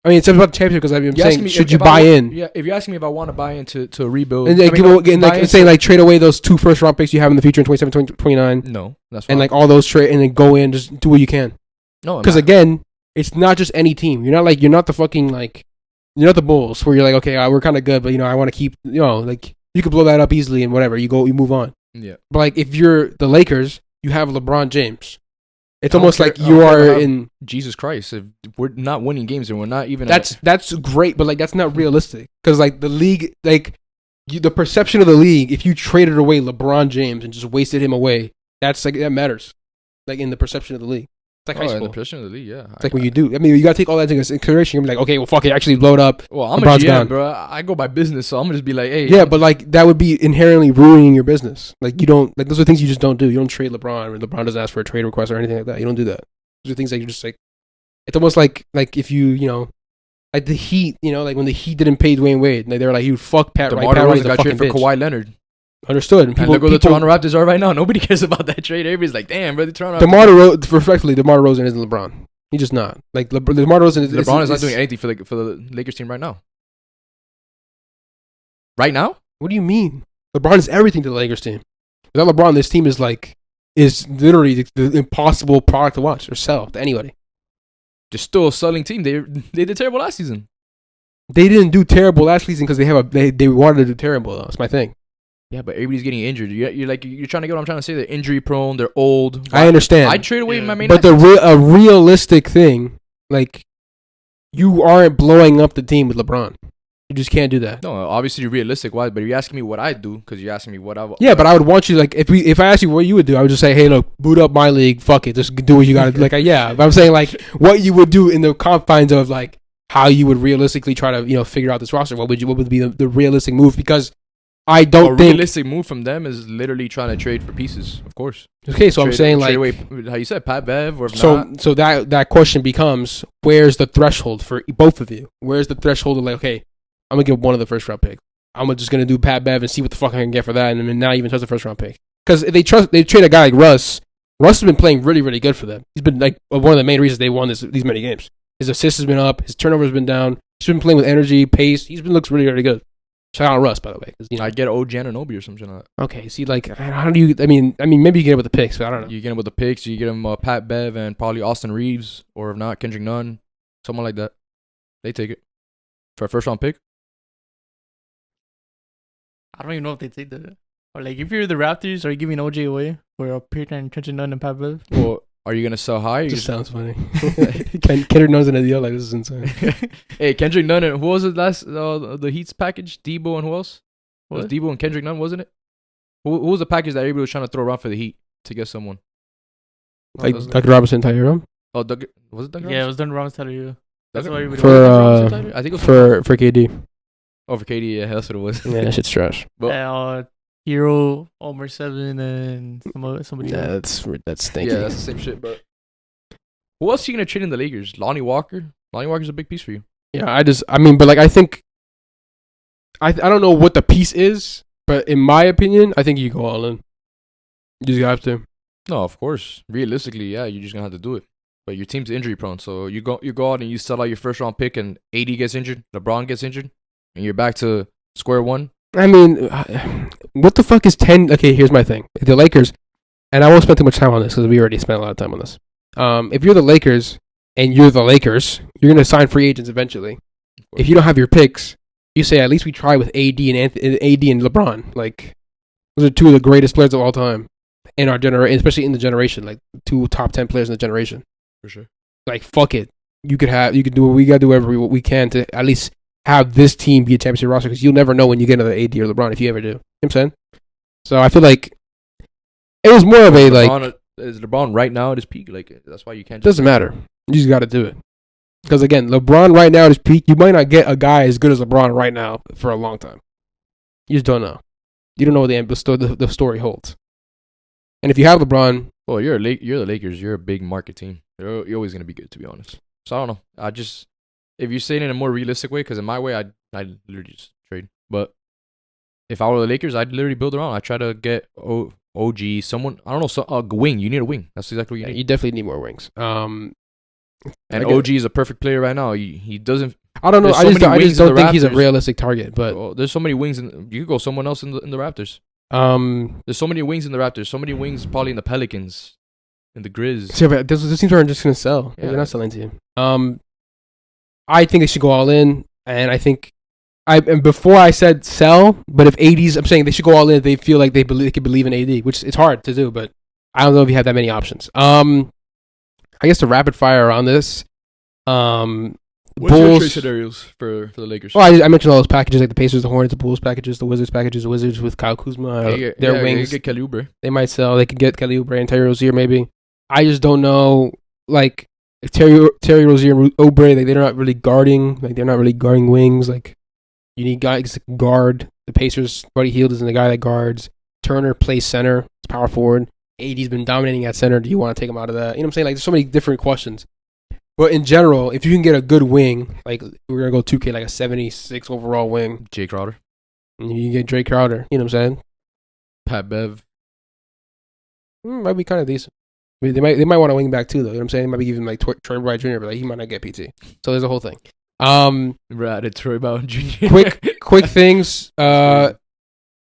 it's about the championship because I'm saying should you buy in? Yeah, if you're asking me if I want to buy into a rebuild, and trade away those 2 first round picks you have in the future in 27, 29. No, that's fine. And all those trade and then go in, just do what you can. No, because again, it's not just any team. You're not the fucking you're not the Bulls where you're like, okay, we're kind of good, but I want to keep you could blow that up easily and whatever. You move on. Yeah. But if you're the Lakers, you have LeBron James. It's almost like you are in Jesus Christ. If we're not winning games and we're not even that's great, but that's not realistic because the league the perception of the league. If you traded away LeBron James and just wasted him away, that matters. In the perception of the league. It's like high school. In the perception of the league, yeah. It's when you do. I mean, you gotta take all that into consideration. You're like, okay, well, fuck it, actually blow it up. Well, I'm LeBron's a GM, gone. bro. I go by business, so I'm gonna just be like, hey. Yeah, but that would be inherently ruining your business. You don't those are things you just don't do. You don't trade LeBron, or LeBron doesn't ask for a trade request or anything like that. You don't do that. Those are things that you're just it's almost like if you the Heat, when the Heat didn't pay Dwayne Wade, they were like, you fuck Pat Riley. DeMar DeRozan got traded for Kawhi Leonard. Understood. And look where the Toronto Raptors are right now. Nobody cares about that trade. Everybody's like, damn, bro, the Toronto Raptors. Respectfully, DeMar DeRozan isn't LeBron. He's just not. DeMar DeRozan is not doing anything for the Lakers team right now. Right now? What do you mean? LeBron is everything to the Lakers team. Without LeBron, this team is literally the impossible product to watch or sell to anybody. They're still a selling team. They did terrible last season. They didn't do terrible last season because they wanted to do terrible though. That's my thing. Yeah, but everybody's getting injured. You're trying to get what I'm trying to say. They're injury prone. They're old. I understand. I'd trade away my main. But a realistic thing, like, you aren't blowing up the team with LeBron. You just can't do that. No, obviously you're realistic. Why? But you're asking me what I do because you're asking me what I. Yeah, but I would want you, like, if I asked you what you would do, I would just say, hey, look, boot up my league. Fuck it, just do what you got to do. Like, yeah, but I'm saying, like, what you would do in the confines of, like, how you would realistically try to, figure out this roster. What would be the realistic move? Because I don't think realistic move from them is literally trying to trade for pieces. Of course. Okay, so I'm saying, like, away, how you said, Pat Bev, or if so not. so that question becomes, where's the threshold for both of you? Where's the threshold of, like, okay, I'm gonna give one of the first round picks. I'm just gonna do Pat Bev and see what the fuck I can get for that, and then not even touch the first round pick because they trade a guy like Russ. Russ has been playing really, really good for them. He's been, like, one of the main reasons they won these many games. His assists has been up, his turnover has been down. He's been playing with energy, pace. Looks really, really good. Shout out Russ, by the way. I get OG Anunoby or something like that. Okay, see, like, how do you? I mean, maybe you get it with the picks, but I don't know. You get him with the picks. You get him Pat Bev and probably Austin Reeves, or if not, Kendrick Nunn, someone like that. They take it for a first round pick. I don't even know if they take that. Or, like, if you're the Raptors, are you giving OJ away for a pick and Kendrick Nunn and Pat Bev? Well, are you gonna sell high? It just sounds funny. Kendrick Nunn's in a deal, like, this is insane. Hey, Kendrick Nunn and who was it last? The Heat's package, Debo and who else? It was What? Debo and Kendrick Nunn, wasn't it? Who was the package that everybody was trying to throw around for the Heat to get someone? Like Dr. Robinson, Tyler. Oh, Doug, was it Doug? Yeah, it was done wrong. Tell you. That's why everybody. For I think it was for KD. Oh, for KD, yeah, that's what it was. Yeah, that shit's trash. Hero, Omer 7, and somebody Yeah, else. that's stinky. Yeah, that's the same shit. But who else are you gonna trade in the Lakers? Lonnie Walker. Lonnie Walker's a big piece for you. Yeah, but, like, I think I don't know what the piece is, but in my opinion, I think you go all in. You just have to. No, of course. Realistically, yeah, you're just gonna have to do it. But your team's injury prone, so you go out and you sell out your first round pick, and AD gets injured, LeBron gets injured, and you're back to square one. I mean, what the fuck is 10? Okay, here's my thing. The Lakers, and I won't spend too much time on this because we already spent a lot of time on this. If you're the Lakers and you're the Lakers, you're gonna sign free agents eventually. If you don't have your picks, you say at least we try with AD and LeBron. Like, those are two of the greatest players of all time in our generation, especially in the generation. Like, two top 10 players in the generation. For sure. Like, fuck it. You could do we gotta do whatever we can to at least have this team be a championship roster, because you'll never know when you get another AD or LeBron if you ever do. You know what I'm saying? So I feel like it was more of a, like, is LeBron right now at his peak? Like, that's why you can't. Doesn't matter. You just got to do it. Because, again, LeBron right now at his peak, you might not get a guy as good as LeBron right now for a long time. You just don't know. You don't know what the story holds. And if you have LeBron, well, you're the Lakers. You're a big market team. You're always gonna be good, to be honest. So I don't know. If you're saying it in a more realistic way, because in my way, I'd literally just trade. But if I were the Lakers, I'd literally build around. I'd try to get OG, someone, I don't know, a wing. You need a wing. That's exactly what you need. You definitely need more wings. And OG is a perfect player right now. He doesn't. I don't know. I just don't think he's a realistic target. But there's so many wings. You could go someone else in the Raptors. There's so many wings in the Raptors. So many wings probably in the Pelicans, in the Grizz. Yeah, but those teams aren't just gonna sell. Yeah. They're not selling to you. I think they should go all in, and I think and before I said sell, but if AD's, I'm saying they should go all in if they feel like they could believe in AD, which it's hard to do, but I don't know if you have that many options. I guess the rapid fire on this. What's Bulls, your trade scenarios for the Lakers? Well, I mentioned all those packages, like the Pacers, the Hornets, the Bulls packages, the Wizards packages, the Wizards with Kyle Kuzma, their wings. They get Kelly Oubre. They might sell. They could get Kelly Oubre and Terry Rozier maybe. I just don't know, like, if Terry Rozier and Oubre, like, they're not really guarding. Like, they're not really guarding wings. Like, you need guys to guard. The Pacers, Buddy Hield isn't the guy that guards. Turner plays center. It's power forward. AD's been dominating at center. Do you want to take him out of that? You know what I'm saying? Like, there's so many different questions. But in general, if you can get a good wing, like, we're going to go 2K, like a 76 overall wing. Jay Crowder. And you can get Drake Crowder. You know what I'm saying? Pat Bev. Might be kind of decent. I mean, they might want to wing back too, though. You know what I'm saying? They might be giving, like, Troy Brown Jr., but, like, he might not get PT. So there's a whole thing. Right, Troy Brown Jr. quick things. Gun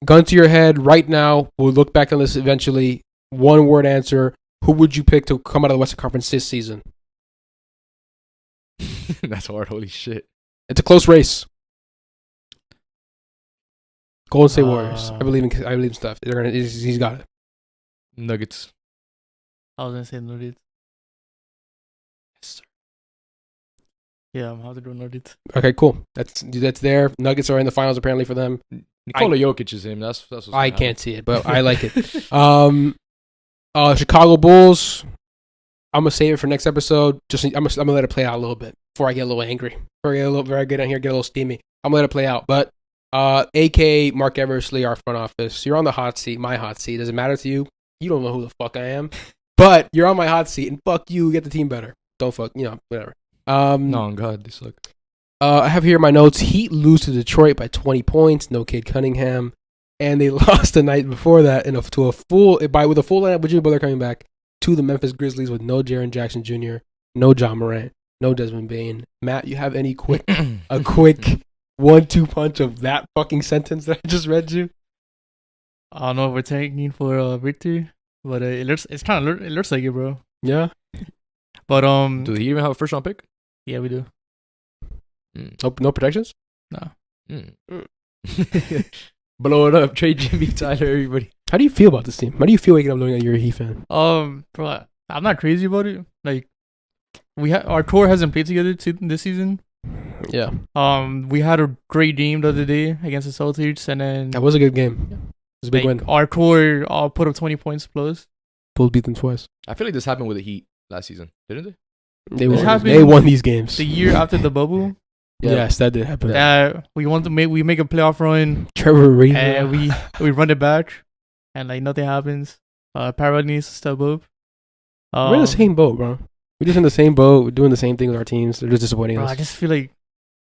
to your head right now. We'll look back on this eventually. One word answer. Who would you pick to come out of the Western Conference this season? That's hard. Holy shit. It's a close race. Golden State Warriors. I believe in stuff. They're gonna. He's got it. Nuggets. I was gonna say Nuggets. Yes, sir. Yeah, I'm have to do Nuggets. Okay, cool. That's there. Nuggets are in the finals apparently for them. Nikola Jokic is him. That's what's I can't see it, but I like it. Chicago Bulls. I'm gonna save it for next episode. I'm gonna let it play out a little bit before I get a little angry. Before I get a little very good on here, get a little steamy. I'm gonna let it play out. But AK Mark Eversley, our front office, you're on the hot seat. My hot seat. Does it matter to you? You don't know who the fuck I am, but you're on my hot seat, and fuck you. Get the team better. Don't fuck. Whatever. No, God, they suck. I have here my notes. Heat lose to Detroit by 20 points. No Cade Cunningham, and they lost the night before that with a full lineup with Jimmy Butler coming back to the Memphis Grizzlies with no Jaren Jackson Jr., no John Morant, no Desmond Bane. Matt, you have any quick 1-2 punch of that fucking sentence that I just read you? I don't know if we're tanking for a victory, but it looks like it, bro. Yeah. But do they even have a first round pick? Yeah, we do. No protections? No. Blow it up, trade Jimmy, Tyler, everybody. How do you feel about this team? How do you feel waking up knowing that you're a Heat fan? Bro, I'm not crazy about it. Like, our core hasn't played together this season. Yeah. We had a great game the other day against the Celtics, and then that was a good game. It was a big win. Our core all put up 20 points plus. Bulls beat them twice. I feel like this happened with the Heat last season, didn't they? They won these games. The year after the bubble. Yeah. Yes, that did happen. We make a playoff run. Trevor Reed. And we run it back, and like nothing happens. Parrot needs to step up. We're in the same boat, bro. We're just in the same boat. We're doing the same thing with our teams. They're just disappointing us. I just feel like,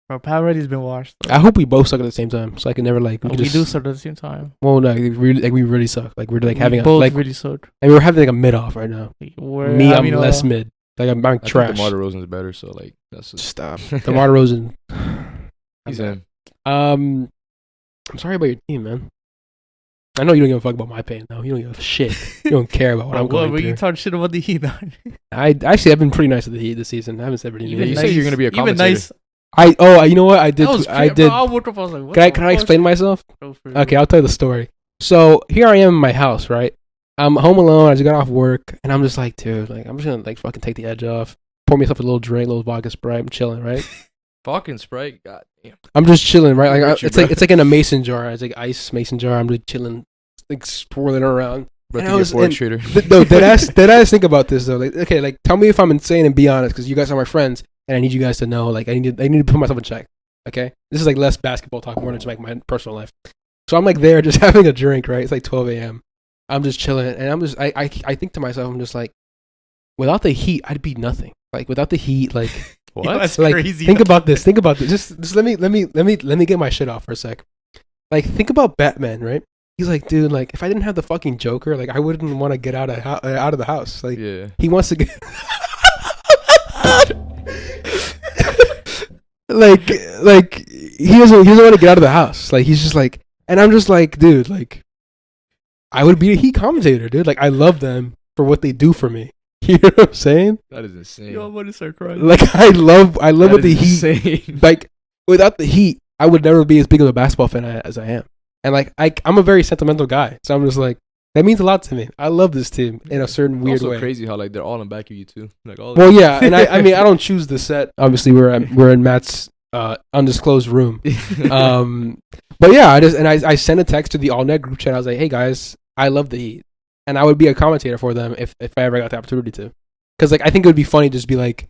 bro, Parrot's been washed. I hope we both suck at the same time, so I can never we do suck at the same time. Well, no, we really suck. Like we're having both really suck. And we're having like a mid off right now. I'm less mid. Like I'm trash. I think DeMar DeRozan's better, so like that's just... Stop. DeMar DeRozan. He's in. I'm sorry about your team, man. I know you don't give a fuck about my pain, though. You don't give a shit. You don't care about what I'm going through. You talk shit about the Heat, man. I've been pretty nice to the Heat this season. I haven't said anything. You say you're gonna be a commentator. Even nice. You know what? I did. Bro, I woke up, I was like, what can I explain myself? Okay, I'll tell you the story. So here I am in my house, right? I'm home alone. I just got off work, and I'm just like, dude, like I'm just gonna like fucking take the edge off. Pour myself a little drink, a little vodka Sprite. I'm chilling, right? Fucking Sprite, god damn. I'm just chilling, right? Like it's like in a mason jar. It's like ice mason jar. I'm just chilling, like swirling around. No, dead ass think about this though. Like, okay, like tell me if I'm insane and be honest, because you guys are my friends, and I need you guys to know. Like, I need to put myself in check. Okay, this is like less basketball talk, more than just like my personal life. So I'm like there, just having a drink, right? It's like 12 a.m. I'm just chilling, and I think to myself, I'm just like, without the Heat, I'd be nothing. Like without the Heat, like what? Yo, that's like, crazy. Think about this. Just let me get my shit off for a sec. Like think about Batman, right? He's like, dude, like if I didn't have the fucking Joker, like I wouldn't want to get out of the house. Like he wants to get like he doesn't want to get out of the house. Like he's just like, and I'm just like, dude, like I would be a Heat commentator, dude. Like I love them for what they do for me. You know what I'm saying? That is insane. Yo, I'm about to start crying. Like I love what the Heat. Like without the Heat, I would never be as big of a basketball fan as I am. And like I'm a very sentimental guy, so I'm just like that means a lot to me. I love this team in a certain weird way. It's crazy how like they're all in back of you too. Like all. Well, yeah, and I mean I don't choose the set. Obviously, we're in Matt's undisclosed room. But yeah, I sent a text to the All Net group chat. I was like, hey guys, I love the Heat, and I would be a commentator for them if I ever got the opportunity to. Because like I think it would be funny to just be like,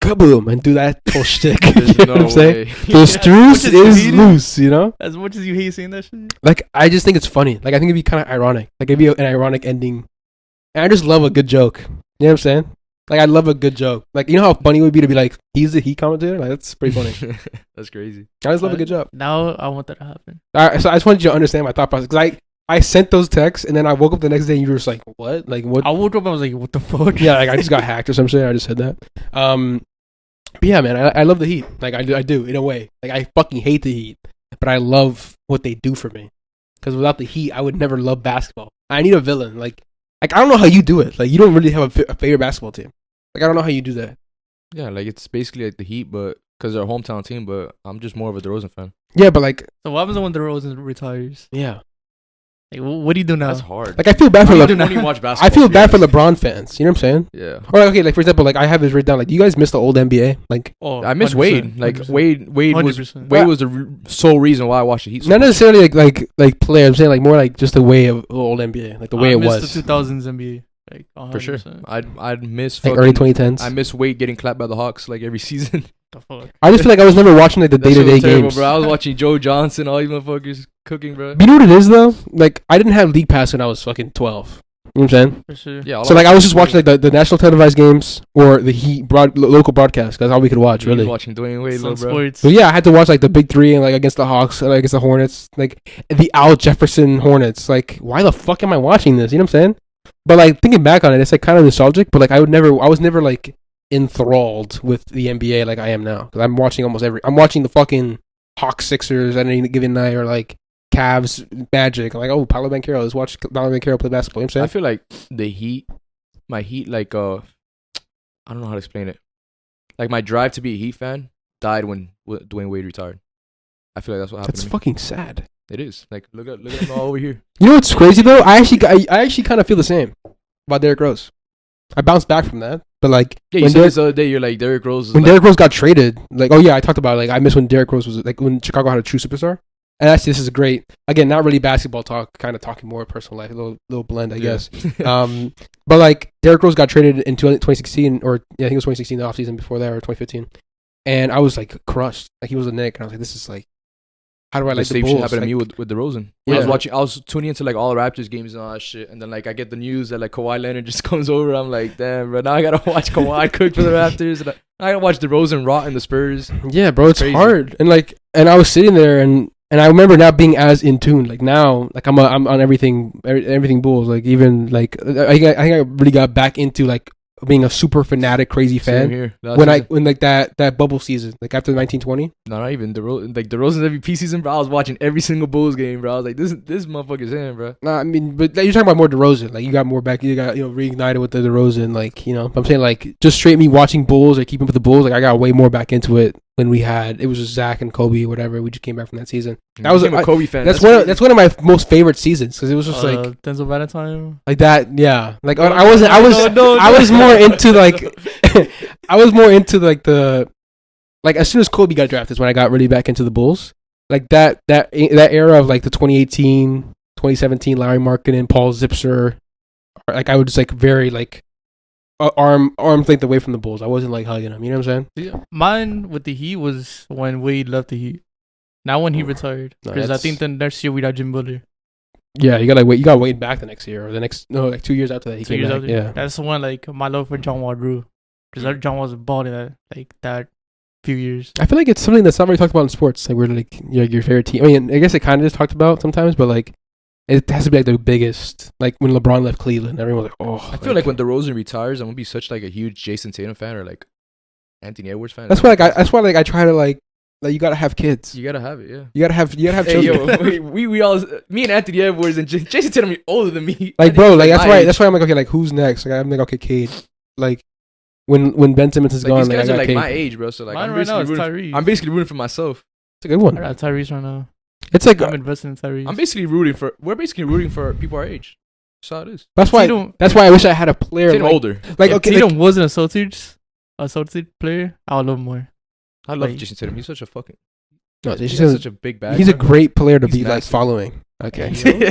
kaboom, and do that whole shtick. You know what I'm saying? The Struce is loose, you know? As much as you hate saying that shit. Like, I just think it's funny. Like, I think it'd be kind of ironic. Like, it'd be an ironic ending. And I just love a good joke. You know what I'm saying? Like, I love a good joke. Like, you know how funny it would be to be like, he's the Heat commentator? Like, that's pretty funny. That's crazy. I just love a good joke. Now I want that to happen. So I just wanted you to understand my thought process. Because I sent those texts, and then I woke up the next day, and you were just like, what? Like, what? I woke up, I was like, what the fuck? Yeah, like, I just got hacked or some shit. I just said that. But yeah, man, I love the Heat. Like, I do, in a way. Like, I fucking hate the Heat, but I love what they do for me. Because without the Heat, I would never love basketball. I need a villain. Like I don't know how you do it. Like, you don't really have a favorite basketball team. Like, I don't know how you do that. Yeah, like, it's basically like the Heat, but because they're a hometown team, but I'm just more of a DeRozan fan. Yeah, but like, So what happens when DeRozan retires? yeah, Like, what do you do now? That's hard. like I feel bad for I LeBron. don't even watch basketball. I feel to be bad for honest. LeBron fans. You know what I'm saying? Yeah. Or like, okay, like for example, like I have this written down. Like, do you guys miss the old NBA? Like, Oh, I miss 100%, Wade. Like 100%. Wade was 100%. the sole reason why I watched the Heat. So not much. necessarily like player. I'm saying like more like just the way of old NBA, like the way I it miss was. the 2000s NBA. Like, 100%. For sure. I'd miss Like fucking, early 2010s. I miss Wade getting clapped by the Hawks like every season. The fuck? I just feel like I was never watching like the That day shit to day was terrible, games. bro. I was watching Joe Johnson, all these motherfuckers cooking, bro. You know what it is though? Like I didn't have League Pass when I was fucking 12. You know what I'm saying? For sure. Yeah. So like I was just watching like the national televised games or the Heat local broadcast. That's all we could watch, really really. watching Dwayne Wade, Sun little bro. Sports. So yeah, I had to watch like the big three and like against the Hawks and like, against the Hornets, like the Al Jefferson Hornets. Like, why the fuck am I watching this? You know what I'm saying? But like thinking back on it, it's like kind of nostalgic. But like I was never like enthralled with the NBA like I am now. Because I'm watching I'm watching the fucking Hawks Sixers at any given night or like Cavs Magic. I'm like, oh, Paolo Banchero, let's watch Paolo Banchero play basketball. You know what I I'm saying? feel like the Heat, my Heat, like I don't know how to explain it. Like my drive to be a Heat fan died when Dwayne Wade retired. I feel like that's what happened. That's to me. fucking sad. It is. Like look at them all over here. You know what's crazy though? I actually kind of feel the same about Derrick Rose. I bounced back from that, but like Yeah, you when said this the other day. You're like Derrick Rose. Is when like, Derrick Rose got traded, like, oh yeah, I talked about it, like I miss when Derrick Rose was like when Chicago had a true superstar. And actually, this is great. Again, not really basketball talk, kind of talking more personal life, a little blend, I guess. But like Derrick Rose got traded in 2016, or yeah, I think it was 2016, the offseason before that, or 2015. And I was like crushed. Like he was a Knick, and I was like, this is like, how do I the like the same Bulls? shit happened Like, to me with DeRozan. Yeah. I was tuning into like all Raptors games and all that shit, and then like I get the news that like Kawhi Leonard just comes over. I'm like, damn, bro, now I gotta watch Kawhi cook for the Raptors, and I gotta watch DeRozan rot in the Spurs. yeah, bro, it's Crazy. hard. And like, and I was sitting there, and I remember not being as in tune. Like now, like I'm on everything Bulls. Like even like I think I really got back into like being a super fanatic, crazy Same fan here. when like that bubble season, like after 1920. No, not even DeRozan's MVP season, bro. I was watching every single Bulls game, bro. I was like, this motherfucker's in, bro. Nah, I mean, but you're talking about more DeRozan. Like you got more back. You got reignited with the DeRozan. Like I'm saying like just straight me watching Bulls or keeping up with the Bulls. Like I got way more back into it when it was just Zach and Kobe or whatever. We just came back from that season. That was a Kobe fan. That's one of my most favorite seasons because it was just like Denzel Valentine. like that. Yeah, like No, I was more into like I was more into like the like as soon as Kobe got drafted is when I got really back into the Bulls. Like that era of like the 2018, 2017 Larry Markkinen, Paul Zipser. Like I would just like very like arms length away from the Bulls. I wasn't like hugging them. You know what I'm saying? Yeah. Mine with the Heat was when Wade left the Heat. Not when he retired. No, Because I that's- think the next year we got Jim Butler. Yeah, you gotta wait. You gotta wait back the next year or the next like 2 years after that. He 2 came years back. after. Yeah. That's the one like my love for John Wall grew. Because John Wall's balling that like that few years. I feel like it's something that's not really talked about in sports. Like we're like your favorite team. I mean, I guess it kind of is talked about sometimes, but like it has to be like the biggest. Like when LeBron left Cleveland, everyone was like, "Oh." I feel like when DeRozan retires, I'm gonna be such like a huge Jason Tatum fan or like Anthony Edwards fan. that's why like I try to like you gotta have kids. You gotta have it, yeah. You gotta have Hey, children. yo, we all, me and Anthony Edwards and Jason Tatum are older than me. Like bro, like my age. that's why I'm like okay, like who's next? Like I'm like okay, Cade. Like when Ben Simmons is Like gone, these like I guys are got like Cade. my age, bro. So like Mine right now is Tyrese. I'm basically rooting for myself. It's a good one. I got Tyrese right now. It's like I'm investing in Tyrese. We're basically rooting for people our age. That's how it is. that's why I wish I had a player Tatum like, older. like if okay, Tatum like, wasn't a Celtics player, I would love him more. I love like- Jason Tatum. He's such a fucking. no, He's Jason- such a big bag. he's a bro. great player to He's be like massive. following. Okay.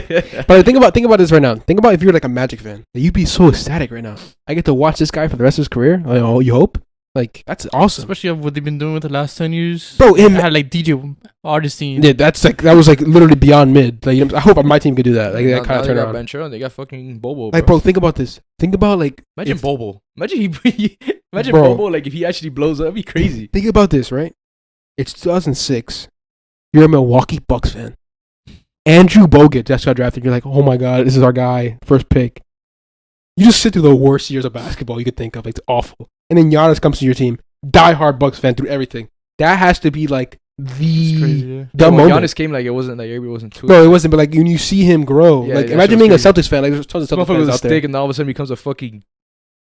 Yeah. But think about this right now. Think about if you're like a Magic fan. You'd be so ecstatic right now. I get to watch this guy for the rest of his career. Like, oh, you hope? Like that's awesome, Especially of what they've been doing with the last 10 years. bro. I Him, had like DJ Augustine. yeah, that was like literally beyond mid. Like I hope my team could do that. Like Now- that kind now of they got turnaround. Ben Sherrill, they got fucking Bobo. Like bro, think about this. Think about like Imagine if- Bobo. Imagine imagine Bro. Bobo. Like if he actually blows up, that'd be crazy. Think about this, right? It's 2006. You're a Milwaukee Bucks fan. Andrew Bogut just got drafted. You're like, oh my god, this is our guy, first pick. You just sit through the worst years of basketball you could think of. Like, it's awful. And then Giannis comes to your team. Die-hard Bucks fan through everything. That has to be like It's crazy, the yeah. the When moment. Giannis came, like it wasn't like everybody wasn't too. No, it wasn't. But like when you see him grow, Yeah, like that imagine shit being a was Celtics fan. Like there's tons This of Celtics motherfucker fans was a out there. stick, and all of a sudden becomes a fucking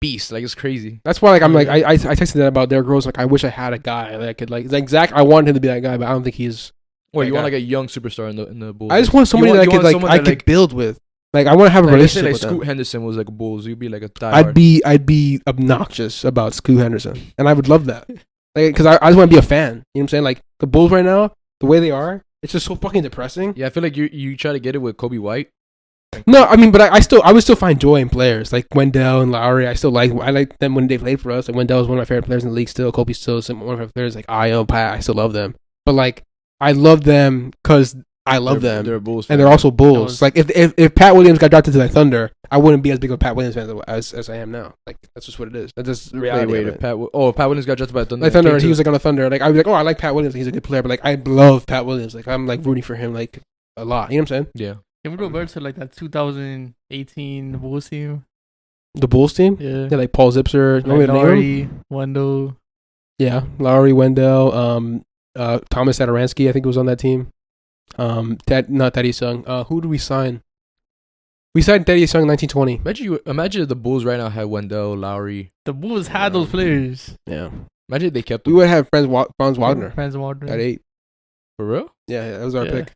beast. Like it's crazy. That's why, like, I'm like, I texted that about their girls. Like, I wish I had a guy that I could like Zach. I wanted him to be that guy, but I don't think he's. Well, that you want guy. like a young superstar in the Bulls. I just want somebody that I could build with. Like, I want to have a like, relationship like with Scoot them. Henderson was like a Bulls. You'd be like a diehard. I'd be obnoxious about Scoot Henderson, and I would love that. Like, because I just want to be a fan. You know what I'm saying? Like, the Bulls right now, the way they are, it's just so fucking depressing. Yeah, I feel like you try to get it with Kobe White. No, I mean, but I would still find joy in players like Wendell and Lowry. I like them when they played for us. Like, Wendell is one of my favorite players in the league still. Kobe's still one of my players. Like Io, Pat, I still love them. But like, I love them because I love them. They're Bulls and they're also Bulls. Like if Pat Williams got drafted to the Thunder, I wouldn't be as big of a Pat Williams fan as I am now. Like, that's just what it is. That's just the reality. Wait, of it. Pat Williams got drafted by the Thunder. Like Thunder, he was like on the Thunder. Like, I was like, oh, I like Pat Williams. He's a good player. But like, I love Pat Williams. Like, I'm like rooting for him like a lot. You know what I'm saying? Yeah. Can we go back to like that 2018 Bulls team? The Bulls team. Yeah. Yeah, like Paul Zipser. You want me to name him? Lowry, Wendell. Yeah, Lowry, Wendell, Thomas Satoransky, I think was on that team. Not Teddy Sung. Who did we sign? We signed Teddy Sung in 1920. Imagine if the Bulls right now had Wendell, Lowry. The Bulls had those players. Yeah. Imagine if they kept We them. would have Franz Wagner Franz Wagner. at 8. For real? Yeah, that was our pick.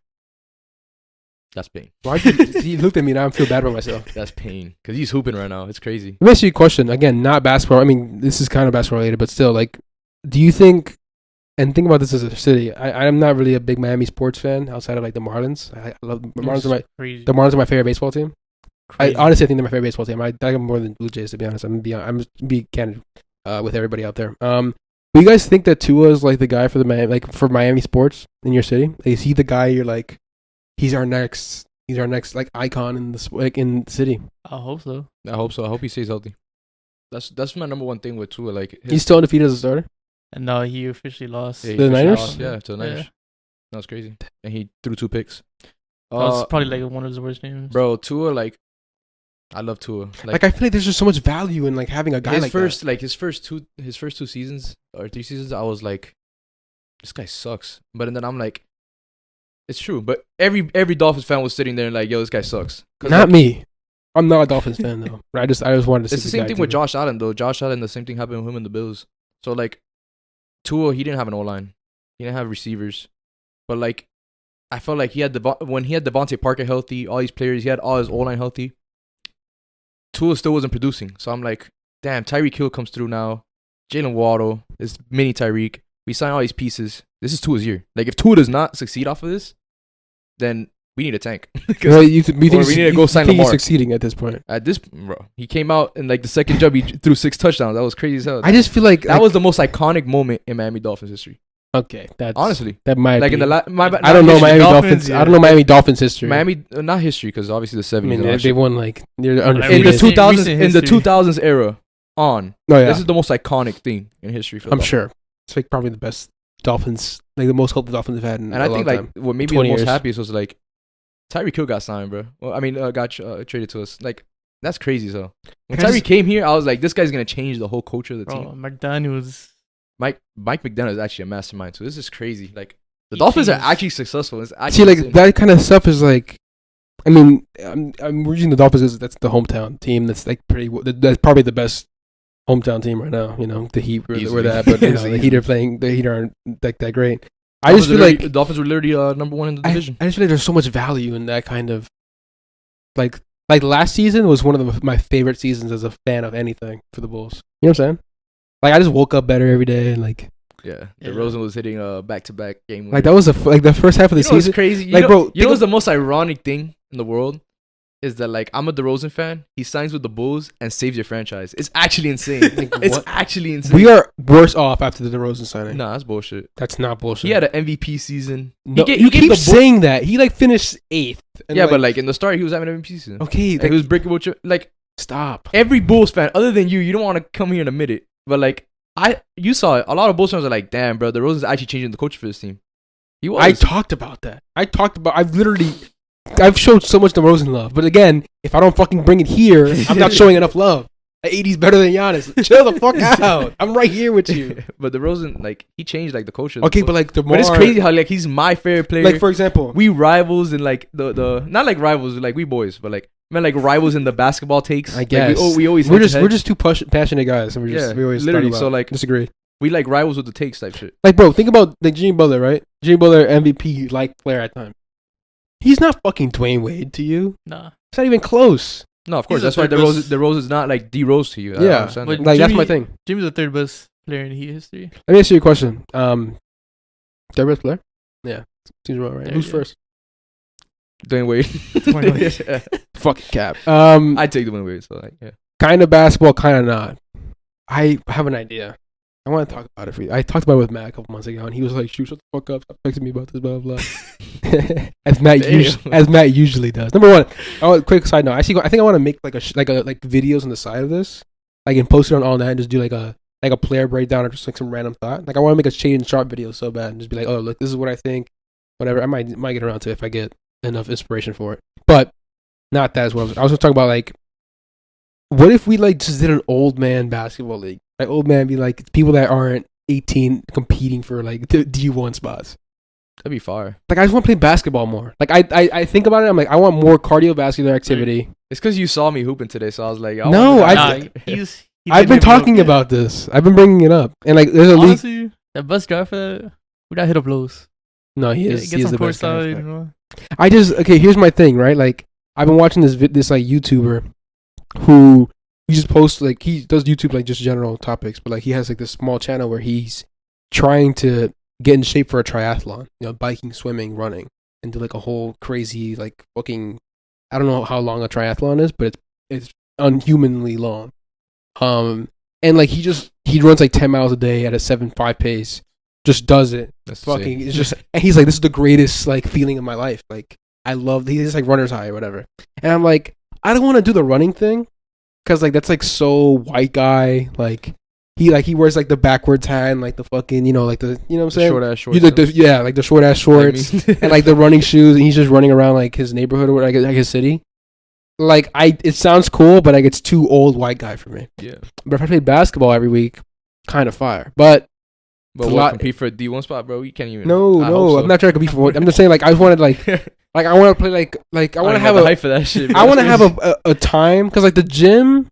That's pain. Why he looked at me now? I feel bad about myself. That's pain. Because he's hooping right now. It's crazy. Let me ask you a question. Again, not basketball. I mean, this is kind of basketball related, but still, like, do you think, and think about this as a city, I'm not really a big Miami sports fan outside of, like, the Marlins. I love the Marlins. The Marlins are my favorite baseball team. I honestly think they're my favorite baseball team. I like them more than Blue Jays, to be honest. I'm gonna be candid with everybody out there. Do you guys think that Tua is, like, the guy for for Miami sports in your city? Like, is he the guy you're like, he's our next like icon in the city? I hope so. I hope so. I hope he stays healthy. That's my number one thing with Tua. Like, He's still undefeated as a starter. And no, he officially lost. Yeah, The Niners? Yeah, to the Niners. Yeah. That was crazy. And he threw 2 picks. That was probably like one of his worst games. Bro, Tua, like, I love Tua. Like, I feel like there's just so much value in like having a guy his like first, that. Like his first two seasons or 3 seasons, I was like, this guy sucks. But then I'm like, it's true. But every Dolphins fan was sitting there and like, yo, this guy sucks. Not me. I'm not a Dolphins fan though. Right? I just wanted to. It's the same thing with Josh Allen though. Josh Allen, the same thing happened with him and the Bills. So like, Tua, he didn't have an O-line. He didn't have receivers. But like, I felt like when he had Devontae Parker healthy, all these players, he had all his O-line healthy. Tua still wasn't producing. So I'm like, damn, Tyreek Hill comes through now. Jalen Waddle is mini Tyreek. We sign all these pieces. This is Tua's year. Like, if Tua does not succeed off of this, then we need a tank. Well, we need to go sign He's Lamar. succeeding at this point. At this, bro, he came out and like the second jump, he threw 6 touchdowns. That was crazy as hell. I just feel like that was the most iconic moment in Miami Dolphins history. Okay, that's honestly that might like be. in the I don't know Miami Dolphins. I don't know Miami Dolphins history. Miami, not history, because obviously the 70s. I mean, they won like near in the 2000s era. On. Oh yeah, this is the most iconic thing in history. For I'm sure it's like probably the best Dolphins, like the most hope the Dolphins have had in and I think like time. what made me the most years. happiest was like Tyreek Hill got signed, bro. Well, I mean, got traded to us. Like, that's crazy. So when Tyreek came here, I was like, this guy's gonna change the whole culture of the team. McDaniels. Mike McDaniel is actually a mastermind too. This is crazy. Like, the Dolphins are actually successful. It's actually like insane. That kind of stuff is like, I mean, I'm using the Dolphins as that's the hometown team. That's like that's probably the best hometown team right now. You know, the Heat were that, but you know, the Heat aren't like that great. I just feel like the Dolphins were literally number 1 in the division. I just feel like there's so much value in that kind of like last season was one of my favorite seasons as a fan of anything for the Bulls. You know what I'm saying? Like, I just woke up better every day and like. Yeah, DeRozan was hitting back-to-back game winners. Like, that was the first half of the season. What's crazy? Bro, you know what's the most ironic thing in the world? Is that, like, I'm a DeRozan fan. He signs with the Bulls and saves your franchise. It's actually insane. It's actually insane. We are worse off after the DeRozan signing. Nah, that's bullshit. That's not bullshit. He had an MVP season. No, you keep saying that. He, like, finished 8th. Yeah, but, like, in the start, he was having an MVP season. Okay. Like, he was breaking with like, stop. Every Bulls fan, other than you don't want to come here and admit it. But, like, you saw it. A lot of Bulls fans are like, damn, bro, DeRozan's actually changing the culture for this team. He was. I talked about that. I've showed so much DeRozan love. But again, if I don't fucking bring it here, I'm not showing enough love. 80's better than Giannis. Chill the fuck out. I'm right here with you. But DeRozan, like, he changed, like, the culture. Okay, but, like, but it's crazy how, like, he's my favorite player. Like, for example. We rivals and, like, the not, like, rivals, like, we boys. But, like, Man, like rivals in the basketball takes. I guess. Like, we always we're just two passionate guys. So we always literally. talk about, So like disagree. we like rivals with the takes type shit. Like, bro, think about like Jimmy Butler, right? Jimmy Butler MVP like player at time. He's not fucking Dwayne Wade to you. Nah. It's not even close. No, of course. He's That's why the third best. the Rose is not like D Rose to you. I don't Yeah, understand but that. like that's my Jimmy- thing. Jimmy's the third best player in Heat history. Let me ask you a question. Third best player? Yeah, seems about right. There Who's you go. first? Dwayne Wade. Dwayne Wade. Yeah. Fucking cap. I take Dwayne Wade. So like, yeah. Kind of basketball, kind of not. I have an idea. I want to talk about it for you. I talked about it with Matt a couple months ago, and he was like, "Shoot, shut the fuck up! Stop texting me about this, blah blah." blah. as Matt usually does. Number one, quick side note. I think I want to make like videos on the side of this. I can post it on all that and just do like a player breakdown or just like some random thought. Like I want to make a shade and sharp video so bad and just be like, "Oh, look, this is what I think." Whatever. I might get around to it if I get enough inspiration for it. But not that as well. I was gonna talk about like, what if we like just did an old man basketball league? Like old man be like people that aren't 18 competing for like the D1 spots. That'd be fire. Like I just want to play basketball more. Like I think about it. I'm like I want more cardiovascular activity. It's because you saw me hooping today, so I was like, No, I've been talking about this. I've been bringing it up, and like there's a league. Honestly, the best guy for that. We got hit up Lowe's. No, he is. Get He is some the best guy. courtside, you know. I just here's my thing, right? Like I've been watching this like YouTuber who he just posts like he does YouTube like just general topics, but like he has like this small channel where he's trying to get in shape for a triathlon, you know, biking, swimming, running, and do like a whole crazy like fucking I don't know how long a triathlon is, but it's unhumanly long. And like he runs like 10 miles a day at a 7.5 pace. Just does it. That's Fucking insane. it's just and he's like, this is the greatest like feeling of my life. Like I love he's just like runner's high or whatever. And I'm like, I don't want to do the running thing because like that's like so white guy. Like he wears like the backwards hat and like the fucking like the what I'm saying? Short ass shorts. Like the short ass shorts and like the running shoes, and he's just running around like his neighborhood or like his city. Like it sounds cool, but like it's too old white guy for me. Yeah. But if I play basketball every week, kind of fire. But compete for a D1 spot, bro? You can't even. No, I'm not trying to compete for one. I'm just saying like I just wanted like I want to play like I want to have a hype for that shit. Bro. I want to have a time because like the gym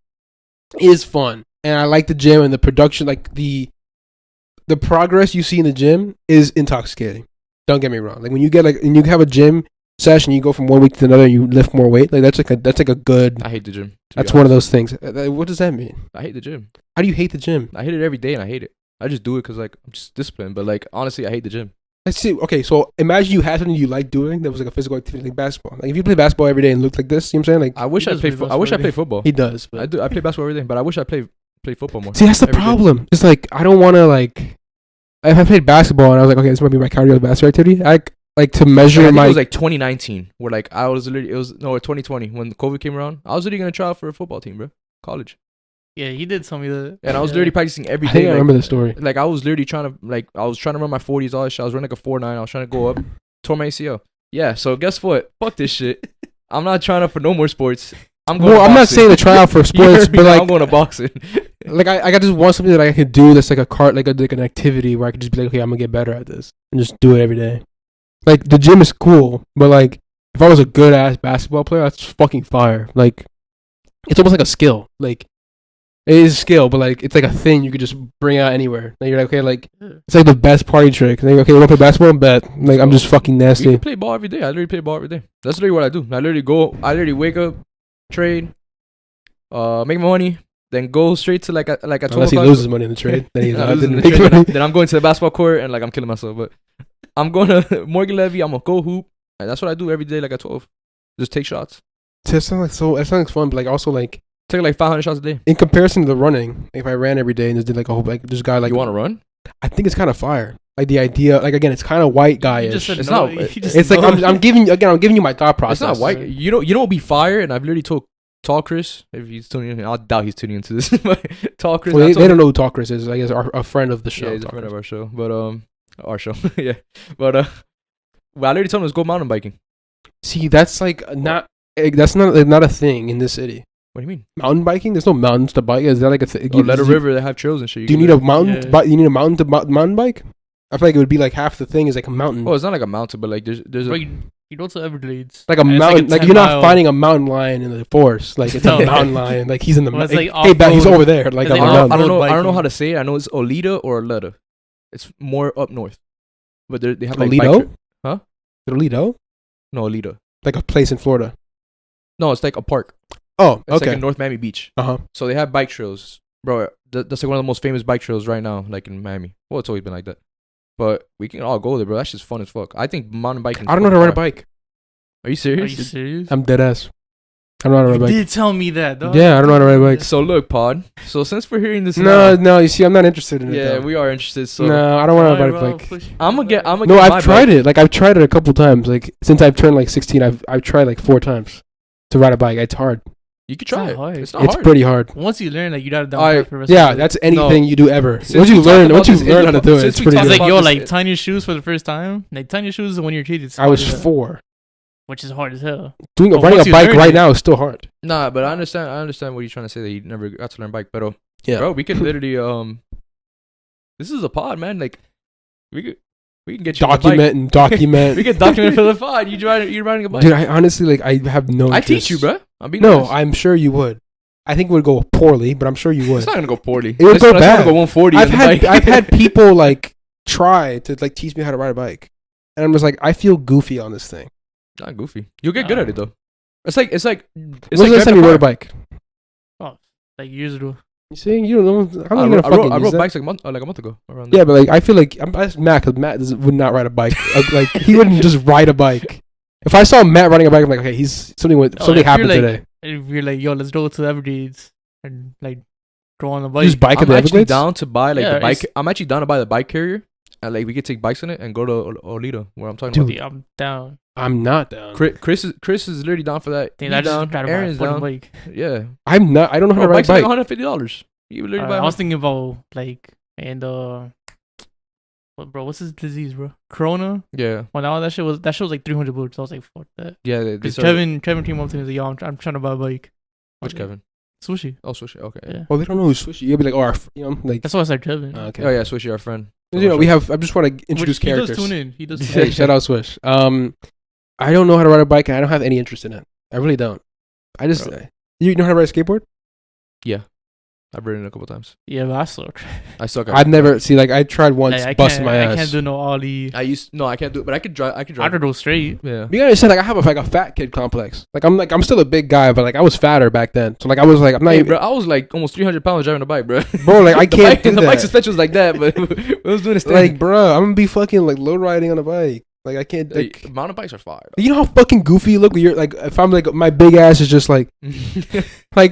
is fun and I like the gym and the production, like the progress you see in the gym is intoxicating. Don't get me wrong. Like when you have a gym session, you go from one week to another, and you lift more weight. Like that's like a good. I hate the gym. That's one of those things. What does that mean? I hate the gym. How do you hate the gym? I hate it every day, and I hate it. I just do it because like I'm just disciplined. But like honestly, I hate the gym. Let's see. Okay, so imagine you had something you like doing that was like a physical activity like basketball. Like if you play basketball every day and look like this, you know what I'm saying? Like I wish I played. I wish I played football. He does. I do. I play basketball every day, but I wish I play football more. See, that's the problem. It's like I don't want to like. If I played basketball and I was like, okay, this might be my cardiovascular activity. I like to measure I think my. It was like 2019, where like I was literally. It was 2020 when COVID came around. I was literally gonna try out for a football team, bro. College. Yeah, he did tell me that. And I was literally practicing every I day. think I remember the story. Like I was literally trying to run my 40s, all that shit. I was running like a 4.9. I was trying to go up. Tore my ACL. Yeah. So guess what? Fuck this shit. I'm not trying to for no more sports. I'm going. Well, I'm not saying to try out for sports, but like I'm going to boxing. Like I just want something that I could do that's like a cart, like an activity where I could just be like, okay, I'm gonna get better at this and just do it every day. Like the gym is cool, but like if I was a good ass basketball player, that's fucking fire. Like it's almost like a skill. Like it is a skill, but like it's like a thing you could just bring out anywhere. Like you're like, okay, like it's like the best party trick. Like, okay, you wanna play basketball? Bet. Like I'm just fucking We nasty. can play ball every day. I literally play ball every day. That's literally what I do. I literally wake up, trade, make my money, then go straight to like a 12 Unless he o'clock. loses money in the trade, then he's I not lose in the making trade, money. then I'm going to the basketball court and like I'm killing myself. But I'm going to Morgan Levy. I'm gonna go hoop. And that's what I do every day. Like at 12, just take shots. That sounds like fun, but like also like Take like 500 shots a day. in comparison to the running, if I ran every day and just did like a whole like this guy like You want to run? I think it's kind of fire. Like the idea, like again, it's kind of white guy-ish. It's not- It's like I'm giving you my thought process. It's not white. You know what would be fire? And I've literally told Tall Chris, if he's tuning in, I doubt he's tuning into this. But Tall Chris. Well, I they told don't know who Talk Chris is. I guess a friend of the show. Yeah, he's a Talk friend Chris. of our show. But our show. Yeah. But well, I literally told him to go mountain biking. See, that's like not a thing in this city. What do you mean? Mountain biking? There's no mountains to bike. Is that like a thing? Let a river. They have trails and shit. Do you need a mountain? Yeah. You need a mountain to mountain bike? I feel like it would be like half the thing is like a mountain. Oh, it's not like a mountain, but like there's Bro, a. you You go to Everglades. Like a and it's mountain, like you're not 10-mile finding a mountain lion in the forest. Like it's No. a mountain lion. Like he's in the Well, it's mountain. like Hey, back, he's off-road. over there. Like It's on like the off- mountain. road I don't know how biking. to say it. I know it's Olita or Aletta. It's more up north, but they have like Toledo? bike Huh? Toledo? no Olita. Like a place in Florida. No, it's like a park. Oh, It's okay. like in North Miami Beach. Uh-huh. So they have bike trails, bro. That's like one of the most famous bike trails right now, like in Miami. Well, it's always been like that. But we can all go there, bro. That's just fun as fuck. I think mountain biking. I don't know how to ride a bike. Are you Are serious? you serious? I'm dead ass. I don't know how to ride a You bike. did tell me that, dog. Yeah, I don't know how to ride a bike. So look, Pod. So since we're hearing this, No, now, no, you see, I'm not interested in it. yeah, though. we are interested. So No, I don't want to Alright, ride bro, a bike. push- I'm gonna get. No, I've tried it. Like I've tried it a couple times. Like since I've turned like 16, I've tried like 4 times to ride a bike. It's hard. You could It's try not it. hard. It's not It's hard. pretty hard. Once you learn, like you gotta down Alright, for the rest of Yeah, your life. that's anything you do ever. Since Once you we talked learn, about once you this learn how to do it, since it's we pretty talked It's good. like about yo, this- like tying your shoes for the first time. Like tying your shoes when you're a kid. It's I was hard as hell, 4. which is hard as hell. Riding once a you bike learn right it- now is still hard. Nah, but I understand what you're trying to say, that you never got to learn bike. But Yeah. bro, we could literally this is a pod, man. Like we can get you on the Document and bike. document. We can document for the pod. You're riding a bike. Dude, I honestly like I have no. I interest. teach you, bro. I'm being No, honest. I'm sure you would. I think it would go poorly, but I'm sure you It's would. not gonna go poorly. It would It's go gonna bad. go 140 I've on the had bike. I've had people like try to like teach me how to ride a bike, and I'm just like I feel goofy on this thing. Not goofy. You'll get good at it though. It's like When's like the last time you driving rode a car. bike? Like years ago. You see, you don't know. I'm I not rode, gonna fucking I use rode that. bikes like a month ago. Around there. Yeah, but like I feel like I'm asked Matt because Matt would not ride a bike. Like he wouldn't just ride a bike. If I saw Matt riding a bike, I'm like, okay, he's something Oh, something if you're, happened like, today. If you're like, yo, let's go to the Everglades and like go on the bike. Just bike at I'm the actually Everglades. down to buy like Yeah, the bike. it's- I'm actually down to buy the bike carrier, and like we could take bikes in it and go to Olita, where I'm talking Dude. Dude, I'm down. I'm not down. about. Chris is literally down for that. Think He's I just down. gotta buy a Aaron's fucking down. bike. Yeah, I'm not. I don't know how bro, to ride bike's a like bike. $150. You would literally buy. I was 100. thinking about like what, bro? What's his disease, bro? Corona. Yeah, Well, now that shit was like $300. I was like, fuck that. yeah. Because Kevin came up to me and was like, yo, I'm trying to buy a bike. I Which was like, Kevin? Sushi. Oh, Swishy. Okay. Yeah. Well, they don't know who's Swishy. You'll be like, you know, like. That's why I said Kevin. Okay. Oh yeah, Swishy, our friend. You know, we have. I just want to introduce Which characters. He does tune in. He does tune Hey, in. shout out Swish. I don't know how to ride a bike, and I don't have any interest in it. I really don't. I just. Bro. You know how to ride a skateboard? I've ridden it a couple times. Yeah, but I suck. I suck at I've it. never see like I tried once, Like, I busting my I ass. can't do no ollie. I can't do it, but I could drive. I could I drive. could go straight. Yeah. You gotta say like I have like a fat kid complex. Like I'm still a big guy, but like I was fatter back then. So like I was like I'm not Hey, even, bro, I was like almost 300 pounds driving a bike, bro. bro. Like I the can't bike, do the bike that. suspension was like that, but it was doing its thing. Like bro, I'm gonna be fucking like low riding on a bike. Like I can't. Hey, Like, mountain bikes are fire. you know how fucking goofy you look when you're like if I'm like my big ass is just like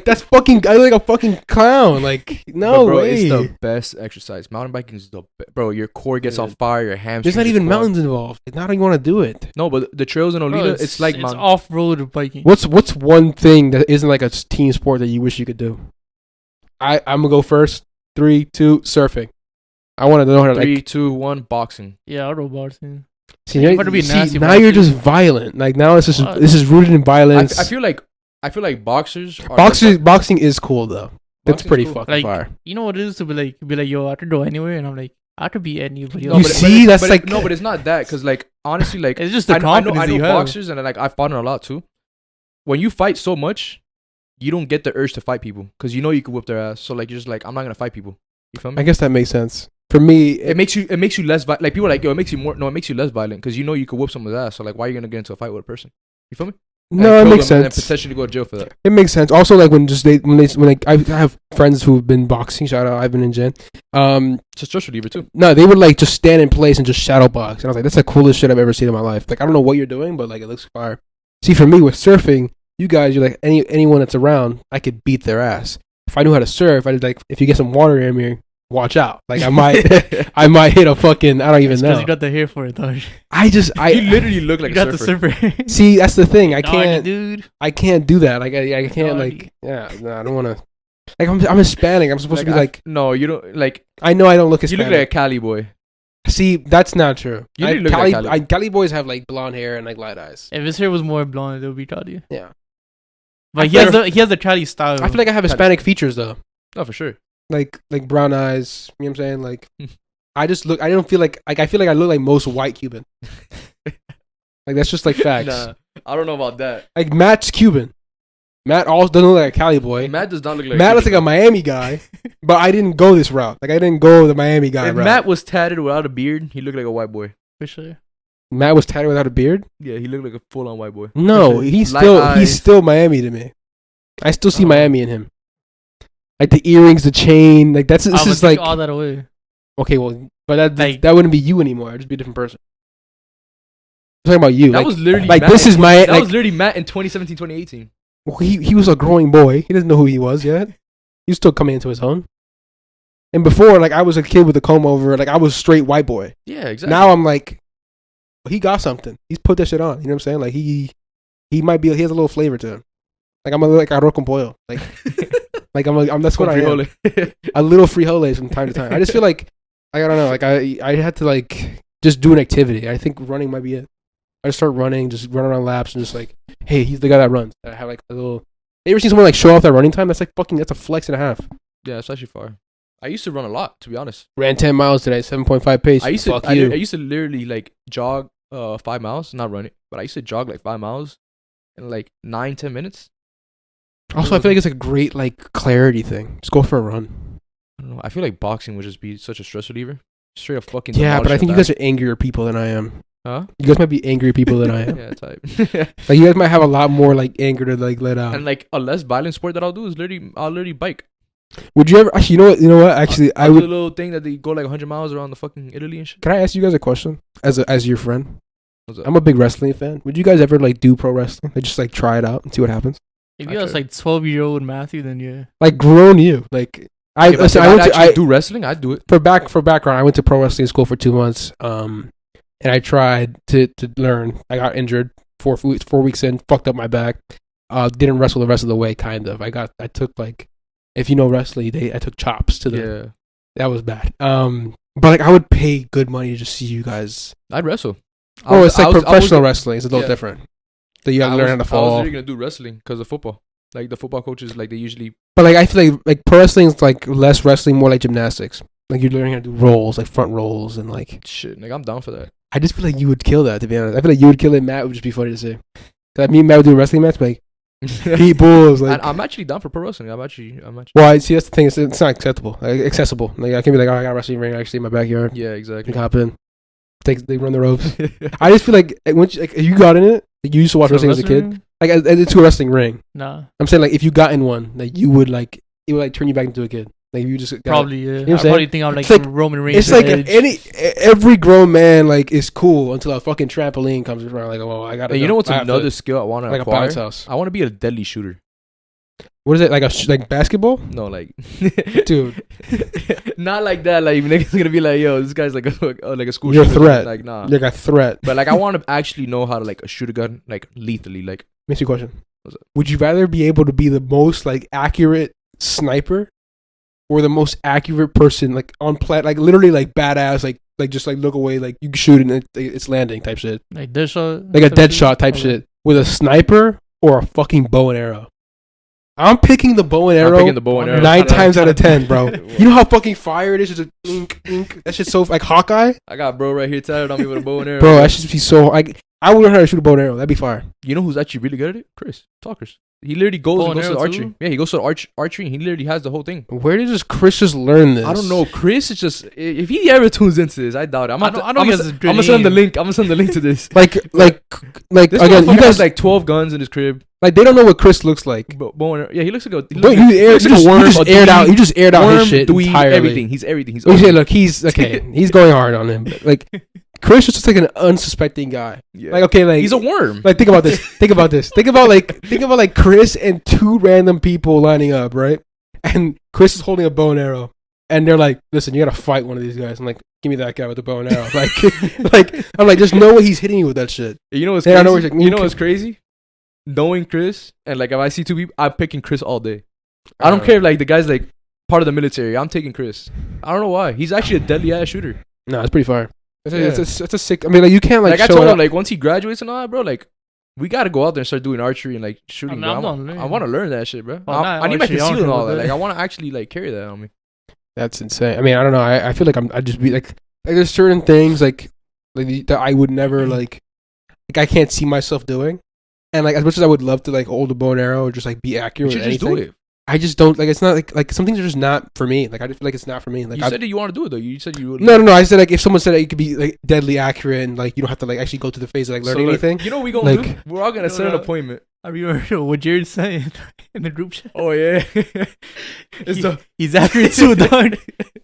that's fucking I look like a fucking clown. Like no But bro, way. it's the best exercise. Mountain biking is the bro. Your core gets on Dude. fire. Your hamstrings. There's not your even quad. mountains involved. Like, now I don't even want to do it. No, but the trails in Olita, Bro, it's like it's mountain. off-road biking. What's one thing that isn't like a team sport that you wish you could do? I'm gonna go first. 3, 2, surfing. I want to know how to 3, like. 2, 1, boxing. Yeah, auto boxing. See, You now, better be nasty now about you're it. just violent. Like now it's just What? this is rooted in violence. I feel like boxers. Are Boxing is cool though. That's Boxing's pretty cool. fucking Like, fire. You know what it is to be like, yo, I could go anywhere, and I'm like, I could be anybody. You else. see, that's but like- no, but it's not that because like honestly, like It's just the I know confidence you have. boxers and like I've fought in a lot too. When you fight so much, you don't get the urge to fight people because you know you can whip their ass. So like you're just like I'm not gonna fight people. You feel me? I guess that makes sense. For me, It makes you less like people are like yo. It makes you less violent because you know you can whoop someone's ass. So like why are you gonna get into a fight with a person? You feel me? no, it kill makes them and then sense. potentially go to jail for that. It makes sense. Also, like when I have friends who've been boxing. Shout out Ivan and Jen. It's a stress reliever too. No, they would like just stand in place and just shadow box. And I was like, that's the coolest shit I've ever seen in my life. Like I don't know what you're doing, but like it looks fire. See, for me with surfing, you guys, you're like anyone that's around, I could beat their ass. If I knew how to surf, I'd like if you get some water in me, watch out. Like I might hit a fucking I don't even Because know. you got the hair for it, dog. You literally look like You a got the surfer. surfer. See, that's the thing. I Dog, can't dude. I can't do that. Like I can't Dog. like yeah. No, I don't want to. Like I'm Hispanic. I'm supposed to be like. no, you don't like. I know I don't look You Hispanic. look like a Cali boy. See, that's not true. You really look like Cali. Cali boys have like blonde hair and like light eyes. If his hair was more blonde, it would be Cali. Yeah. But I he has the Cali style. I feel like I have Hispanic features though. No, for sure. Like brown eyes. You know what I'm saying? Like I just look. I don't feel like I feel like I look like most white Cuban. Like that's just like facts. Nah, I don't know about that. Like Matt's Cuban. Matt also doesn't look like a Cali boy. Matt does not look like. Matt looks like a Miami guy, but I didn't go this route. Like I didn't go the Miami guy If route. Matt was tatted without a beard, he looked like a white boy. For sure. Matt was tatted without a beard. Yeah, he looked like a full-on white boy. No, For sure. he's Light he's eyes. still Miami to me. I still see Oh. Miami in him. Like the earrings, the chain, like this I would is take like all that away. okay, well, but Like- that wouldn't be you anymore. It'd just be a different person. I'm talking about you. That like, was literally like Matt this is my That like was literally Matt in 2017, 2018. well, he was a growing boy. He doesn't know who he was yet. He was still coming into his own. And before, like I was a kid with a comb over, like I was straight white boy. Yeah, exactly. Now I'm like, he got something. He's put that shit on. You know what I'm saying? Like he might be. He has a little flavor to him. Like I'm like arroz con pollo. Like like I'm that's what I am. A little frijoles from time to time. I just feel like I don't know. Like I had to like just do an activity. I think running might be it. I just start running, just run around laps, and just like, hey, he's the guy that runs. I have like a little. You ever seen someone like show off their running time? That's like fucking. That's a flex and a half. Yeah, it's actually far. I used to run a lot, to be honest. Ran 10 miles today, 7.5 pace. I used to. Fuck I you. used to literally like jog 5 miles, not run it, but I used to jog like 5 miles in like 9-10 minutes. Also, I feel like it's like a great like clarity thing. Just go for a run. I don't know. I feel like boxing would just be such a stress reliever. Straight up fucking. Yeah, but I demolish think you your guys are angrier people than I am. Huh? You guys might be angry people than I am. Yeah, type. Like you guys might have a lot more like anger to like let out. And like a less violent sport that I'll do is I'll literally bike. Would you ever? Actually, you know what? Actually, I I'll do would. a little thing that they go like 100 miles around the fucking Italy and shit. Can I ask you guys a question as your friend? What's up? I'm a big wrestling fan. Would you guys ever like do pro wrestling? Like just like try it out and see what happens? If I you was could. like 12-year-old Matthew, then yeah. Like grown you. Like I If listen. I I went to actually do wrestling, I'd do it. for background. I went to pro wrestling school for 2 months. And I tried to learn. I got injured 4 weeks in. Fucked up my back. Didn't wrestle the rest of the way. Kind of. I took like, if you know wrestling, I took chops to the. Yeah, That was bad. But like I would pay good money to just see you guys. I'd wrestle. Oh, it's like I was professional gonna- wrestling. It's a little yeah. different. So you gotta I learn was- how to I was fall. literally gonna do wrestling because of football. Like the football coaches, like they usually. But like I feel like pro wrestling is like less wrestling, more like gymnastics. Like you're learning how to do rolls, like front rolls, and like Shit, like I'm down for that. I just feel like you would kill that. To be honest, I feel like you would kill it. Matt would just be funny to see. Cause me and Matt would do a wrestling match, like people's like. And I'm actually down for pro wrestling. I'm actually. Well, I see that's the thing. It's not acceptable. Like, accessible. Like I can be like, oh, I got a wrestling ring actually in my backyard. Yeah, You exactly. can hop in. They run the ropes. I just feel like once like, if you got in it, like, you used to watch So wrestling as a kid. wrestling? Like into a wrestling ring. Nah. I'm saying like if you got in one, like you would like it would like turn you back into a kid. Like if you just got Probably, yeah. what I'm I saying? probably think I'm like, It's like- Roman Reigns. It's like Edge. every grown man like is cool until a fucking trampoline comes around. Like oh I got And you know what's another skill I want to like a acquire? bounce house. I want to be a deadly shooter. What is it like like basketball? No, like, Dude, not like that. Like niggas gonna be like, yo, this guy's like a school. You're a shooter. threat. Like nah. like a threat. But like I want to actually know how to like shoot a gun like lethally. Like Makes you question. What's up? Would you rather be able to be the most like accurate sniper, or the most accurate person like on like literally like badass like just like look away like you can shoot and it's landing type shit, Like dead shot. like a dead shot type shit with a sniper or a fucking bow and arrow? I'm picking the bow and I'm arrow. picking the bow and arrow. 9 times out of 10, bro. Wow. You know how fucking fire it is? Just a ink. That shit's so like Hawkeye, I got bro right here tatted on me with a bow and arrow. bro. That should be so like I would learn how to shoot a bow and arrow. That'd be fire. You know who's actually really good at it? Chris Talkers. He literally goes Bow and and goes to the arrow archery. too? Yeah, he goes to the archery and he literally has the whole thing. Where did Chris just learn this? I don't know. Chris is just if he ever tunes into this, I doubt it. I'm I know he has a good gonna send him the aim. link. I'm gonna send the link to this. Like This again, you motherfucker guys has like 12 guns in his crib. like they don't know what Chris looks like. Bow and arrow. Yeah, he looks like a. He But looks like, you looks like a worm, just a aired dweeb, out. You just aired out his worm, shit dweeb, entirely. everything. He's everything. He's You say, everything. look, he's okay. He's going hard on him. Like Chris is just like an unsuspecting guy. Yeah. Like okay, like he's a worm. like think about this. Think about like Chris and 2 random people lining up, right? And Chris is holding a bow and arrow, and they're like, "Listen, you gotta fight one of these guys." I'm like, "Give me that guy with the bow and arrow." Like I'm like, "There's no way he's hitting you with that shit." You know what's Yeah, I know crazy? what you're- You know what's crazy? Knowing Chris and like if I see 2 people, I'm picking Chris all day. I don't care if like the guy's like part of the military. I'm taking Chris. I don't know why. He's actually a deadly ass shooter. No, it's pretty fire. It's Yeah. a sick. I mean, like you can't like Like I show told it him, up. like once he graduates and all that, bro, like we gotta go out there and start doing archery and like shooting. I'm bro. gonna learn. I want to learn that shit, bro. Oh, I nah, need my archery, I don't conceal and care all about that. that. Like I want to actually like carry that on me. That's insane. I mean, I don't know. I feel like I'd just be like there's certain things like that I would never like. like I can't see myself doing. And like as much as I would love to like hold a bow and arrow or just like be accurate You with should just anything, do it. I just don't like. It's not like some things are just not for me. Like I just feel like it's not for me. Like You said that you want to do it though. You said you would. no. I said like if someone said that you could be like deadly accurate and like you don't have to like actually go to the phase of like learning anything. You know what we gonna do? Like- We're all gonna set an appointment. I remember what Jared said in the group chat. Oh yeah. He's accurate too, dog.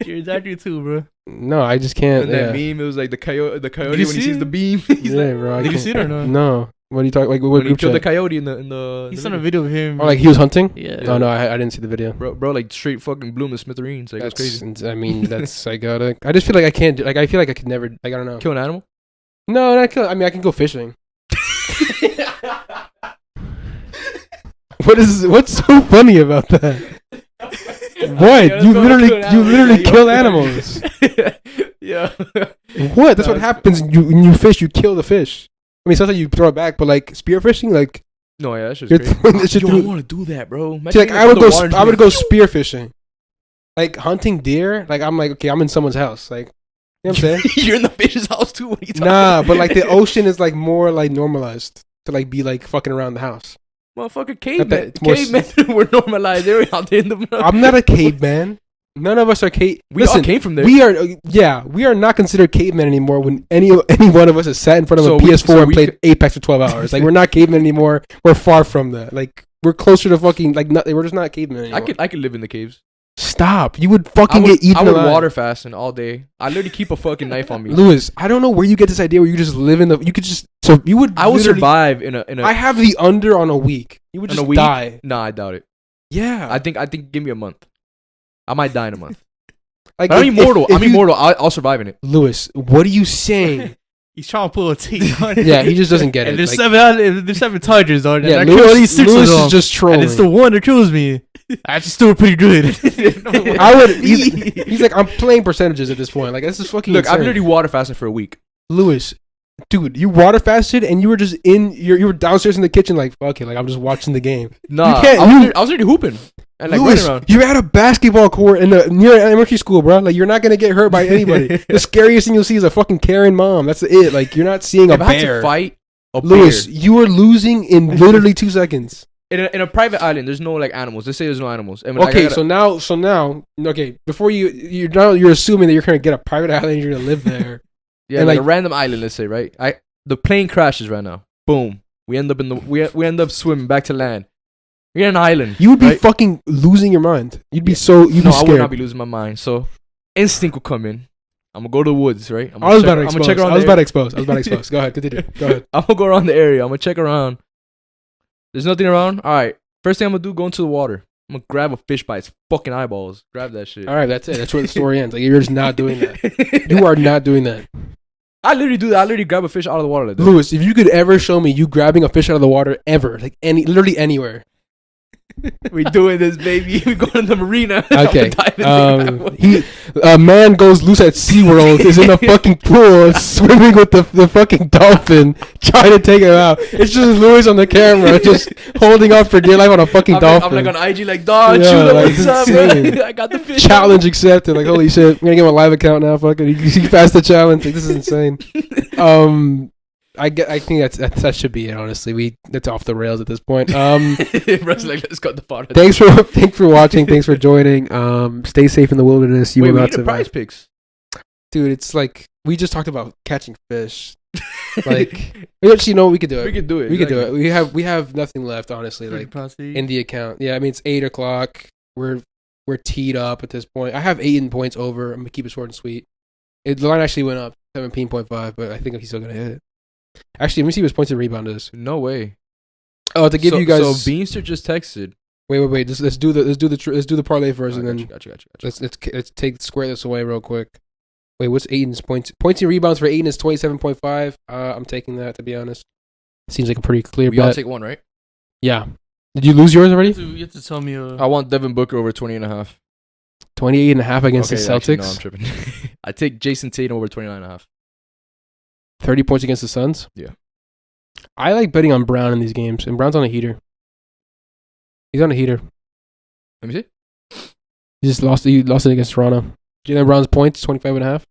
Jared's accurate too, bro. No, I just can't. And that meme, it was like the coyote you when he see sees it? the beam. He's Yeah, like, bro. I Did you can't- see it or no? No. What are you talking? Like what when he group killed the chat? coyote in the. He's on a video of him. Or like he was hunting. Yeah. Oh no, I didn't see the video. Bro, like straight fucking blew him to smithereens. Like that's crazy. I mean, that's psychotic. I just feel like I can't. Like I feel like I could never. Like I don't know. Kill an animal. No, not kill. I mean, I can go fishing. What's so funny about that? What? Yeah, You let's go literally kill an animal. Yeah, kill you- animals. Yeah. What? That's what That's- happens. When you fish, you kill the fish. I mean, sometimes you throw it back, but like spearfishing, like No, yeah, that's just you're crazy. throwing this shit Yo, I through. want to do that, bro. See, like I would go spearfishing. Like hunting deer, like I'm like okay, I'm in someone's house, like you know what I'm saying. You're in the fish's house too. What are you talking Nah, about? but like the ocean is like more like normalized to like be like fucking around the house. Motherfucker, cavemen. it's more Cavemen were normalized. They were out there in the. I'm not a caveman. None of us are cave. We Listen, all came from there. we are we are not considered cavemen anymore. When any one of us has sat in front of So a we- PS4 so and we played could- Apex for 12 hours, like we're not cavemen anymore. We're far from that. Like we're closer to fucking like not, we're just not cavemen anymore. I could live in the caves. Stop. You would fucking get eaten I would alive. water fasten all day. I literally keep a fucking knife on me. Lewis, I don't know where you get this idea where you just live in the. You could just so you would. I will literally- survive in a. I have the under on a week. You would In just a week? die. Nah, I doubt it. Yeah. I think give me a month. I might die in a month. Like But I'm if- immortal. if I'm you- immortal. I'll survive in it. Lewis, what are you saying? He's trying to pull a teeth on it. Yeah, he just doesn't get it. And there's Like, there's 7 tigers on it. yeah, and I kill these 6 Lewis of them. is just trolling. And it's the one that kills me. I just do it pretty good. I would. He's like, I'm playing percentages at this point. Like this is fucking. Look, I've insane. literally water fasted for a week. Lewis, dude, you water fasted and you were just you were downstairs in the kitchen like fuck it, like I'm just watching the game. Nah, You can't- I was already hooping and like Lewis, running around. you're at a basketball court near elementary school, bro. Like you're not gonna get hurt by anybody. The scariest thing you'll see is a fucking Karen mom. That's it. Like you're not seeing a If I had to bear. fight a Lewis, bear you were losing in literally 2 seconds. in a private island, there's no like animals. Let's say there's no animals. And like, I Okay, gotta- so now, okay. Before you're assuming that you're gonna get a private island, and you're gonna live there. yeah, and, like a like- random island. Let's say right. The plane crashes right now. Boom. We end up in the we end up swimming back to land. We're in an island. You would be right? fucking losing your mind. You'd be No, you'd be I scared. would not be losing my mind. So instinct will come in. I'm gonna go to the woods, right? I was about to I'm expose. gonna check around. I was the about to area. expose. I was about to expose. Go ahead, continue. Go ahead. I'm gonna go around the area. I'm gonna check around. There's nothing around. All right. First thing I'm gonna do, go into the water. I'm gonna grab a fish by its fucking eyeballs. Grab that shit. All right, that's it. That's where the story ends. Like you're just not doing that. You are not doing that, I literally do that. I literally grab a fish out of the water like that. Lewis. If you could ever show me you grabbing a fish out of the water ever, like literally anywhere. We doing this, baby. We going to the marina. Okay. I'm diving in. A man goes loose at SeaWorld, is in a fucking pool, swimming with the fucking dolphin, trying to take him out. It's just Lewis on the camera, just holding on for dear life on a fucking I'm dolphin. like on IG, like, dog, Yeah, shoot, like, what's it's up, insane. bro? I got the fish. Challenge accepted. Like, holy shit. I'm going to get my live account now. Fucking, he passed the challenge. Like, this is insane. I think that should be it, honestly. That's off the rails at this point. Bro's like, let's cut the part. Thanks for watching. Thanks for joining. Stay safe in the wilderness. You Wait, will we not need a prize survive. picks. Dude, it's like we just talked about catching fish. Like, actually, no, we could do it. We could do it. We could do it. We have nothing left, honestly. Like Posse. in the account. Yeah, I mean it's 8:00. We're teed up at this point. I have 8 points over. I'm gonna keep it short and sweet. The line actually went up 17.5, but I think he's still gonna hit it. Actually, let me see what his points and rebound is. No way. Oh, to give you guys. So Beanster just texted. Wait. Let's do the parlay first, and then Gotcha. let's square this away real quick. Wait, what's Aiden's points? Points and rebounds for Aiden is 27.5. I'm taking that, to be honest. Seems like a pretty clear We all bet. take one, right? Yeah. Did you lose yours already? You have to tell me. I want Devin Booker over 20.5. 28.5 against the Celtics. Actually, no, I'm tripping. I take Jason Tatum over 29.5. 30 points against the Suns? Yeah. I like betting on Brown in these games, and Brown's on a heater. He's on a heater. Let me see. He lost it against Toronto. Jalen Brown's points, 25.5.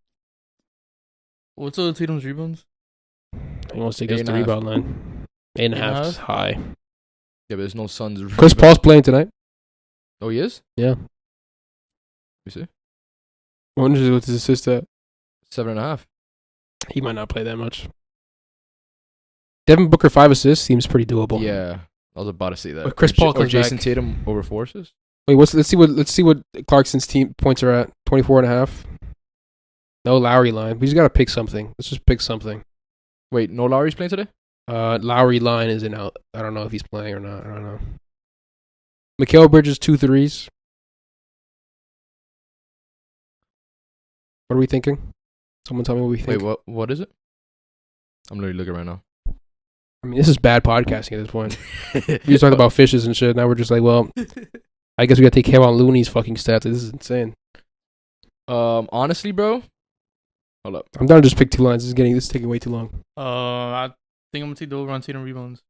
What's Tatum's rebounds? He wants to take us the 8.5. rebound line. 8.5 is 8.5? high. Yeah, but there's no Suns. Chris Paul's playing tonight. Oh, he is? Yeah. Let me see. I wonder what's his assist at. 7.5. He might not play that much. Devin Booker 5 assists seems pretty doable. Yeah, I was about to say that. But Chris Paul or comes Jason back. Tatum over 4 assists. Wait, let's see what Clarkson's team points are at. 24.5. No Lowry line. We just gotta pick something. Let's just pick something. Wait, no Lowry's playing today? Lowry line isn't out. I don't know if he's playing or not. I don't know. Mikal Bridges 2 threes. What are we thinking? Someone tell me what we think. Wait, what is it? I'm literally looking right now. I mean, this is bad podcasting at this point. We just talked about fishes and shit. Now we're just like, well, I guess we gotta take Kevon Looney's fucking stats. This is insane. Honestly, bro. Hold up. I'm down to just pick 2 lines. This is taking way too long. I think I'm gonna take the over on Tatum rebounds.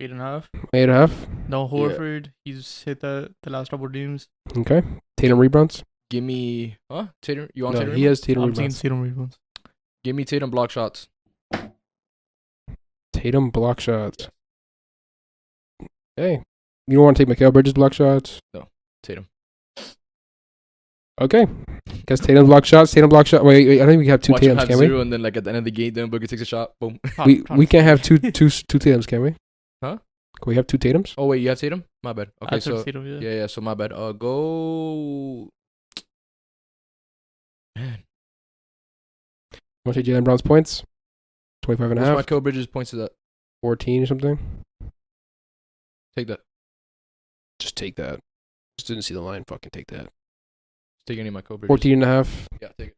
8.5. 8.5. No Horford. He's hit that the last couple of games. Okay. Tatum rebounds. Give me Tatum. You want No, Tatum? he has Tatum I'm taking rebounds. Tatum rebounds. Give me Tatum block shots. Tatum block shots. Hey, you don't want to take Mikal Bridges block shots? No, Tatum. Okay. Guess Tatum block shots. Tatum block shot. Wait, I think we have 2 Watch him Tatums, have can we? 0, and then like at the end of the game, then Booker takes a shot. Boom. We can't have two Tatums, can we? Huh? Can we have 2 Tatums? Oh wait, you have Tatum? My bad. Okay, I took so Tatum, yeah. So my bad. Go. Man, Want to take Jalen Brown's points? 25 and a what's half. Michael Bridges points to that? 14 or something. Take that. Just take that. Just didn't see the line. Fucking take that. Take any of Michael Bridges. 14 and a half. Yeah, take it.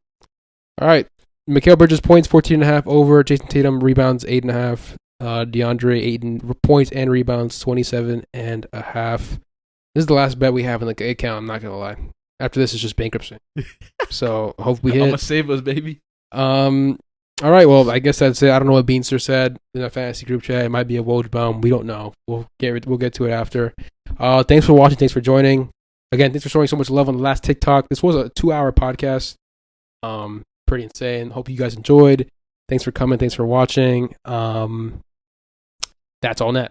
All right. Mikal Bridges points 14 and a half over. Jason Tatum rebounds 8.5. DeAndre Ayton points and rebounds 27 and a half. This is the last bet we have in the account. I'm not gonna lie. After this is just bankruptcy. So hope we I'm gonna hit. save us, baby. All right. Well, I guess that's it. I don't know what Beanster said in the fantasy group chat. It might be a Woj we don't know. We'll get to it after. Thanks for watching. Thanks for joining. Again, thanks for showing so much love on the last TikTok. This was a 2-hour podcast. Pretty insane. Hope you guys enjoyed. Thanks for coming. Thanks for watching. That's all net.